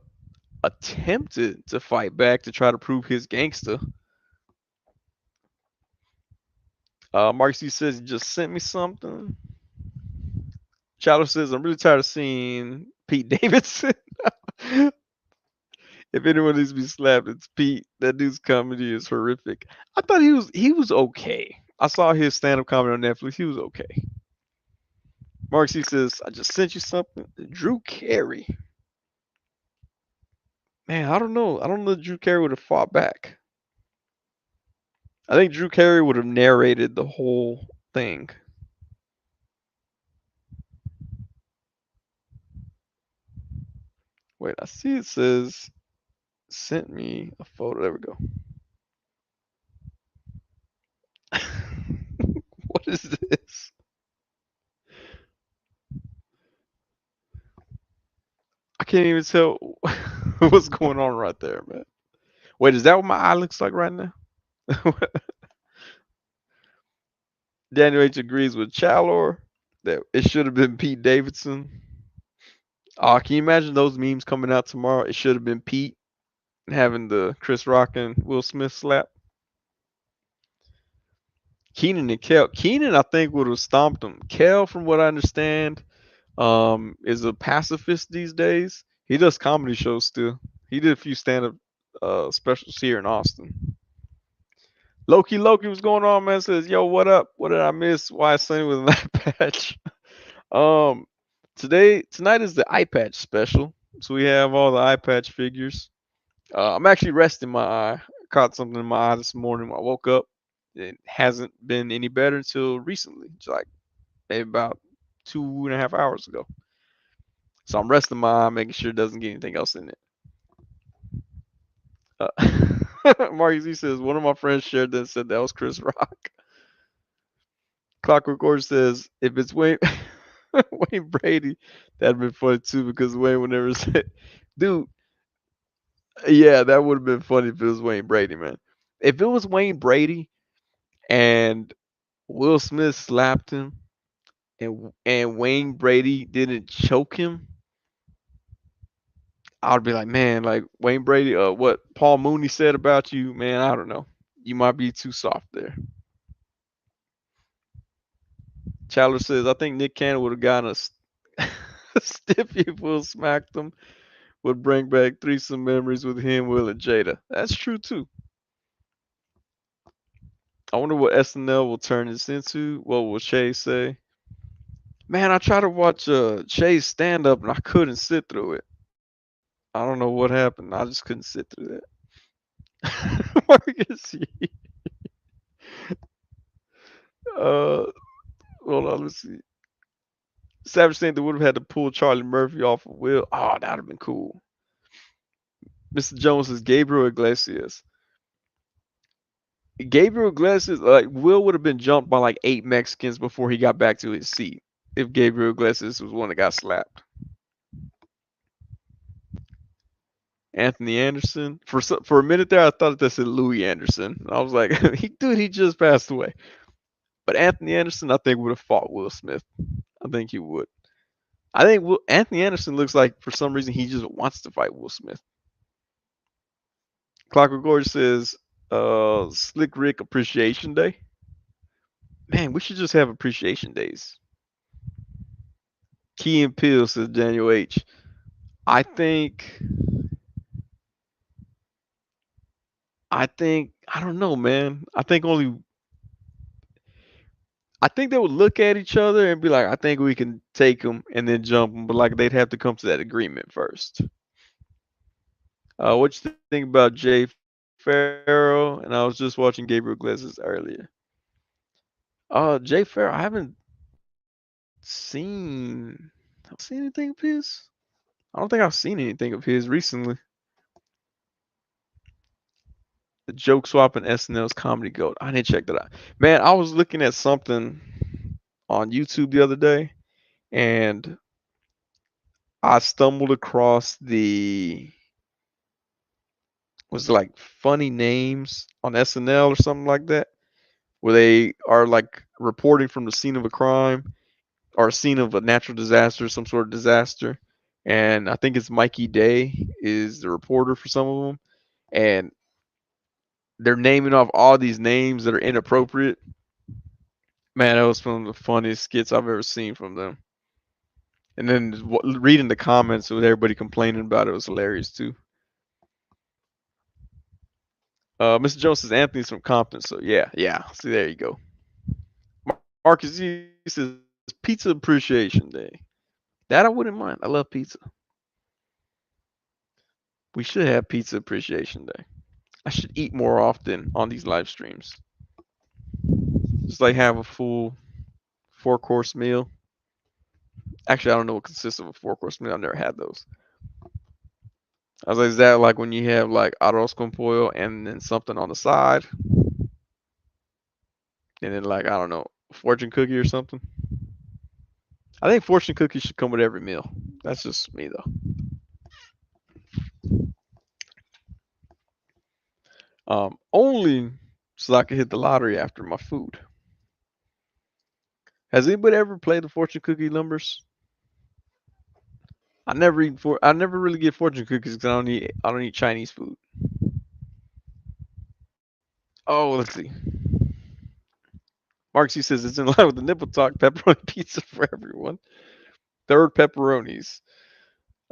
attempted to fight back to try to prove his gangster. Mark C says he just sent me something. Shadow says I'm really tired of seeing Pete Davidson. If anyone needs to be slapped, it's Pete. That dude's comedy is horrific. I thought he was okay. I saw his stand-up comedy on Netflix. He was okay. Mark C says I just sent you something. Drew Carey. Man, I don't know. I don't know if Drew Carey would have fought back. I think Drew Carey would have narrated the whole thing. Wait, I see it says sent me a photo. There we go. What is this? I can't even tell what's going on right there, man. Wait, is that what my eye looks like right now? Daniel H agrees with Chalor that it should have been Pete Davidson. Can you imagine those memes coming out tomorrow? It should have been Pete having the Chris Rock and Will Smith slap. Keenan and Kel. Keenan, I think, would have stomped him. Kel, from what I understand, is a pacifist these days. He does comedy shows still. He did a few stand-up specials here in Austin. Loki, what's going on, man? Says, yo, what up? What did I miss? Why is Sonny with an eye patch? Um, tonight is the eye patch special. So we have all the eye patch figures. I'm actually resting my eye. I caught something in my eye this morning when I woke up. It hasn't been any better until recently. It's like maybe about 2.5 hours ago. So I'm resting my eye, making sure it doesn't get anything else in it. Marcus, he says, one of my friends shared that and said that was Chris Rock. Clockwork Orange says, if it's Wayne, Wayne Brady, that'd been funny too because Wayne would never say, dude, yeah, that would have been funny if it was Wayne Brady, man. If it was Wayne Brady and Will Smith slapped him and Wayne Brady didn't choke him, I'd be like, man, like Wayne Brady, what Paul Mooney said about you, man, I don't know. You might be too soft there. Chandler says, I think Nick Cannon would have gotten a stiff if Will smacked him. Would bring back threesome memories with him, Will, and Jada. That's true too. I wonder what SNL will turn this into. What will Shay say? Man, I tried to watch Shay's stand up and I couldn't sit through it. I don't know what happened. I just couldn't sit through that. Marcus, uh, hold on, let's see. Savage saying they would have had to pull Charlie Murphy off of Will. Oh, that'd have been cool. Mr. Jones says Gabriel Iglesias. Gabriel Iglesias, like Will would have been jumped by like 8 Mexicans before he got back to his seat. If Gabriel Iglesias was one that got slapped. Anthony Anderson. For a minute there, I thought that said Louis Anderson. I was like, he just passed away. But Anthony Anderson, I think would have fought Will Smith. I think he would. I think Anthony Anderson looks like for some reason he just wants to fight Will Smith. Clockwork Gorge says, Slick Rick Appreciation Day. Man, we should just have appreciation days. Key and Pill says Daniel H. I think I don't know, man. I think they would look at each other and be like, I think we can take them and then jump them, but like they'd have to come to that agreement first. What you think about Jay Farrow? And I was just watching Gabriel Iglesias earlier. Jay Farrow, I haven't seen anything of his. I don't think I've seen anything of his recently. The joke swap and SNL's comedy gold. I need to check that out. Man, I was looking at something on YouTube the other day and I stumbled across was it like funny names on SNL or something like that, where they are like reporting from the scene of a crime or a scene of a natural disaster, some sort of disaster. And I think it's Mikey Day is the reporter for some of them. And they're naming off all these names that are inappropriate. Man, that was one of the funniest skits I've ever seen from them. And then reading the comments with everybody complaining about it was hilarious too. Mr. Jones says Anthony's from Compton, so yeah. See, there you go. Marcus he says Pizza Appreciation Day. That I wouldn't mind. I love pizza. We should have Pizza Appreciation Day. I should eat more often on these live streams. Just like have a full 4-course meal. Actually, I don't know what consists of a 4-course meal. I've never had those. I was like, is that like when you have like arroz con pollo and then something on the side, and then like I don't know, fortune cookie or something? I think fortune cookies should come with every meal. That's just me though. Only so I can hit the lottery after my food. Has anybody ever played the fortune cookie numbers? I never really get fortune cookies because I don't eat Chinese food. Oh, let's see. Mark C says it's in line with the nipple talk pepperoni pizza for everyone. Third pepperonis.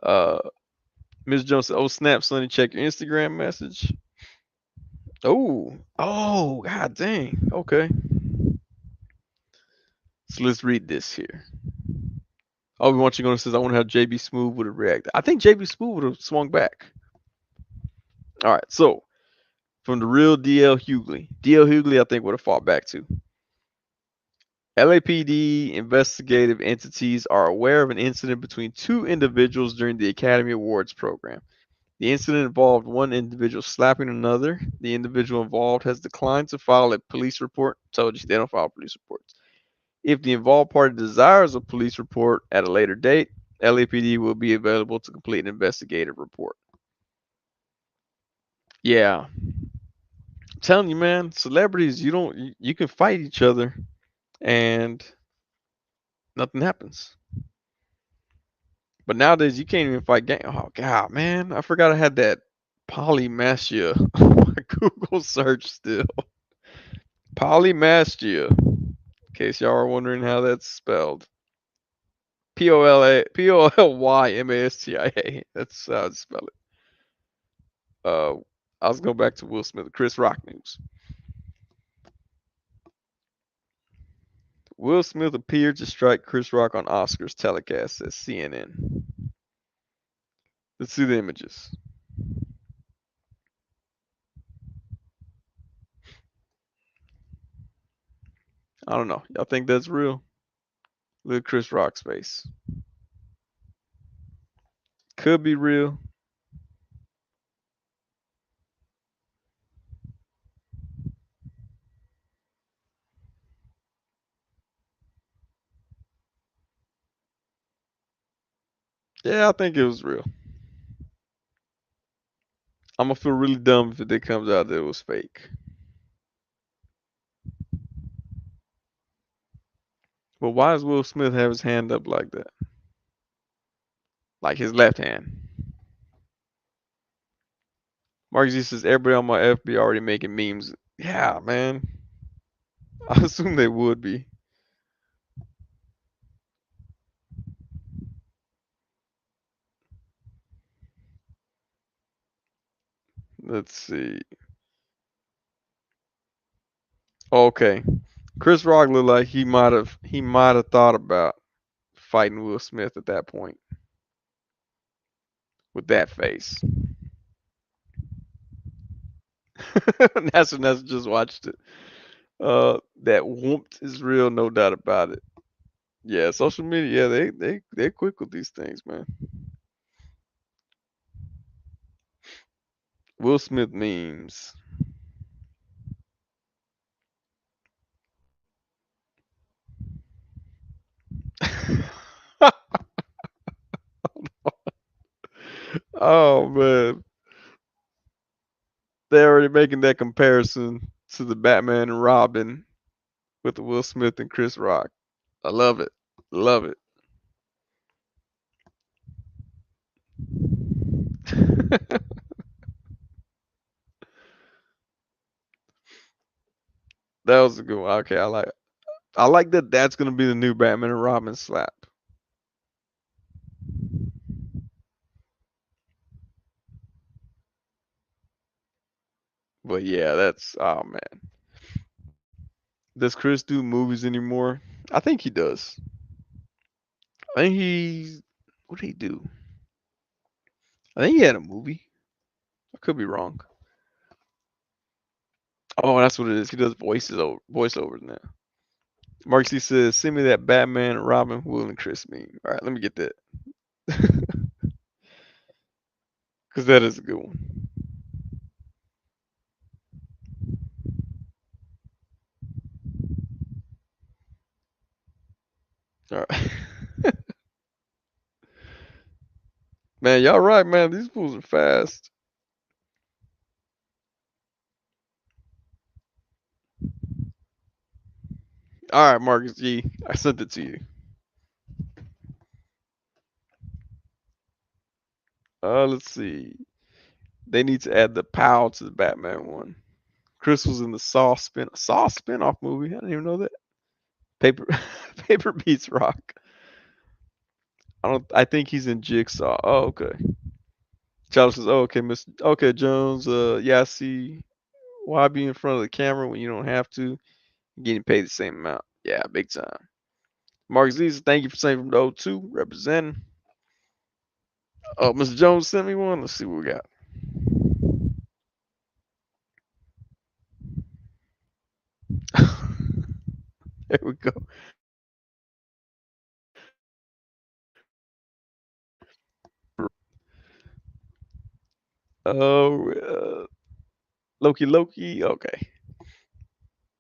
Uh, Ms. Jones said, "Oh snap, Sonny, check your Instagram message." Oh, god dang. Okay, so let's read this here. Oh, we want you going to says, "I wonder how JB Smooth would have reacted." I think JB Smooth would have swung back. All right, so from the real DL Hughley, DL Hughley, I think would have fought back too. LAPD investigative entities are aware of an incident between two individuals during the Academy Awards program. The incident involved one individual slapping another. The individual involved has declined to file a police report. Told you they don't file police reports. If the involved party desires a police report at a later date, LAPD will be available to complete an investigative report. Yeah, I'm telling you, man, celebrities, you can fight each other and nothing happens. But nowadays you can't even fight gang. Oh god, man, I forgot I had that polymastia on my Google search still. Polymastia. In case y'all are wondering how that's spelled. Pollymastia. That's how I spell it. I was going back to Will Smith, Chris Rock news. Will Smith appeared to strike Chris Rock on Oscars telecast, says CNN. Let's see the images. I don't know. Y'all think that's real? Look at Chris Rock's face. Could be real. Yeah, I think it was real. I'm gonna feel really dumb if it comes out that it was fake. But why does Will Smith have his hand up like that? Like his left hand. Mark Z says everybody on my FB already making memes. Yeah, man. I assume they would be. Let's see. Okay. Chris Rock looked like he might have thought about fighting Will Smith at that point with that face. Nasa just watched it. That whooped is real, no doubt about it. Yeah, social media, yeah, they're quick with these things, man. Will Smith memes. Oh man, they're already making that comparison to the Batman and Robin with the Will Smith and Chris Rock. I love it. Love it. That was a good one. Okay, I like that that's gonna be the new Batman and Robin slap. But yeah, that's oh man. Does Chris do movies anymore? I think he does. I think he's what did he do? I think he had a movie. I could be wrong. Oh, that's what it is. He does voiceovers now. Mark C says, "Send me that Batman, Robin, Will, and Chris meme." All right, let me get that because that is a good one. All right, man, y'all right, man. These fools are fast. All right, Marcus G, I sent it to you. Let's see. They need to add the pow to the Batman one. Chris was in the Saw spinoff movie. I didn't even know that. Paper Paper Beats Rock. I think he's in Jigsaw. Oh, okay. Charles says, "Oh, okay, Miss. Okay, Jones. Yeah, I see. Why be in front of the camera when you don't have to? You're getting paid the same amount. Yeah, big time." Mark Z says, "Thank you for saying from the O2 representing." Oh, Mr. Jones sent me one. Let's see what we got. There we go. Oh, Loki. Okay.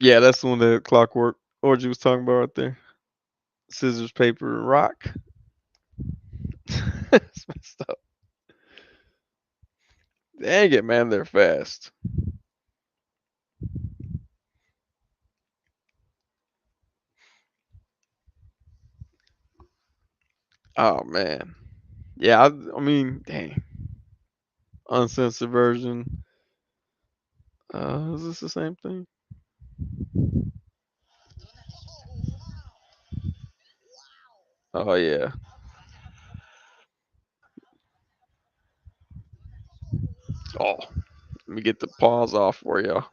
Yeah, that's the one that Clockwork Orgy was talking about right there. Scissors, paper, rock. It's messed up. Dang it, man, they're fast. Oh man. Yeah, I mean, dang. Uncensored version. Is this the same thing? Oh yeah. Oh, let me get the pause off for y'all.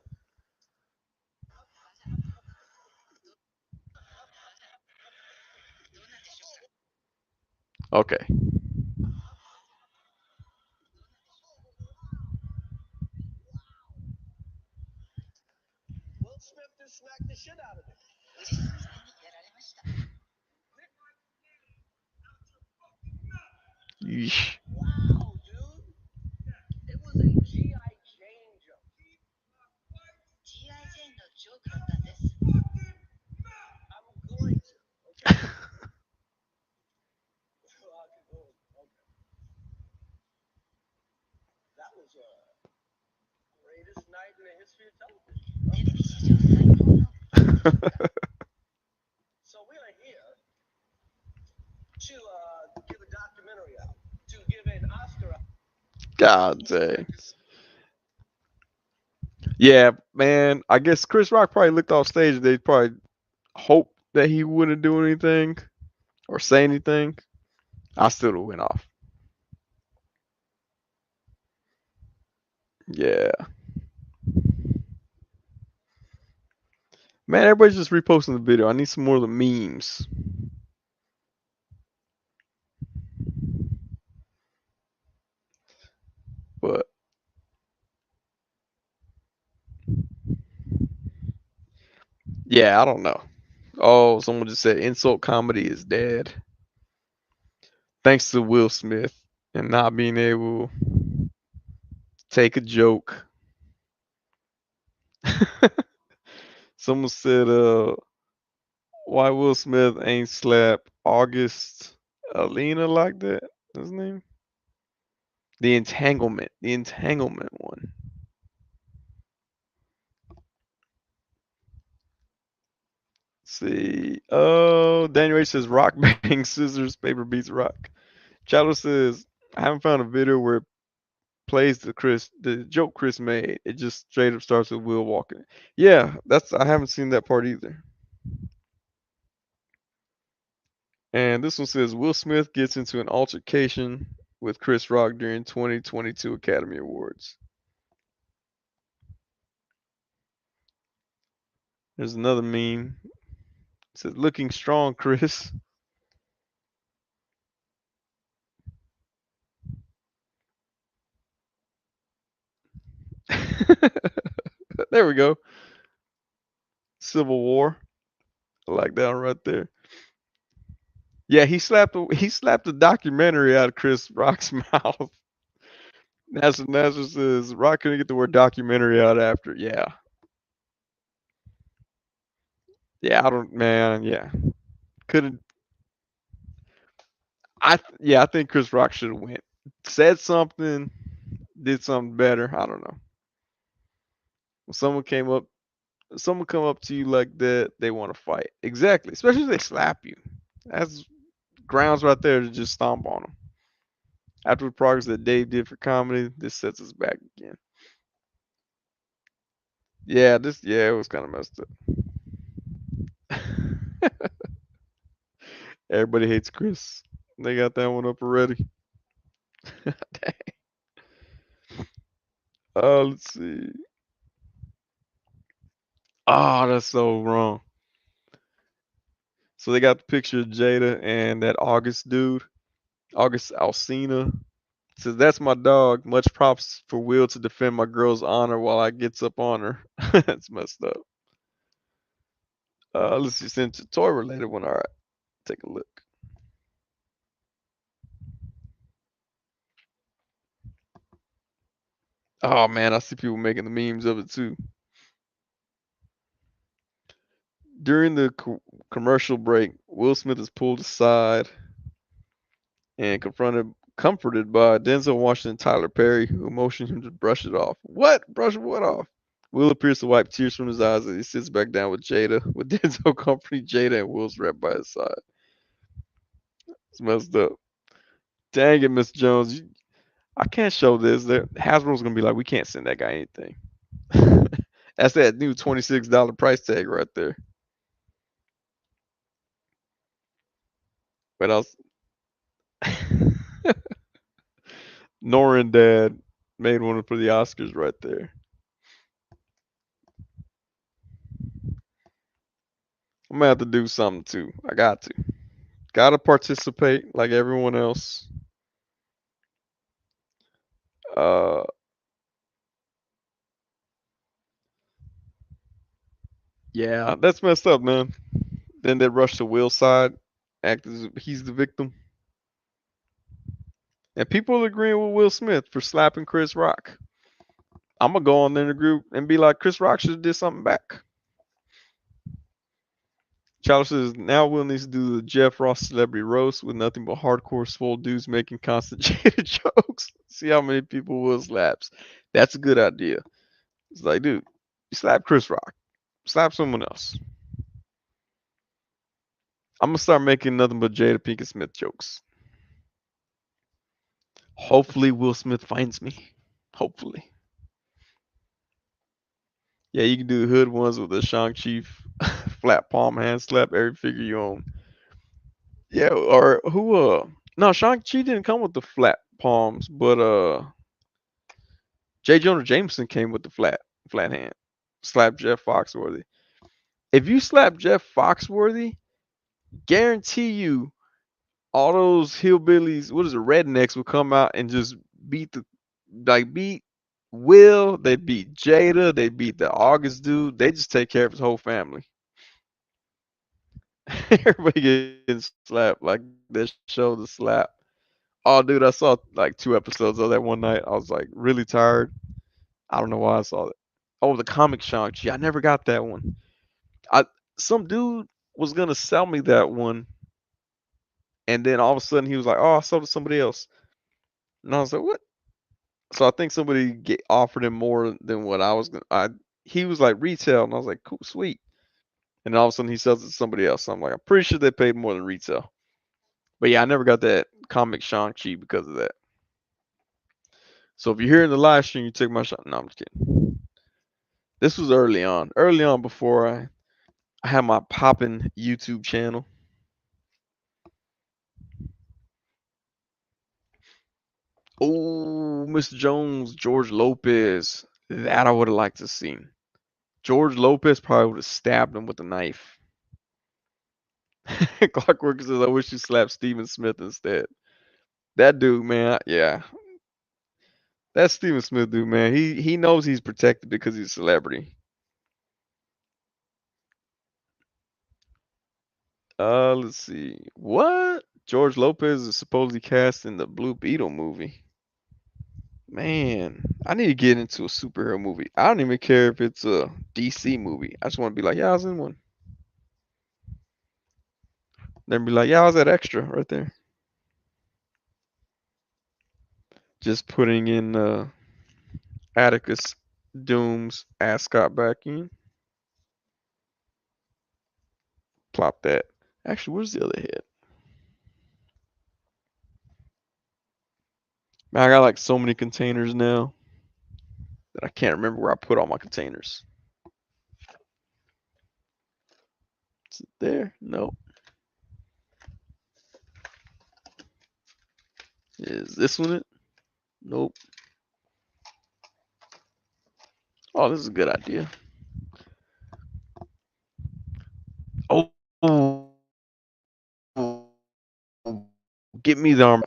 Okay. Yeesh. God dang. Yeah, man. I guess Chris Rock probably looked off stage. They probably hoped that he wouldn't do anything or say anything. I still would have went off. Yeah. Man, everybody's just reposting the video. I need some more of the memes. But yeah, I don't know. Oh, someone just said insult comedy is dead. Thanks to Will Smith and not being able to take a joke. Someone said, why Will Smith ain't slap August Alina like that? His name? The entanglement one. See, oh, Daniel H says rock bang scissors paper beats rock. Chalo says I haven't found a video where it plays the joke Chris made. It just straight up starts with Will walking. Yeah, that's I haven't seen that part either. And this one says Will Smith gets into an altercation with Chris Rock during 2022 Academy Awards. There's another meme. It says looking strong, Chris. There we go. Civil War. I like that one right there. Yeah, he slapped the documentary out of Chris Rock's mouth. That's what says Rock couldn't get the word documentary out after. Yeah. Yeah, I don't man, yeah. Couldn't I think Chris Rock should have went. Said something, did something better. I don't know. When someone come up to you like that, they want to fight. Exactly. Especially if they slap you. That's grounds right there to just stomp on them. After the progress that Dave did for comedy, this sets us back again. Yeah, it was kind of messed up. Everybody hates Chris. They got that one up already. Dang. Let's see. Oh, that's so wrong. So they got the picture of Jada and that August dude, August Alsina. Says that's my dog. Much props for Will to defend my girl's honor while I gets up on her. That's messed up. Let's see, since it's a toy related one. All right, take a look. Oh man, I see people making the memes of it too. During the commercial break, Will Smith is pulled aside and comforted by Denzel Washington, Tyler Perry, who motioned him to brush it off. What? Brush what off? Will appears to wipe tears from his eyes as he sits back down with Jada, with Denzel comforting Jada and Will's right by his side. It's messed up. Dang it, Miss Jones. I can't show this. Hasbro's gonna be like, we can't send that guy anything. That's that new $26 price tag right there. But I was Norin Dad made one for the Oscars right there. I'm gonna have to do something too. I got to. Gotta participate like everyone else. Uh, yeah, that's messed up, man. Then they rush to Will's side, act as if he's the victim. And people are agreeing with Will Smith for slapping Chris Rock. I'm gonna go on there in the group and be like, Chris Rock should have did something back. Childish says now Will needs to do the Jeff Ross celebrity roast with nothing but hardcore swole dudes making constant jaded jokes. See how many people Will slaps. That's a good idea. It's like, dude, you slap Chris Rock, slap someone else. I'm gonna start making nothing but Jada Pinkett Smith jokes. Hopefully Will Smith finds me. Hopefully. Yeah, you can do the hood ones with the Shang-Chi flat palm hand slap every figure you own. Yeah, or who no, Shang-Chi didn't come with the flat palms, but J. Jonah Jameson came with the flat hand. Slap Jeff Foxworthy. If you slap Jeff Foxworthy, guarantee you all those hillbillies, what is it, rednecks will come out and just beat the beat Will, they beat Jada, they beat the August dude. They just take care of his whole family. Everybody getting slapped like that show the slap. Oh dude, I saw like 2 episodes of that one night. I was like really tired. I don't know why I saw it. Oh, the comic Shang-Chi. I never got that one. I Some dude was gonna sell me that one, and then all of a sudden he was like, "Oh, I sold it to somebody else," and I was like, "What?" So I think somebody offered him more than what I was gonna. He was like retail, and I was like, "Cool, sweet." And then all of a sudden he sells it to somebody else. So I'm like, I'm pretty sure they paid more than retail. But yeah, I never got that comic Shang-Chi because of that. So if you're here in the live stream, you took my shot. No, I'm just kidding. This was early on before I had my poppin' YouTube channel. Oh, Mr. Jones, George Lopez. That I would have liked to see. George Lopez probably would have stabbed him with a knife. Clockwork says, I wish you slapped Steven Smith instead. That dude, man, yeah. That Steven Smith dude, man, he knows he's protected because he's a celebrity. Let's see. What? George Lopez is supposedly cast in the Blue Beetle movie. Man, I need to get into a superhero movie. I don't even care if it's a DC movie. I just want to be like, yeah, I was in one. Then be like, yeah, I was that extra right there. Just putting in Atticus Doom's ascot back in. Plop that. Actually, where's the other head? Man, I got like so many containers now that I can't remember where I put all my containers. Is it there? No. Is this one it? Nope. Oh, this is a good idea. Oh, get me the arm.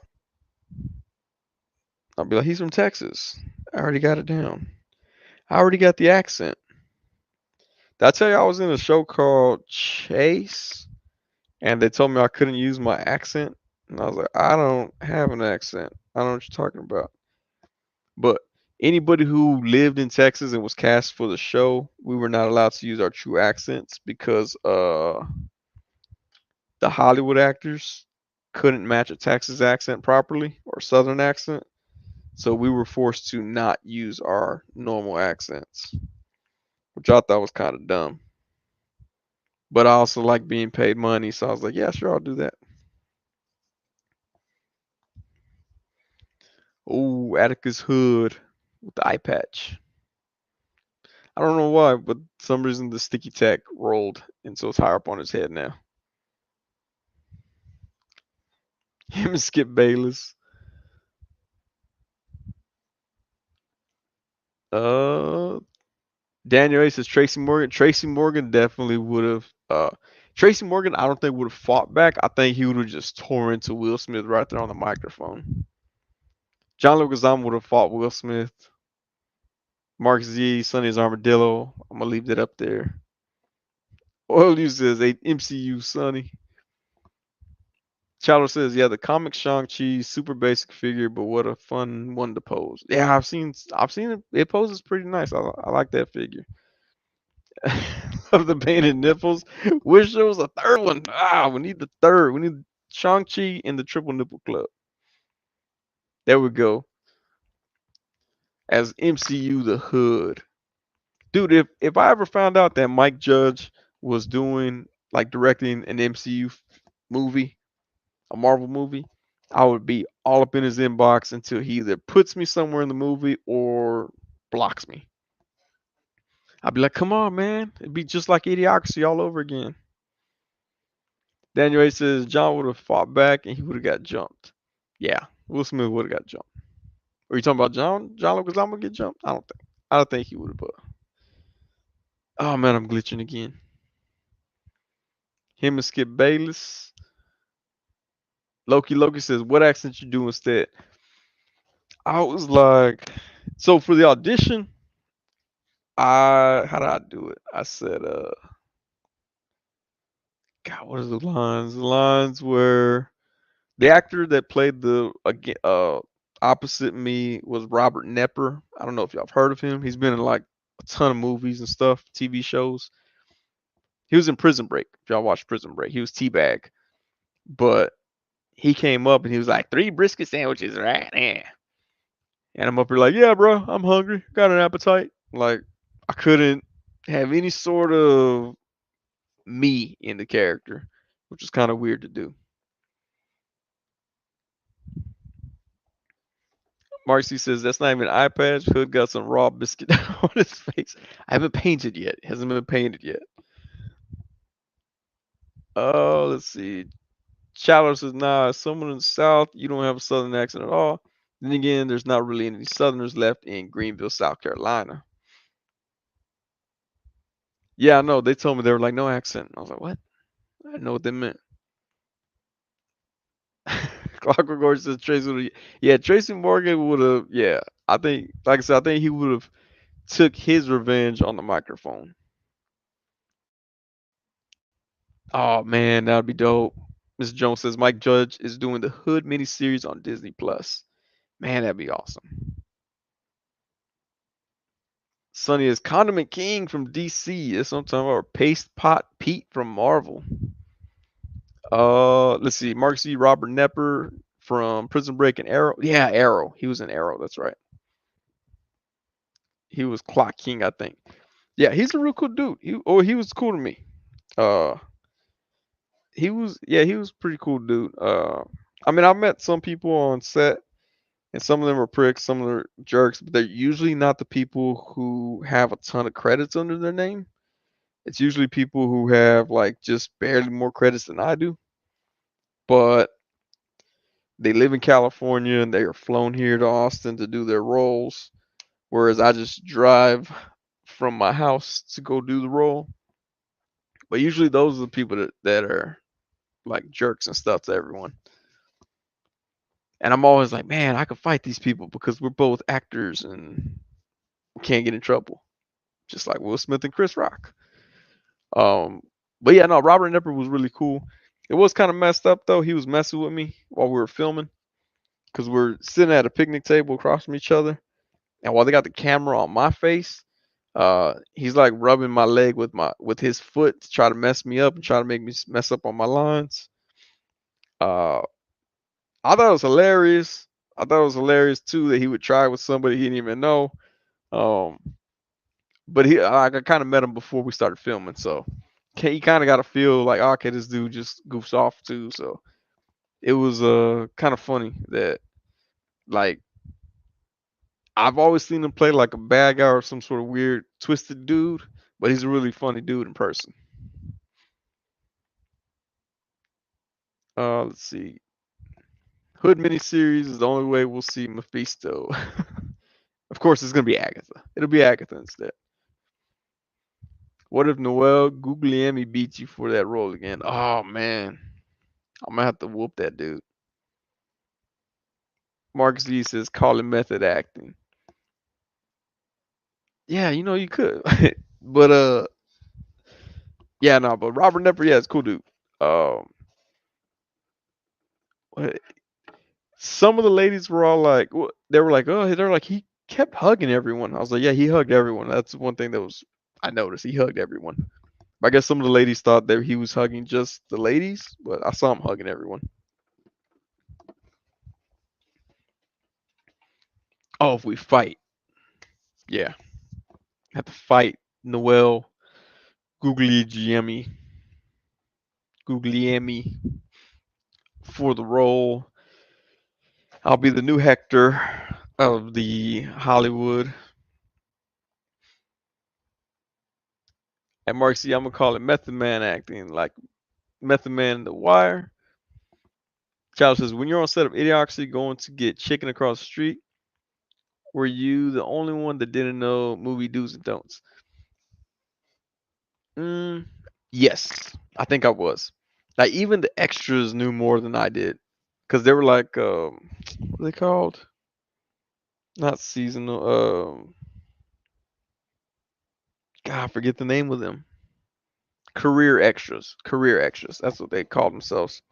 I'll be like, he's from Texas. I already got it down. I already got the accent. Did I tell you I was in a show called Chase? And they told me I couldn't use my accent. And I was like, I don't have an accent. I don't know what you're talking about. But anybody who lived in Texas and was cast for the show, we were not allowed to use our true accents because the Hollywood actors couldn't match a Texas accent properly or Southern accent. So we were forced to not use our normal accents, which I thought was kind of dumb. But I also like being paid money, so I was like, yeah, sure, I'll do that. Oh, Atticus Hood with the eye patch. I don't know why, but for some reason the sticky tack rolled, and so it's higher up on his head now. Him and Skip Bayless. Uh, Daniel A says Tracy Morgan. Tracy Morgan definitely would have. Tracy Morgan, I don't think would have fought back. I think he would have just tore into Will Smith right there on the microphone. John Leguizamo would have fought Will Smith. Mark Z, Sonny's Armadillo. I'm gonna leave that up there. Oil you says a MCU Sonny. Chowder says, yeah, the comic Shang-Chi, super basic figure, but what a fun one to pose. Yeah, I've seen it. It poses pretty nice. I like that figure. Of the painted nipples. Wish there was a third one. We need the third. We need Shang-Chi and the Triple Nipple Club. There we go. As MCU the Hood. Dude, if I ever found out that Mike Judge was doing like directing an MCU movie, a Marvel movie, I would be all up in his inbox until he either puts me somewhere in the movie or blocks me. I'd be like, come on, man. It'd be just like Idiocracy all over again. Daniel A says John would have fought back and he would have got jumped. Yeah, Will Smith would have got jumped. Are you talking about John? John Leguizamo get jumped? I don't think. I don't think he would have. Oh man, I'm glitching again. Him and Skip Bayless. Loki says, what accent you do instead? I was like, so for the audition, how did I do it? I said, God, what are the lines? The lines were the actor that played the opposite me was Robert Nepper. I don't know if y'all have heard of him. He's been in like a ton of movies and stuff, TV shows. He was in Prison Break. If y'all watched Prison Break, he was Teabag. But he came up and he was like, 3 brisket sandwiches, right? Yeah. And I'm up here like, yeah, bro, I'm hungry. Got an appetite. Like, I couldn't have any sort of me in the character, which is kind of weird to do. Marcy says that's not even an eye patch. Hood got some raw biscuit on his face. I haven't painted yet. It hasn't been painted yet. Oh, let's see. Shallow says, nah, someone in the South, you don't have a Southern accent at all. Then again, there's not really any Southerners left in Greenville, South Carolina. Yeah, I know. They told me they were like, no accent. I was like, what? I didn't know what they meant. Clockwork Orange says Tracy would have, yeah, Tracy Morgan would have, yeah. I think, like I said, I think he would have took his revenge on the microphone. Oh man, that'd be dope. Mr. Jones says Mike Judge is doing the Hood miniseries on Disney Plus. Man, that'd be awesome. Sonny is Condiment King from DC. That's what I'm talking about. Paste Pot Pete from Marvel. Let's see. Mark C. Robert Nepper from Prison Break and Arrow. Yeah, Arrow. He was in Arrow. That's right. He was Clock King, I think. Yeah, he's a real cool dude. He was cool to me. Uh, he was pretty cool dude. I mean, I met some people on set, and some of them are pricks, some of them are jerks, but they're usually not the people who have a ton of credits under their name. It's usually people who have like just barely more credits than I do, but they live in California and they are flown here to Austin to do their roles, whereas I just drive from my house to go do the role. But usually those are the people that are like jerks and stuff to everyone. And I'm always like, man, I could fight these people because we're both actors and we can't get in trouble. Just like Will Smith and Chris Rock. Um, but yeah, no, Robert Nepper was really cool. It was kind of messed up though. He was messing with me while we were filming because we're sitting at a picnic table across from each other, and while they got the camera on my face, he's like rubbing my leg with his foot to try to mess me up and try to make me mess up on my lines. Uh, I thought it was hilarious. I thought it was hilarious too that he would try with somebody he didn't even know. Um, but I kind of met him before we started filming, so he kind of got to feel like, oh, okay, this dude just goofs off too. So it was kind of funny that like I've always seen him play like a bad guy or some sort of weird twisted dude, but he's a really funny dude in person. Let's see. Hood miniseries is the only way we'll see Mephisto. Of course, it's gonna be Agatha. It'll be Agatha instead. What if Noel Guglielmi beats you for that role again? Oh man, I'm gonna have to whoop that dude. Marcus Lee says call it method acting. Yeah, you know you could, but yeah, no, but Robert Nepper, yeah, it's cool dude. Um, some of the ladies were all like, they were like, oh, they're like he kept hugging everyone. I was like, yeah, he hugged everyone. That's one thing that was I noticed. He hugged everyone. I guess some of the ladies thought that he was hugging just the ladies, but I saw him hugging everyone. Oh, if we fight, yeah, have to fight Noel Guglielmi, Guglielmi for the role. I'll be the new Hector of the Hollywood. And Mark C, I'm gonna call it Method Man acting, like Method Man in The Wire. Child says, when you're on set of Idiocracy going to get chicken across the street, were you the only one that didn't know movie do's and don'ts? Mm, yes, I think I was. Like even the extras knew more than I did, because they were like, what are they called? Not seasonal. God, I forget the name of them. Career extras. Career extras. That's what they call themselves.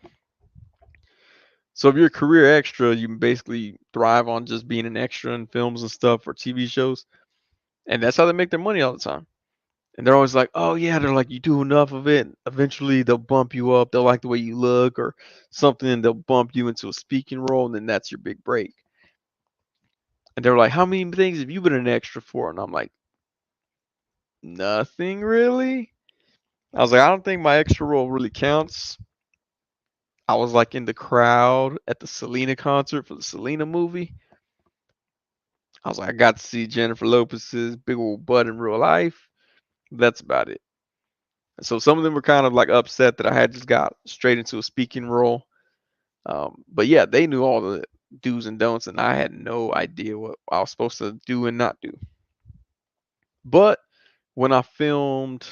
So if you're a career extra, you basically thrive on just being an extra in films and stuff or TV shows, and that's how they make their money all the time. And they're always like, "Oh yeah," they're like, "You do enough of it, eventually they'll bump you up. They'll like the way you look or something, and they'll bump you into a speaking role, and then that's your big break." And they're like, "How many things have you been an extra for?" And I'm like, "Nothing really." I was like, "I don't think my extra role really counts." I was like in the crowd at the Selena concert for the Selena movie. I was like, I got to see Jennifer Lopez's big old butt in real life. That's about it. And so some of them were kind of like upset that I had just got straight into a speaking role. But yeah, they knew all the do's and don'ts, and I had no idea what I was supposed to do and not do. But when I filmed,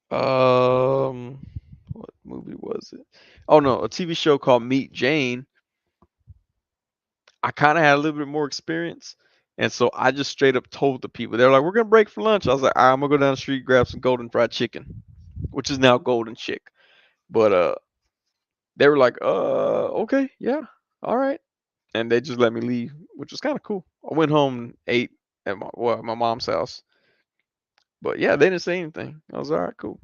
um, what movie was it? Oh no, a TV show called Meet Jane. I kind of had a little bit more experience, And so I just straight up told the people, they're like, "We're gonna break for lunch." I was like, "All right, I'm gonna go down the street, grab some golden fried chicken," which is now Golden Chick. But they were like, okay, yeah, all right," and they just let me leave, which was kind of cool. I went home and ate at my mom's house. But yeah, they didn't say anything. I was all right, cool.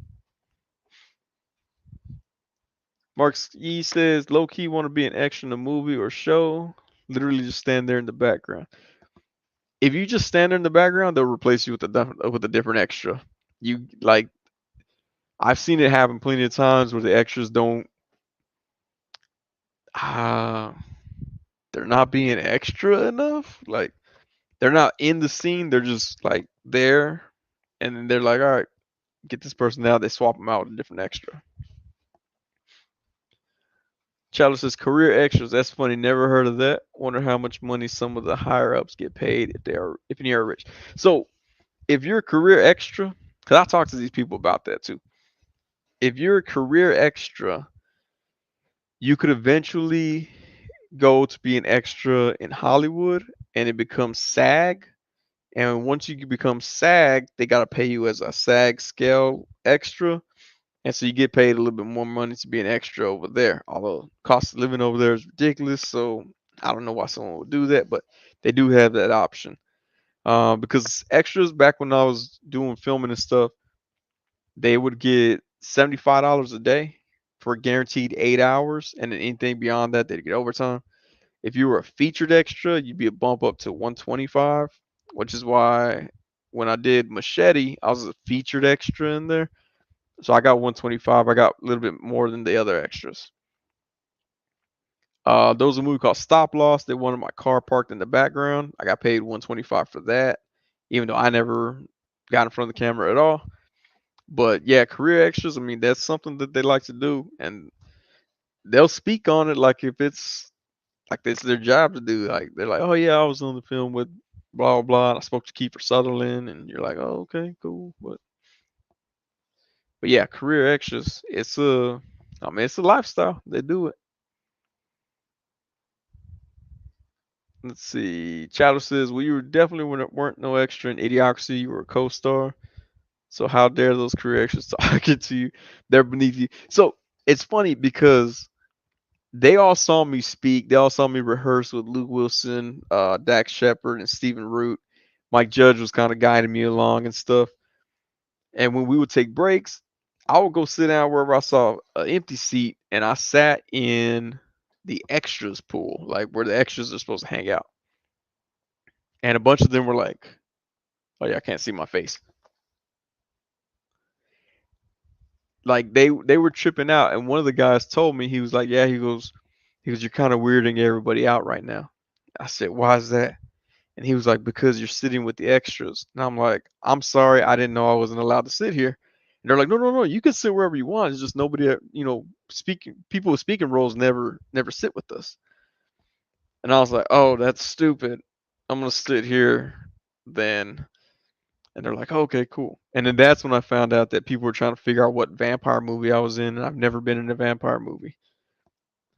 Marks E says, "Low key want to be an extra in a movie or show. Literally just stand there in the background." If you just stand there in the background, they'll replace you with with a different extra. You like I've seen it happen plenty of times where the extras don't uh they're not being extra enough. Like they're not in the scene, they're just like there, and then they're like, "All right, get this person out." They swap them out with a different extra. Chalice says career extras. That's funny. Never heard of that. Wonder how much money some of the higher ups get paid if they are rich. So if you're a career extra, because I talk to these people about that too. If you're a career extra, you could eventually go to be an extra in Hollywood, and it becomes SAG. And once you become SAG, they gotta pay you as a SAG scale extra, and so you get paid a little bit more money to be an extra over there. Although cost of living over there is ridiculous, so I don't know why someone would do that, but they do have that option. Because extras back when I was doing filming and stuff, they would get $75 a day for guaranteed 8 hours, and then anything beyond that, they'd get overtime. If you were a featured extra, you'd be a bump up to 125, which is why when I did Machete, I was a featured extra in there. So I got 125. I got a little bit more than the other extras. There was a movie called Stop Loss. They wanted my car parked in the background. I got paid 125 for that, even though I never got in front of the camera at all. But yeah, career extras, I mean, that's something that they like to do, and they'll speak on it like if it's their job to do. Like they're like, "Oh yeah, I was on the film with blah blah blah. And I spoke to Kiefer Sutherland," and you're like, "Oh okay, cool." But yeah, career extras. I mean, it's a lifestyle. They do it. Let's see. Chatter says, "Well, you were definitely weren't no extra in Idiocracy. You were a co-star. So how dare those career extras talking to you? They're beneath you." So it's funny because they all saw me speak. They all saw me rehearse with Luke Wilson, Dax Shepard, and Stephen Root. Mike Judge was kind of guiding me along and stuff. And when we would take breaks, I would go sit down wherever I saw an empty seat, and I sat in the extras pool, like where the extras are supposed to hang out. And a bunch of them were like, "Oh yeah, I can't see my face." Like they were tripping out, and one of the guys told me, he was like, "Yeah," he goes, "You're kind of weirding everybody out right now." I said, "Why is that?" And he was like, "Because you're sitting with the extras." And I'm like, "I'm sorry, I didn't know I wasn't allowed to sit here." And they're like, "No, no, no, you can sit wherever you want. It's just nobody, speaking people with speaking roles never sit with us." And I was like, "Oh, that's stupid. I'm gonna sit here then." And they're like, "Okay, cool." And then that's when I found out that people were trying to figure out what vampire movie I was in, and I've never been in a vampire movie.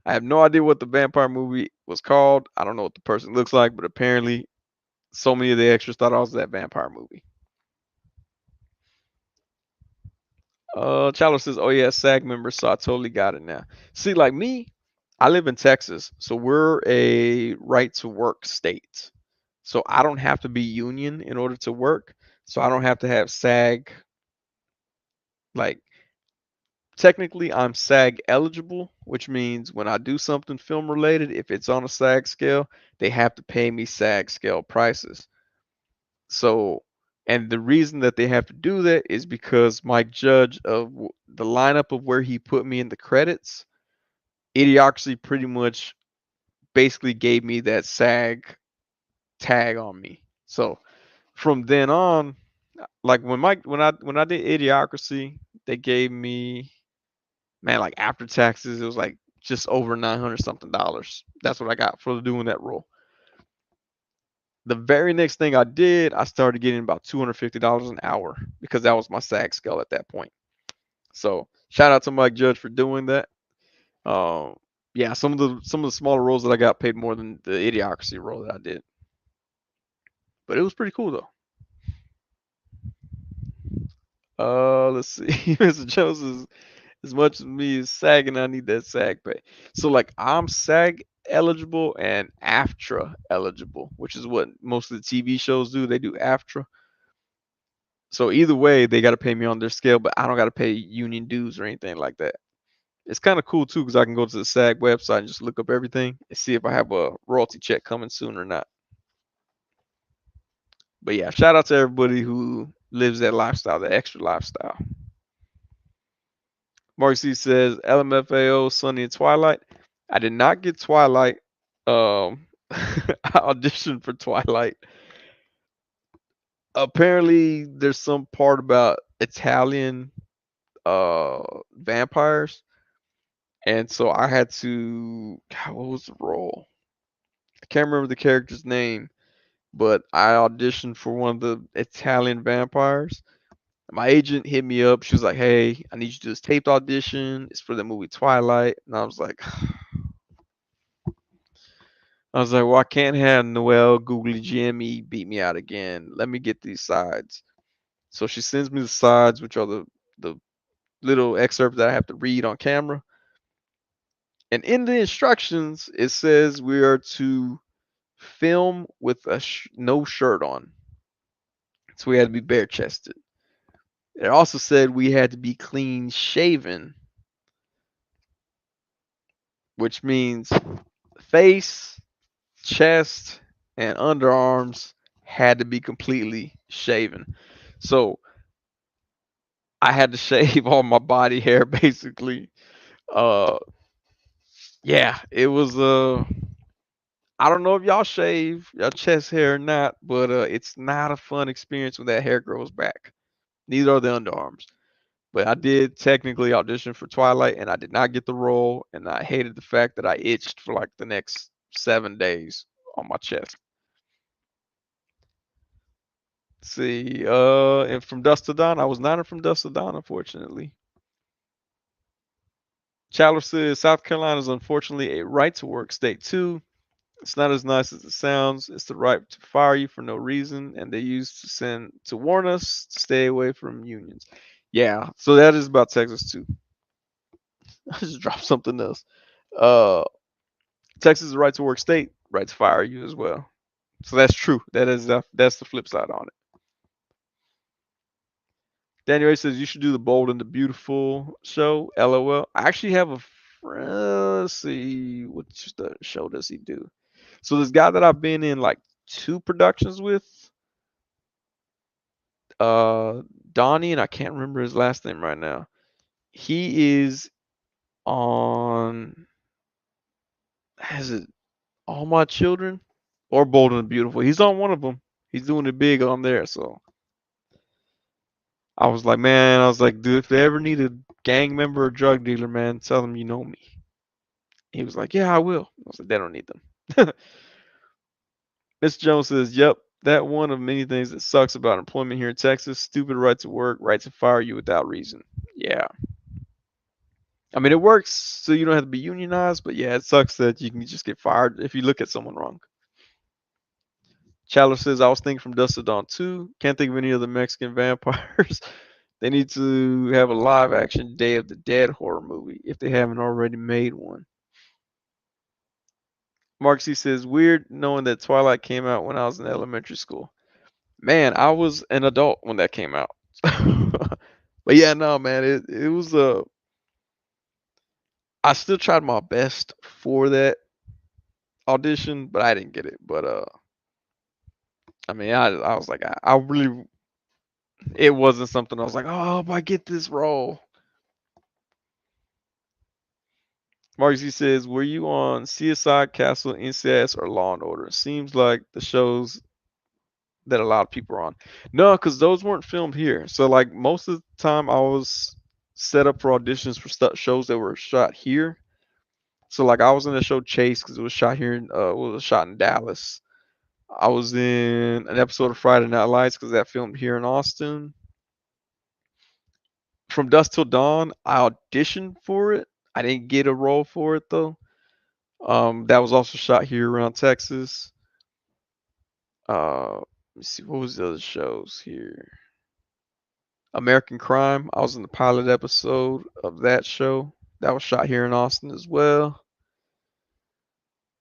I have no idea what the vampire movie was called. I don't know what the person looks like, but apparently so many of the extras thought I was that vampire movie. Chalo says, "Oh yeah, SAG member, so I totally got it now." See, like me, I live in Texas, so we're a right to work state. So I don't have to be union in order to work. So I don't have to have SAG. Like technically, I'm SAG eligible, which means when I do something film related, if it's on a SAG scale, they have to pay me SAG scale prices. So, and the reason that they have to do that is because my judge of the lineup of where he put me in the credits, Idiocracy pretty much basically gave me that SAG tag on me. So from then on, like when I did Idiocracy, they gave me, man, like after taxes, it was like just over 900 something dollars. That's what I got for doing that role. The very next thing I did, I started getting about $250 an hour because that was my SAG scale at that point. So shout out to Mike Judge for doing that. Um, yeah, some of the smaller roles that I got paid more than the Idiocracy role that I did. But it was pretty cool though. Let's see. Mr. Jones is as much as me is sagging, I need that SAG pay. So like I'm SAG eligible and AFTRA eligible, which is what most of the TV shows do. They do AFTRA. So either way, they got to pay me on their scale, but I don't got to pay union dues or anything like that. It's kind of cool too because I can go to the SAG website and just look up everything and see if I have a royalty check coming soon or not. But yeah, shout out to everybody who lives that lifestyle, the extra lifestyle. Mark C says LMFAO, Sunny and Twilight. I did not get Twilight. I auditioned for Twilight. Apparently, there's some part about Italian vampires, and so I had to. God, what was the role? I can't remember the character's name, but I auditioned for one of the Italian vampires. My agent hit me up. She was like, "Hey, I need you to do this taped audition. It's for the movie Twilight." And I was like, "Well, I can't have Noel Googly Jimmy beat me out again. Let me get these sides." So she sends me the sides, which are the little excerpt that I have to read on camera. And in the instructions, it says we are to film with no shirt on. So we had to be bare chested. It also said we had to be clean shaven, which means face, chest, and underarms had to be completely shaven. So I had to shave all my body hair basically. Uh yeah, it was I don't know if y'all shave your chest hair or not, but it's not a fun experience when that hair grows back. Neither are the underarms. But I did technically audition for Twilight and I did not get the role and I hated the fact that I itched for like the next 7 days on my chest. See, and from Dust to Dawn, I was not in From Dust to Dawn, unfortunately. Chandler says South Carolina is unfortunately a right to work state too. It's not as nice as it sounds. It's the right to fire you for no reason, and they used to send to warn us to stay away from unions. Yeah, so that is about Texas too. I just dropped something else. Uh, Texas is a right to work state, right to fire you as well. So that's true. That's the flip side on it. Daniel A says you should do the Bold and the Beautiful show. LOL. I actually have a friend. Let's see, which the show does he do? So this guy that I've been in like 2 productions with, uh, Donnie, and I can't remember his last name right now. He is on. Has it All My Children or Bold and the Beautiful? He's on one of them. He's doing it big on there. So I was like, man, I was like, dude, if they ever need a gang member or drug dealer, man, tell them you know me. He was like, yeah, I will. I was like, they don't need them. Mr. Jones says, yep, that one of many things that sucks about employment here in Texas. Stupid right to work, right to fire you without reason. Yeah. I mean, it works so you don't have to be unionized, but yeah, it sucks that you can just get fired if you look at someone wrong. Chandler says, I was thinking from Dust to Dawn 2. Can't think of any other Mexican vampires. They need to have a live action Day of the Dead horror movie if they haven't already made one. Mark C says, weird knowing that Twilight came out when I was in elementary school. Man, I was an adult when that came out. But yeah, no, man, it was I still tried my best for that audition, but I didn't get it. But I mean, I was like, I really, it wasn't something I was like, oh, if I get this role. Marcy says, were you on CSI, Castle, NCIS, or Law and Order? Seems like the shows that a lot of people are on. No, because those weren't filmed here. So like most of the time, I was set up for auditions for shows that were shot here. So like I was in the show Chase because it was shot here in it was shot in Dallas. I was in an episode of Friday Night Lights because that filmed here in Austin. From Dusk Till Dawn, I auditioned for it. I didn't get a role for it though. That was also shot here around Texas. Uh, me see, what was the other shows here? American Crime. I was in the pilot episode of that show. That was shot here in Austin as well.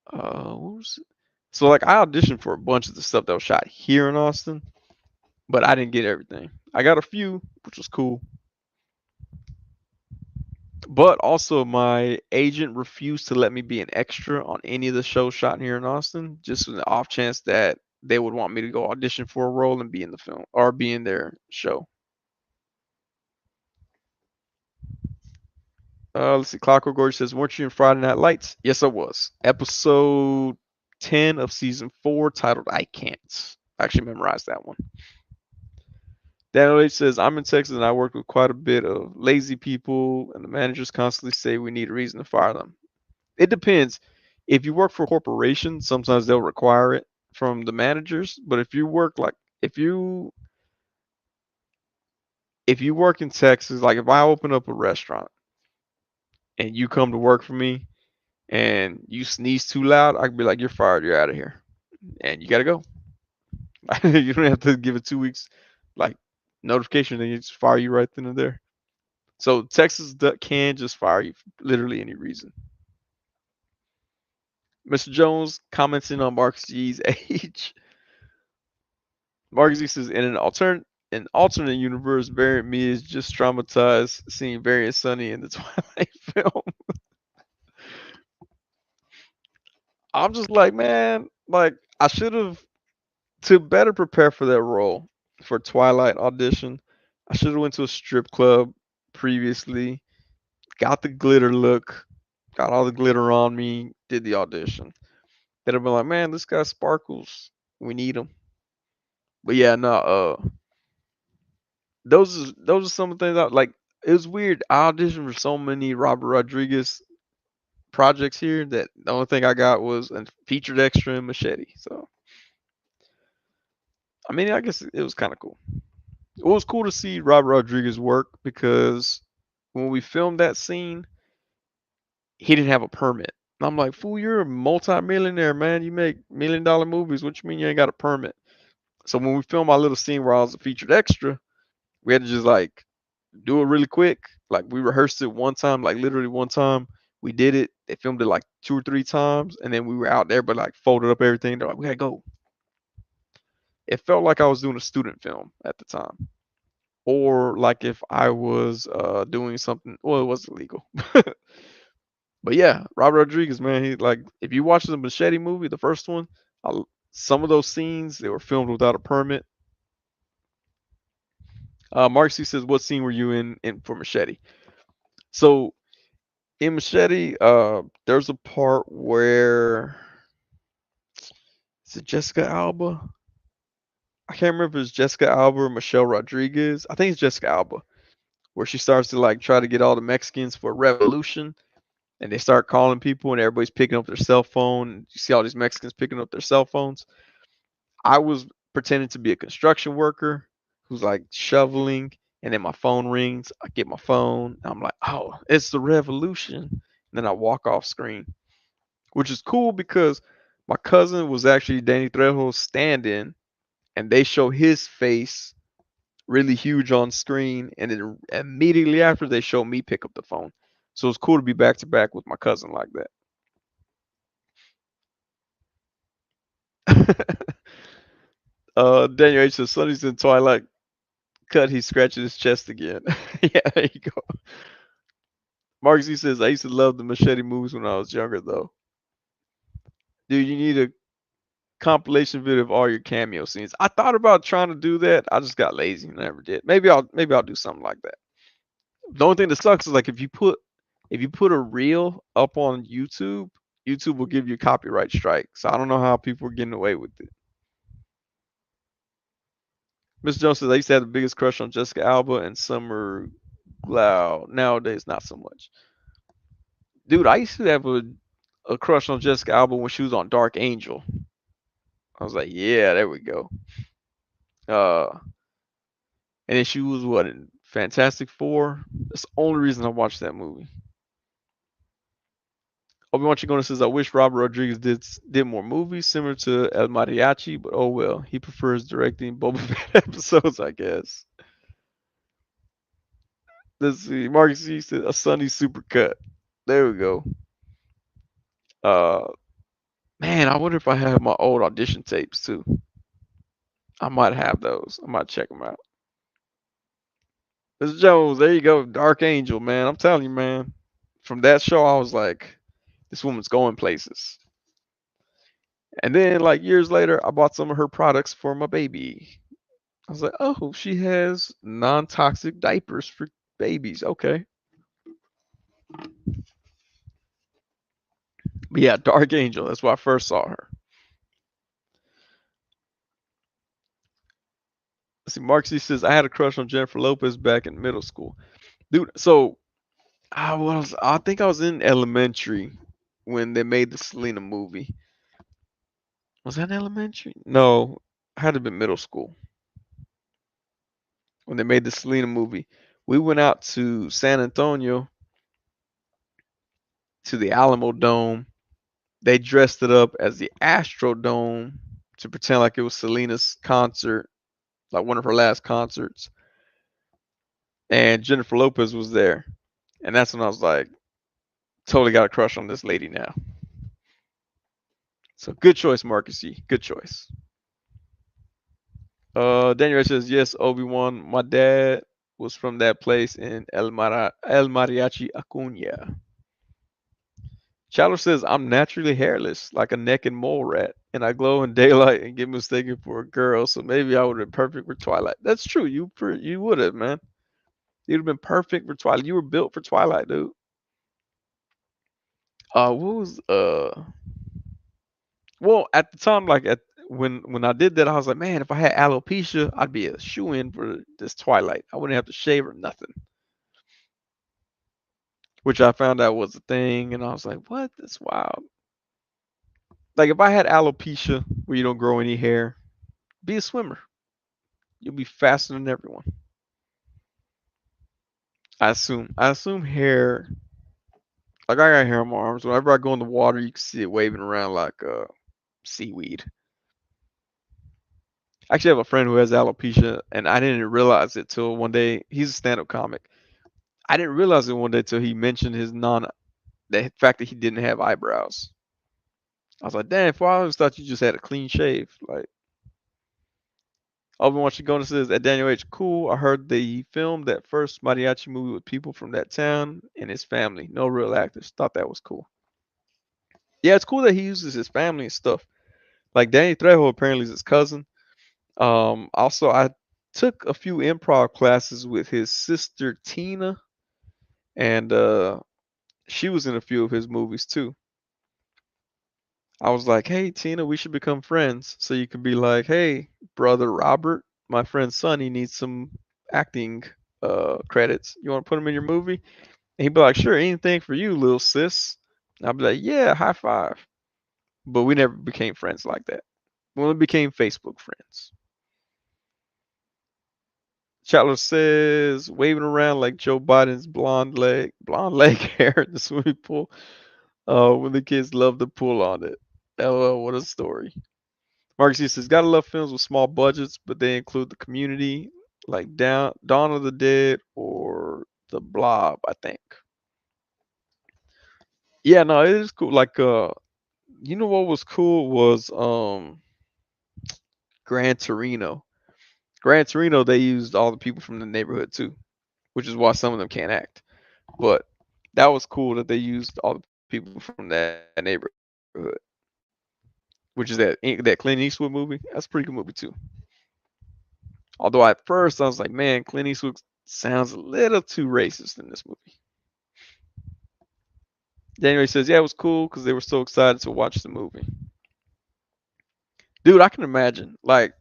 What was it? So like I auditioned for a bunch of the stuff that was shot here in Austin, but I didn't get everything. I got a few, which was cool. But also my agent refused to let me be an extra on any of the shows shot here in Austin, just with the off chance that they would want me to go audition for a role and be in the film or be in their show. Let's see. Clockwork Orange says, "Weren't you in Friday Night Lights?" Yes, I was. Episode 10 of season 4, titled "I Can't." I actually memorized that one. Daniel H says, "I'm in Texas and I work with quite a bit of lazy people, and the managers constantly say we need a reason to fire them." It depends. If you work for a corporation, sometimes they'll require it from the managers. But if you work like if you work in Texas, like if I open up a restaurant and you come to work for me and you sneeze too loud, I can be like, "You're fired. You're out of here," and you gotta go. You don't have to give it 2 weeks, like notification, and you just fire you right then and there. So Texas can just fire you for literally any reason. Mr. Jones commenting on Mark G's age. Mark Z says, "In an alternate universe, Variant Me is just traumatized seeing Variant Sonny in the Twilight film." I'm just like, man, like I should have, to better prepare for that role for Twilight audition. I should have went to a strip club previously, got the glitter look, got all the glitter on me, did the audition. They'd have been like, "Man, this guy sparkles. We need him." But yeah, no, those are some of the things I like. It was weird. I auditioned for so many Robert Rodriguez projects here that the only thing I got was a featured extra in Machete. So I mean, I guess it was kind of cool. It was cool to see Robert Rodriguez work because when we filmed that scene, he didn't have a permit. And I'm like, "Fool, you're a multi-millionaire, man. You make $1 million movies. What you mean you ain't got a permit?" So when we filmed our little scene where I was a featured extra, we had to just like do it really quick. Like we rehearsed it one time, like literally one time. We did it. They filmed it like 2 or 3 times, and then we were out there, but like folded up everything. They're like, "We gotta go." It felt like I was doing a student film at the time, or like if I was doing something. Well, it was illegal, but yeah, Robert Rodriguez, man, he like if you watch the Machete movie, the first one, I, some of those scenes they were filmed without a permit. Mark C says, "What scene were you in for Machete?" So in Machete, there's a part where is it Jessica Alba? I can't remember if it's Jessica Alba or Michelle Rodriguez. I think it's Jessica Alba, where she starts to like try to get all the Mexicans for a revolution, and they start calling people, and everybody's picking up their cell phone. And you see all these Mexicans picking up their cell phones. I was pretending to be a construction worker who's like shoveling, and then my phone rings. I get my phone. I'm like, "Oh, it's the revolution." And then I walk off screen, which is cool because my cousin was actually Danny Trejo's stand-in, and they show his face really huge on screen, and then immediately after they show me pick up the phone. So it's cool to be back to back with my cousin like that. Daniel H says Sonny's in Twilight. Cut. He's scratching his chest again. Yeah, there you go. Mark Z says I used to love the Machete movies when I was younger, though. Dude, you need a compilation video of all your cameo scenes. I thought about trying to do that. I just got lazy and never did. Maybe I'll do something like that. The only thing that sucks is like if you put a reel up on YouTube, YouTube will give you a copyright strike. So I don't know how people are getting away with it. Mr. Jones says I used to have the biggest crush on Jessica Alba and Summer Glau. Nowadays, not so much. Dude, I used to have a crush on Jessica Alba when she was on Dark Angel. I was like, yeah, there we go. Uh, and then she was what in Fantastic Four. That's the only reason I watched that movie. Obi-Wan Chigona says, I wish Robert Rodriguez did more movies similar to El Mariachi, but oh well. He prefers directing Boba Fett episodes, I guess. Let's see. Marcus C said, a Sunny supercut. There we go. Uh, Man, I wonder if I have my old audition tapes too. I might have those. I might check them out. Mr. Jones, there you go. Dark Angel, man. I'm telling you, man. From that show, I was like, this woman's going places. And then, like years later, I bought some of her products for my baby. I was like, oh, she has non-toxic diapers for babies. Okay. But yeah, Dark Angel. That's where I first saw her. Let's see, Mark C says, I had a crush on Jennifer Lopez back in middle school. Dude, so I think I was in elementary when they made the Selena movie. Was that in elementary? No, I had to be middle school when they made the Selena movie. We went out to San Antonio to the Alamo Dome. They dressed it up as the Astrodome to pretend like it was Selena's concert, like one of her last concerts. And Jennifer Lopez was there. And that's when I was like, totally got a crush on this lady now. So good choice, Marcus E. Good choice. Daniel says, yes, Obi-Wan. My dad was from that place in El Mariachi Acuña. Chandler says, I'm naturally hairless, like a naked mole rat, and I glow in daylight and get mistaken for a girl, so maybe I would have been perfect for Twilight. That's true. You would have, man. You'd have been perfect for Twilight. You were built for Twilight, dude. What was well, at the time, like when I did that, I was like, man, if I had alopecia, I'd be a shoe in for this Twilight. I wouldn't have to shave or nothing. Which I found out was a thing, and I was like, what? That's wild. Like if I had alopecia where you don't grow any hair, be a swimmer. You'll be faster than everyone. I assume. I assume hair. Like I got hair on my arms. Whenever I go in the water, you can see it waving around like seaweed. I actually have a friend who has alopecia, and I didn't realize it till one day. He's a stand-up comic. I didn't realize it one day till he mentioned the fact that he didn't have eyebrows. I was like, damn, for I always thought you just had a clean shave. Like Obi-Wan Shigona says at Daniel H. Cool. I heard they filmed that first mariachi movie with people from that town and his family. No real actors. Thought that was cool. Yeah, it's cool that he uses his family and stuff. Like Danny Trejo apparently is his cousin. Also I took a few improv classes with his sister Tina, and she was in a few of his movies too. I was like, hey Tina, we should become friends. So you could be like, hey, brother Robert, my friend Sonny needs some acting credits. You want to put him in your movie? And he'd be like, sure, anything for you, little sis. And I'd be like, yeah, high five. But we never became friends like that. We only became Facebook friends. Chatler says, waving around like Joe Biden's blonde leg hair in the swimming pool. When the kids love to pull on it. LOL, what a story. Marcus says, gotta love films with small budgets, but they include the community, like Dawn of the Dead or The Blob, I think. Yeah, no, it is cool. Like you know what was cool was Gran Torino. Gran Torino, they used all the people from the neighborhood too, which is why some of them can't act. But that was cool that they used all the people from that neighborhood, which is that Clint Eastwood movie. That's a pretty good movie too. Although at first I was like, man, Clint Eastwood sounds a little too racist in this movie. January says, yeah, it was cool because they were so excited to watch the movie. Dude, I can imagine. Like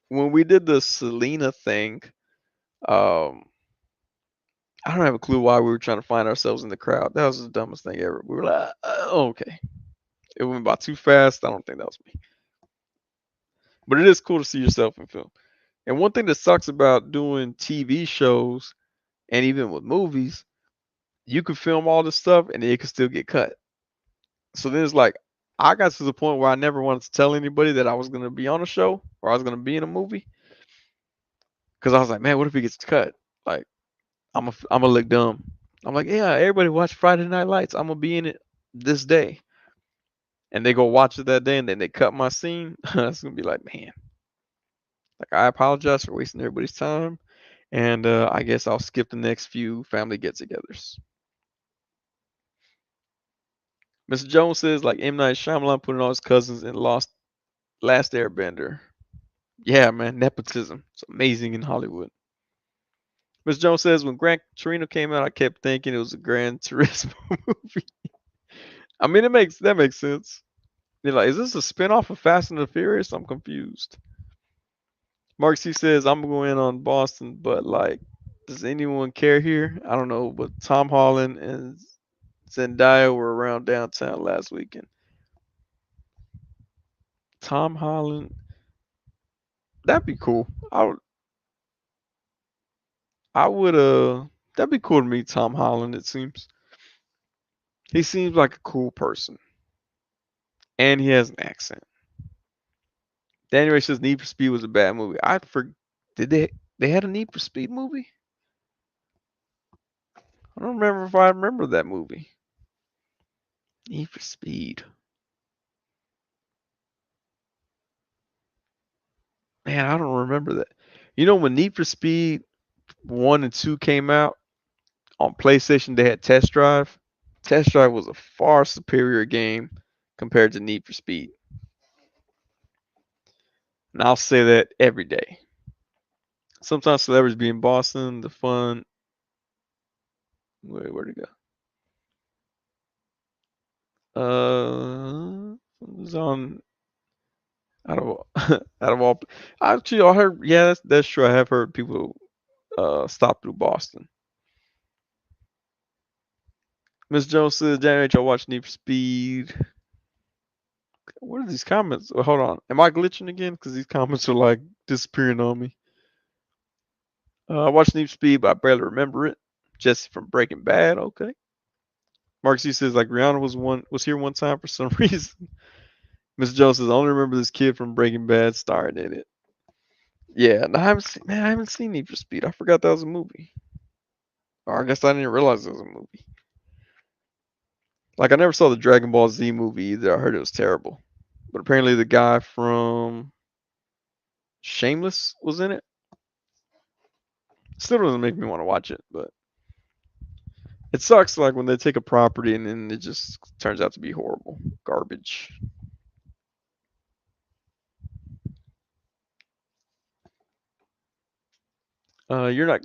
when we did the Selena thing, um, I don't have a clue why we were trying to find ourselves in the crowd. That was the dumbest thing ever. We were like, okay. It went by too fast. I don't think that was me. But it is cool to see yourself in film. And one thing that sucks about doing TV shows and even with movies, you can film all this stuff and it can still get cut. So then it's like I got to the point where I never wanted to tell anybody that I was gonna be on a show or I was gonna be in a movie because I was like, man, what if he gets cut? Like I'm gonna look dumb. I'm like, yeah, everybody watch Friday Night Lights. I'm gonna be in it this day, and they go watch it that day, and then they cut my scene. It's gonna be like, man, like I apologize for wasting everybody's time, and I guess I'll skip the next few family get-togethers. Mr. Jones says like M Night Shyamalan putting all his cousins in Lost Last Airbender. Yeah, man, nepotism. It's amazing in Hollywood. Mr. Jones says when Gran Torino came out, I kept thinking it was a Gran Turismo movie. I mean, that makes sense. You're like, is this a spinoff of Fast and the Furious? I'm confused. Mark C says I'm going on Boston, but like, does anyone care here? I don't know, but Tom Holland and Zendaya were around downtown last weekend. Tom Holland, that'd be cool. I would that'd be cool to meet Tom Holland. It seems he seems like a cool person, and he has an accent. Daniel Ray says Need for Speed was a bad movie. I for did they had a Need for Speed movie? I don't remember if I remember that movie. Need for Speed. Man, I don't remember that. You know when Need for Speed 1 and 2 came out on PlayStation, they had Test Drive. Test Drive was a far superior game compared to Need for Speed. And I'll say that every day. Sometimes celebrities be in Boston, the fun. Where'd it go? It was on out of out of all. Actually, I heard. Yeah, that's true. I have heard people stop through Boston. Miss Jones says, "January, I watched Need for Speed." What are these comments? Oh, hold on. Am I glitching again? Because these comments are like disappearing on me. I watched Need for Speed, but I barely remember it. Jesse from Breaking Bad. Okay. Mark C says like Rihanna was here one time for some reason. Miss Jones says I only remember this kid from Breaking Bad starring in it. Yeah, no, I haven't seen Need for Speed. I forgot that was a movie. Or I guess I didn't realize it was a movie. Like I never saw the Dragon Ball Z movie either. I heard it was terrible. But apparently the guy from Shameless was in it. Still doesn't make me want to watch it, but it sucks like when they take a property and then it just turns out to be horrible. Garbage. You're not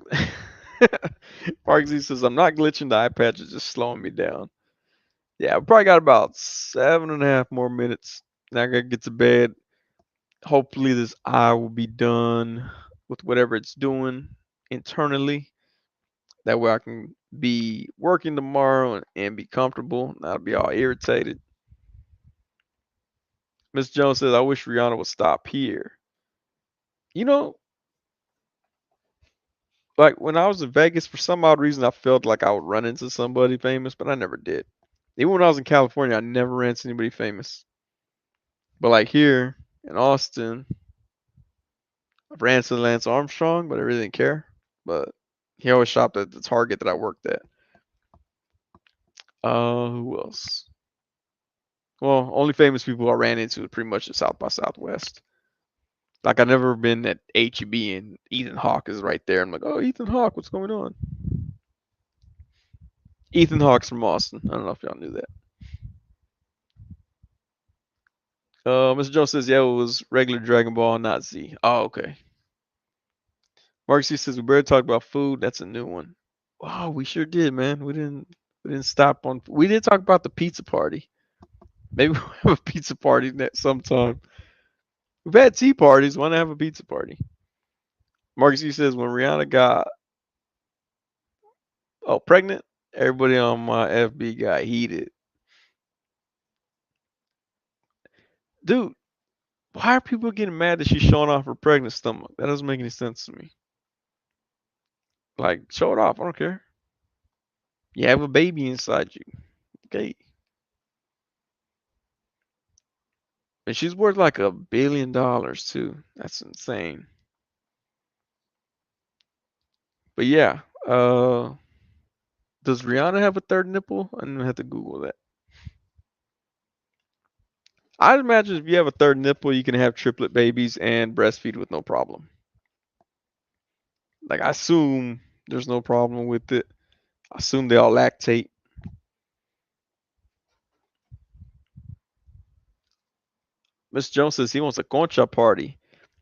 Mark Z says I'm not glitching, the eye patch is just slowing me down. Yeah, I probably got about 7.5 more minutes. Now I gotta get to bed. Hopefully this eye will be done with whatever it's doing internally. That way I can be working tomorrow and be comfortable, not be all irritated. Miss Jones says, I wish Rihanna would stop here. You know, like when I was in Vegas, for some odd reason, I felt like I would run into somebody famous, but I never did. Even when I was in California, I never ran into anybody famous. But like here in Austin, I ran into Lance Armstrong, but I really didn't care. But he always shopped at the Target that I worked at. Who else? Well, only famous people I ran into is pretty much the South by Southwest. Like I've never been at HEB and Ethan Hawke is right there. I'm like, oh, Ethan Hawke, what's going on? Ethan Hawke's from Austin. I don't know if y'all knew that. Mr. Jones says, yeah, it was regular Dragon Ball, not Z. Oh, okay. Mark C says we better talk about food. That's a new one. Wow, we sure did, man. We didn't stop on. We did talk about the pizza party. Maybe we'll have a pizza party next sometime. We've had tea parties. Why not have a pizza party? Mark C says when Rihanna got pregnant, everybody on my FB got heated. Dude, why are people getting mad that she's showing off her pregnant stomach? That doesn't make any sense to me. Like, show it off. I don't care. You have a baby inside you. Okay. And she's worth like $1 billion too. That's insane. But yeah, does Rihanna have a third nipple? I'm gonna have to Google that. I'd imagine if you have a third nipple, you can have triplet babies and breastfeed with no problem. Like I assume there's no problem with it. I assume they all lactate. Mr. Jones says he wants a concha party.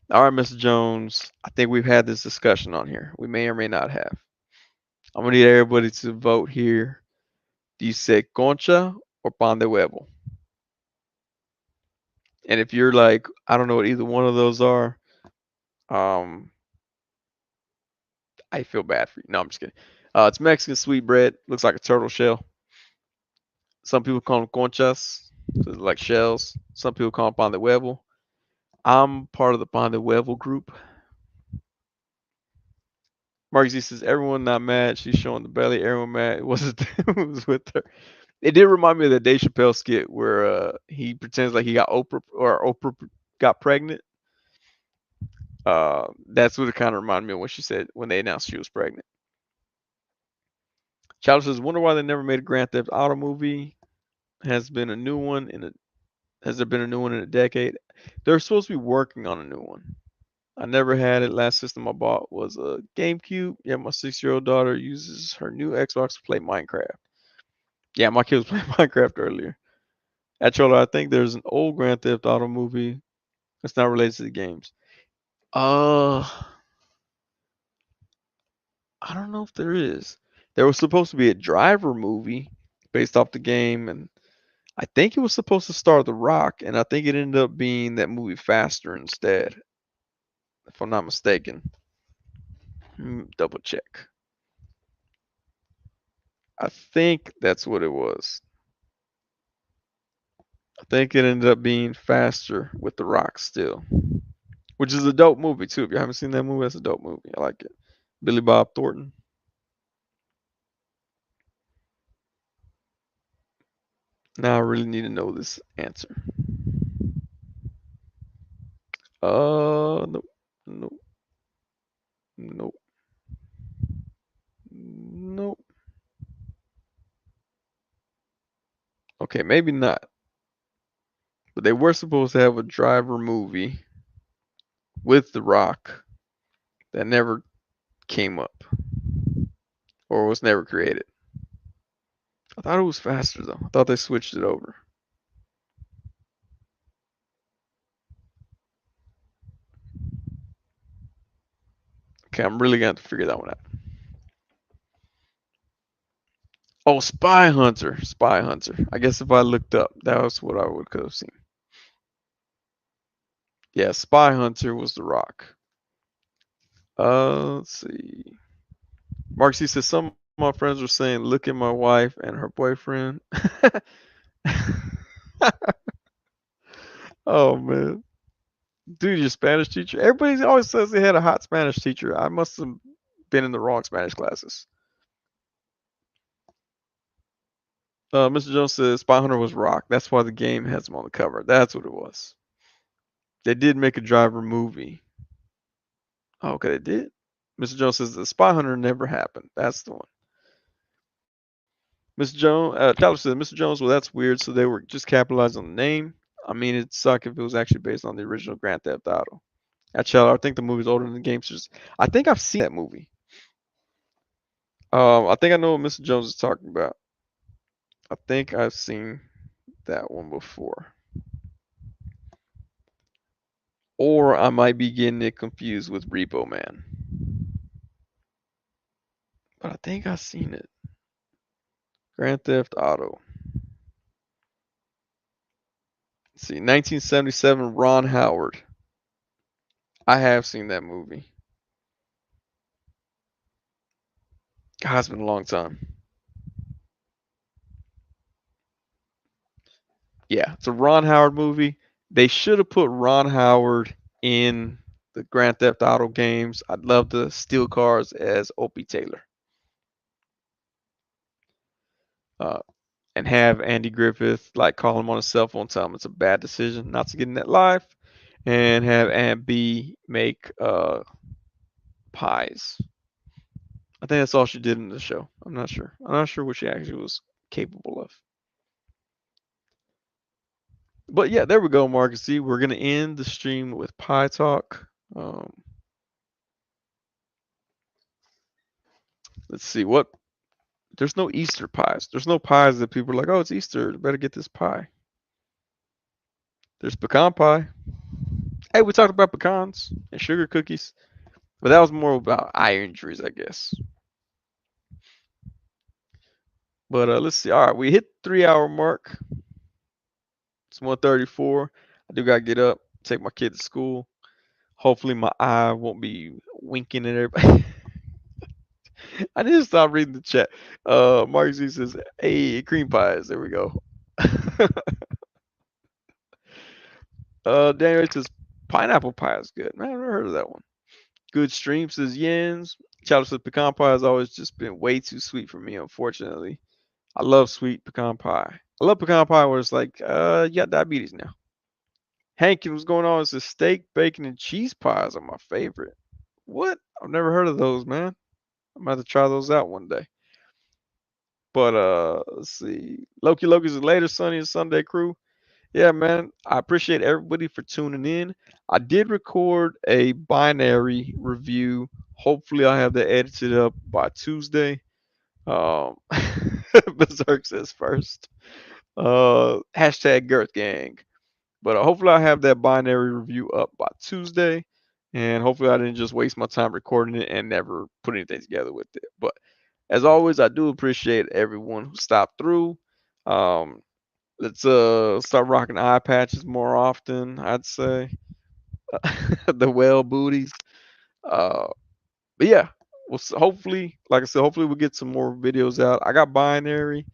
All right, Mr. Jones. I think we've had this discussion on here. We may or may not have. I'm gonna need everybody to vote here. Do you say concha or pan de huevo? And if you're like, I don't know what either one of those are, um, I feel bad for you. No, I'm just kidding. It's Mexican sweetbread. Looks like a turtle shell. Some people call them conchas, so like shells. Some people call them pan de huevo. I'm part of the pan de huevo group. Marcus he says everyone not mad. She's showing the belly. Everyone mad. It wasn't it was with her. It did remind me of the Dave Chappelle skit where he pretends like he got Oprah or Oprah got pregnant. That's what it kind of reminded me of when she said when they announced she was pregnant. Child says, wonder why they never made a Grand Theft Auto movie. Has been a new one in a Has there been a new one in a decade? They're supposed to be working on a new one. I never had it. Last system I bought was a GameCube. Yeah, my 6-year-old daughter uses her new Xbox to play Minecraft. Yeah, my kid was playing Minecraft earlier. Actually, I think there's an old Grand Theft Auto movie that's not related to the games. Uh, I don't know if there is. There was supposed to be a Driver movie based off the game, and I think it was supposed to star The Rock, and I think it ended up being that movie Faster instead, if I'm not mistaken. Double check. I think that's what it was. I think it ended up being Faster with The Rock still, which is a dope movie too. If you haven't seen that movie, that's a dope movie. I like it. Billy Bob Thornton. Now I really need to know this answer. Nope, nope, nope, nope. Okay, maybe not. But they were supposed to have a Driver movie with The Rock that never came up or was never created. I thought it was Faster though. I thought they switched it over. Okay, I'm really gonna have to figure that one out. Oh, Spy Hunter. Spy Hunter. I guess if I looked up, that was what I would have seen. Yeah, Spy Hunter was The Rock. Let's see. Mark C says some of my friends were saying, "Look at my wife and her boyfriend." Oh man, dude, your Spanish teacher. Everybody always says they had a hot Spanish teacher. I must have been in the wrong Spanish classes. Mr. Jones says Spy Hunter was Rock. That's why the game has him on the cover. That's what it was. They did make a Driver movie. Oh, okay, they did. Mr. Jones says the Spy Hunter never happened. That's the one. Mr. Jones, Tyler says, Mr. Jones, well, that's weird. So they were just capitalizing on the name. I mean, it'd suck if it was actually based on the original Grand Theft Auto. Actually, I think the movie's older than the game. I think I've seen that movie. I think I know what Mr. Jones is talking about. I think I've seen that one before. Or I might be getting it confused with Repo Man. But I think I've seen it. Grand Theft Auto. Let's see, 1977, Ron Howard. I have seen that movie. God, it's been a long time. Yeah, it's a Ron Howard movie. They should have put Ron Howard in the Grand Theft Auto games. I'd love to steal cars as Opie Taylor. Uh, and have Andy Griffith like call him on his cell phone, tell him it's a bad decision not to get in that live, and have Aunt B make pies. I think that's all she did in the show. I'm not sure. I'm not sure what she actually was capable of. But yeah, there we go, Marcus. See, we're gonna end the stream with pie talk. Let's see what. There's no Easter pies. There's no pies that people are like, oh, it's Easter. Better get this pie. There's pecan pie. Hey, we talked about pecans and sugar cookies, but that was more about eye injuries, I guess. But let's see. All right, we hit 3 hour mark. It's 1:34. I do gotta get up, take my kid to school. Hopefully my eye won't be winking at everybody. I need to stop reading the chat. Mark Z says, "Hey, cream pies." There we go. Daniel says, "Pineapple pie is good." Man, I've never heard of that one. Good stream says Yens. Chowder says pecan pie has always just been way too sweet for me, unfortunately. I love sweet pecan pie. I love pecan pie where it's like, you got diabetes now. Hank, what's going on? It says steak, bacon, and cheese pies are my favorite. What? I've never heard of those, man. I'm gonna have to try those out one day. But let's see. Loki's later, Sunny and Sunday crew. Yeah, man. I appreciate everybody for tuning in. I did record a binary review. Hopefully I'll have that edited up by Tuesday. Um Berserk says first. Hashtag Girth Gang. But hopefully I have that binary review up by Tuesday. And hopefully I didn't just waste my time recording it and never put anything together with it. But as always, I do appreciate everyone who stopped through. Um, let's start rocking eye patches more often, I'd say. The whale booties. Uh, but yeah, hopefully, like I said, hopefully we'll get some more videos out. I got binary.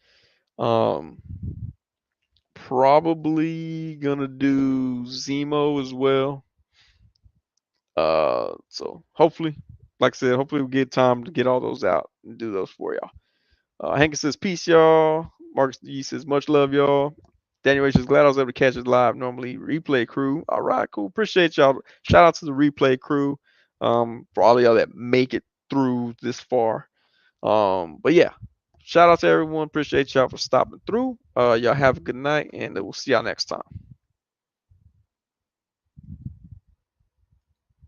Um, Probably gonna do Zemo as well. So hopefully, like I said, hopefully we get time to get all those out and do those for y'all. Hank says peace, y'all. Mark E says much love, y'all. Daniel H says glad I was able to catch it live. Normally replay crew. All right, cool. Appreciate y'all. Shout out to the replay crew. For all of y'all that make it through this far. But yeah, shout out to everyone. Appreciate y'all for stopping through. Y'all have a good night, and we'll see y'all next time.